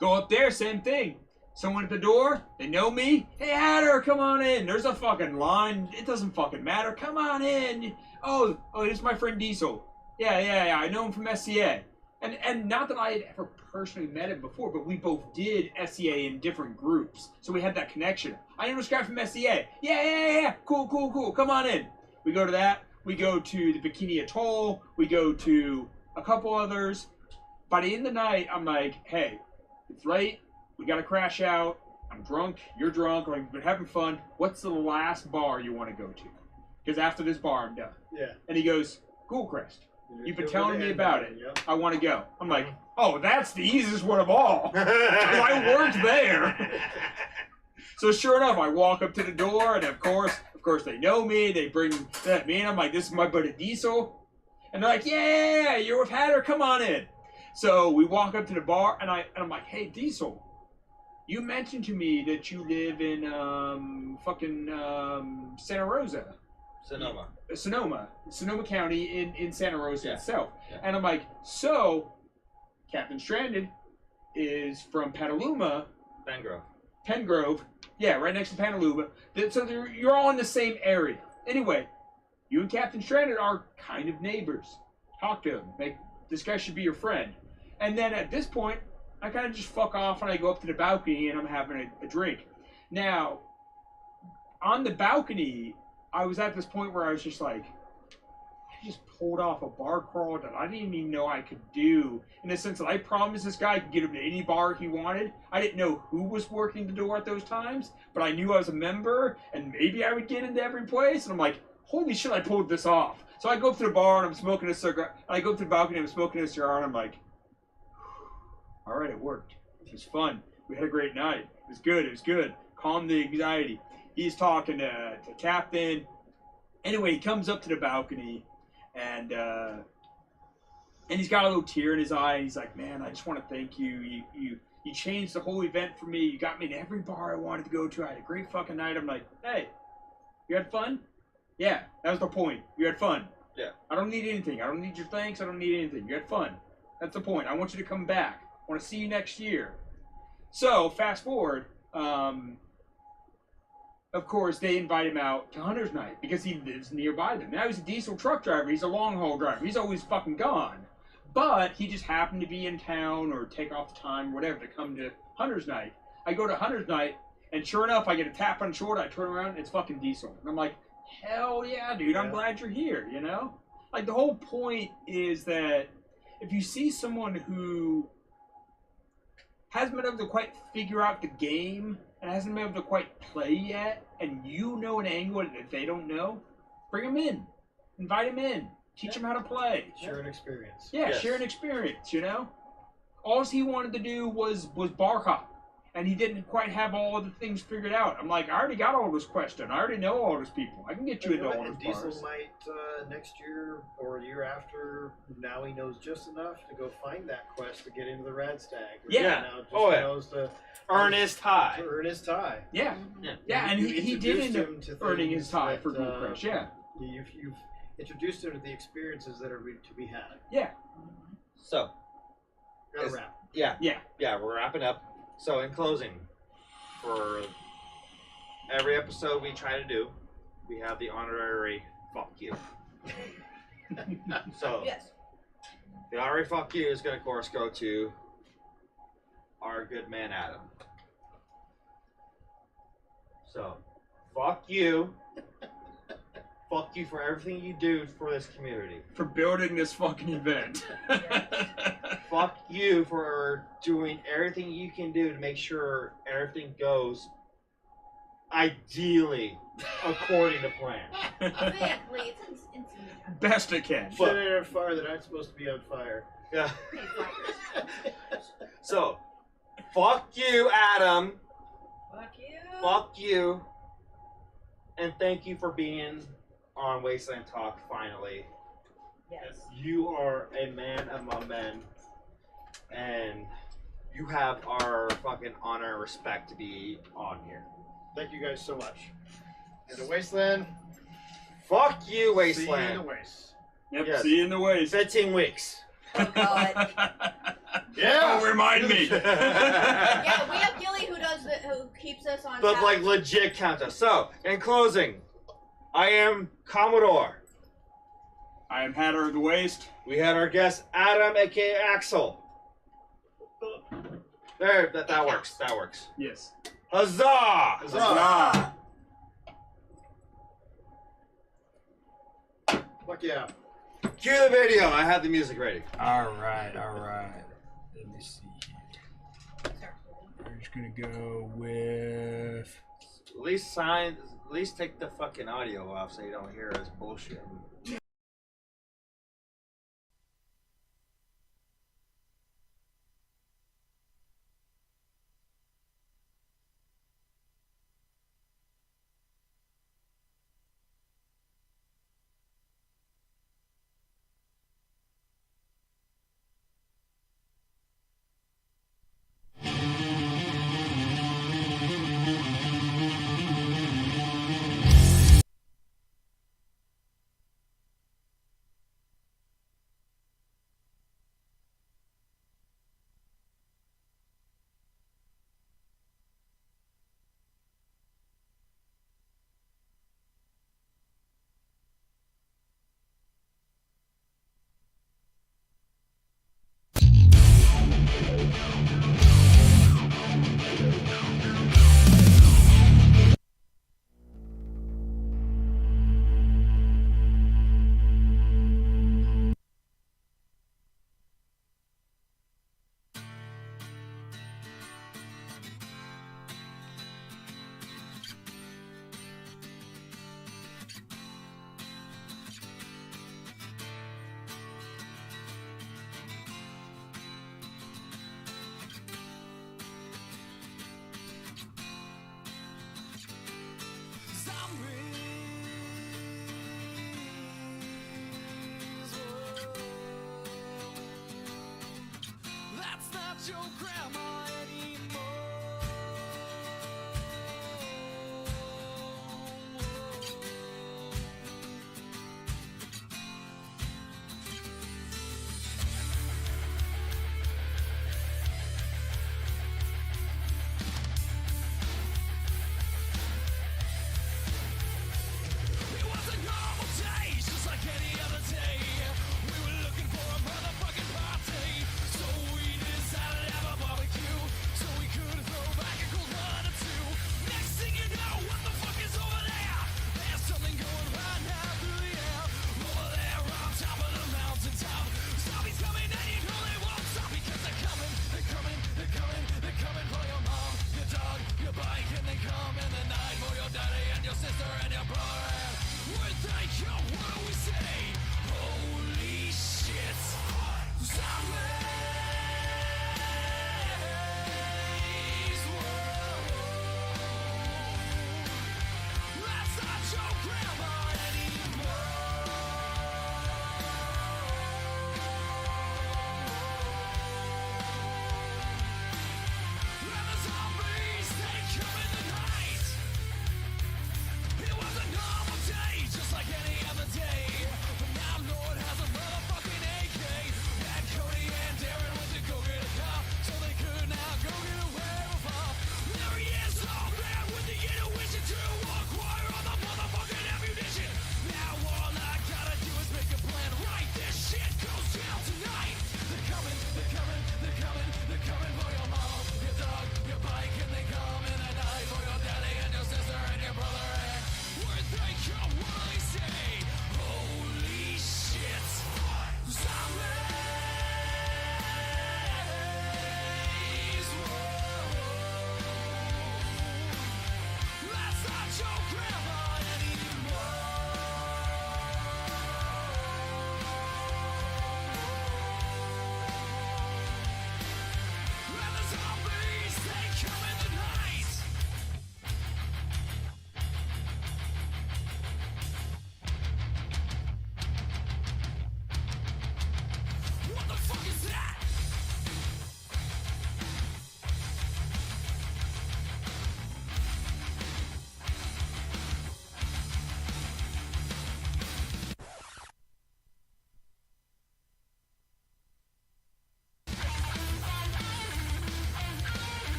Go up there, same thing. Someone at the door, they know me. Hey, Hatter, come on in. There's a fucking line. It doesn't fucking matter. Come on in. Oh, this is my friend Diesel. Yeah. I know him from SCA. And not that I had ever personally met him before, but we both did SCA in different groups. So we had that connection. I know this guy from SCA. Yeah. Cool. Come on in. We go to that. We go to the Bikini Atoll. We go to a couple others. By the end of the night, I'm like, hey, it's late. We gotta crash out. I'm drunk. You're drunk. Like, we've been having fun. What's the last bar you want to go to? Because after this bar, I'm done. Yeah. And he goes, Ghoulcrest. You've been telling me about it. Yep. I want to go. I'm like, oh, that's the easiest one of all. I worked there. So sure enough, I walk up to the door, and of course they know me. They bring me in. I'm like, this is my buddy Diesel. And they're like, yeah, you're with Hatter, come on in. So we walk up to the bar, and I'm like, hey, Diesel, you mentioned to me that you live in Santa Rosa. Sonoma County in Santa Rosa itself. Yeah. And I'm like, so Captain Stranded is from Petaluma. Pengrove. Yeah, right next to Petaluma. So you're all in the same area. Anyway, you and Captain Stranded are kind of neighbors. Talk to him. This guy should be your friend. And then at this point, I kind of just fuck off and I go up to the balcony and I'm having a drink. Now, on the balcony, I was at this point where I was just like, I just pulled off a bar crawl that I didn't even know I could do. In the sense that I promised this guy I could get him to any bar he wanted. I didn't know who was working the door at those times, but I knew I was a member and maybe I would get into every place. And I'm like, holy shit, I pulled this off. So I go up to the bar and I'm smoking a cigar. I go up to the balcony and I'm smoking a cigar and I'm like, all right, it worked. It was fun. We had a great night. It was good. It was good. Calm the anxiety. He's talking to Captain. Anyway, he comes up to the balcony, and he's got a little tear in his eye. And he's like, "Man, I just want to thank you. You changed the whole event for me. You got me to every bar I wanted to go to. I had a great fucking night." I'm like, "Hey, you had fun? Yeah, that was the point. You had fun. Yeah. I don't need anything. I don't need your thanks. I don't need anything. You had fun. That's the point. I want you to come back. I want to see you next year." So fast forward. Of course, they invite him out to Hunter's Night because he lives nearby them. Now he's a diesel truck driver. He's a long haul driver. He's always fucking gone. But he just happened to be in town or take off the time, whatever, to come to Hunter's Night. I go to Hunter's Night, and sure enough, I get a tap on the shoulder. I turn around, and it's fucking Diesel. And I'm like, hell yeah, dude. I'm glad you're here, you know? Like, the whole point is that if you see someone who hasn't been able to quite figure out the game and hasn't been able to quite play yet, and you know an angle that they don't know, bring them in. Invite them in. Teach them how to play. Share an experience. Yeah, share an experience, you know? All he wanted to do was bar hop. And he didn't quite have all of the things figured out. I'm like, I already got all those questions. I already know all those people. I can get you into all those bars. Diesel might, next year or a year after, now he knows just enough to go find that quest to get into the Rad Stag. Yeah. Knows to earn his tie. To earn his tie. Yeah. Yeah, and he did end up earning his tie for Blue Crush, yeah. You've introduced him to the experiences that are to be had. Yeah. So. Gotta wrap. Yeah, we're wrapping up. So, in closing, for every episode we try to do, we have the honorary fuck you. So, yes. The honorary fuck you is going to, of course, go to our good man Adam. So, fuck you. Fuck you for everything you do for this community. For building this fucking event. Fuck you for doing everything you can do to make sure everything goes ideally according to plan. Exactly. Best it can. Set it on fire that aren't supposed to be on fire. Yeah. So, fuck you, Adam. Fuck you. Fuck you. And thank you for being on Wasteland Talk finally. Yes. You are a man among men. And you have our fucking honor and respect to be on here. Thank you guys so much. And the Wasteland. Fuck you, Wasteland. See you in the waste. Yep, yes. See you in the waste. 15 weeks. Oh, God. Yeah, don't remind me. Yeah, we have Gilly who keeps us on But track. like legit count us. So, in closing, I am Commodore. I am Hatter of the Waste. We had our guest Adam, aka Axel. There, that works. That works. Yes. Huzzah! Huzzah! Fuck yeah. Cue the video. I have the music ready. All right. Let me see. We're just gonna go with. At least take the fucking audio off so you don't hear us bullshit. your grandma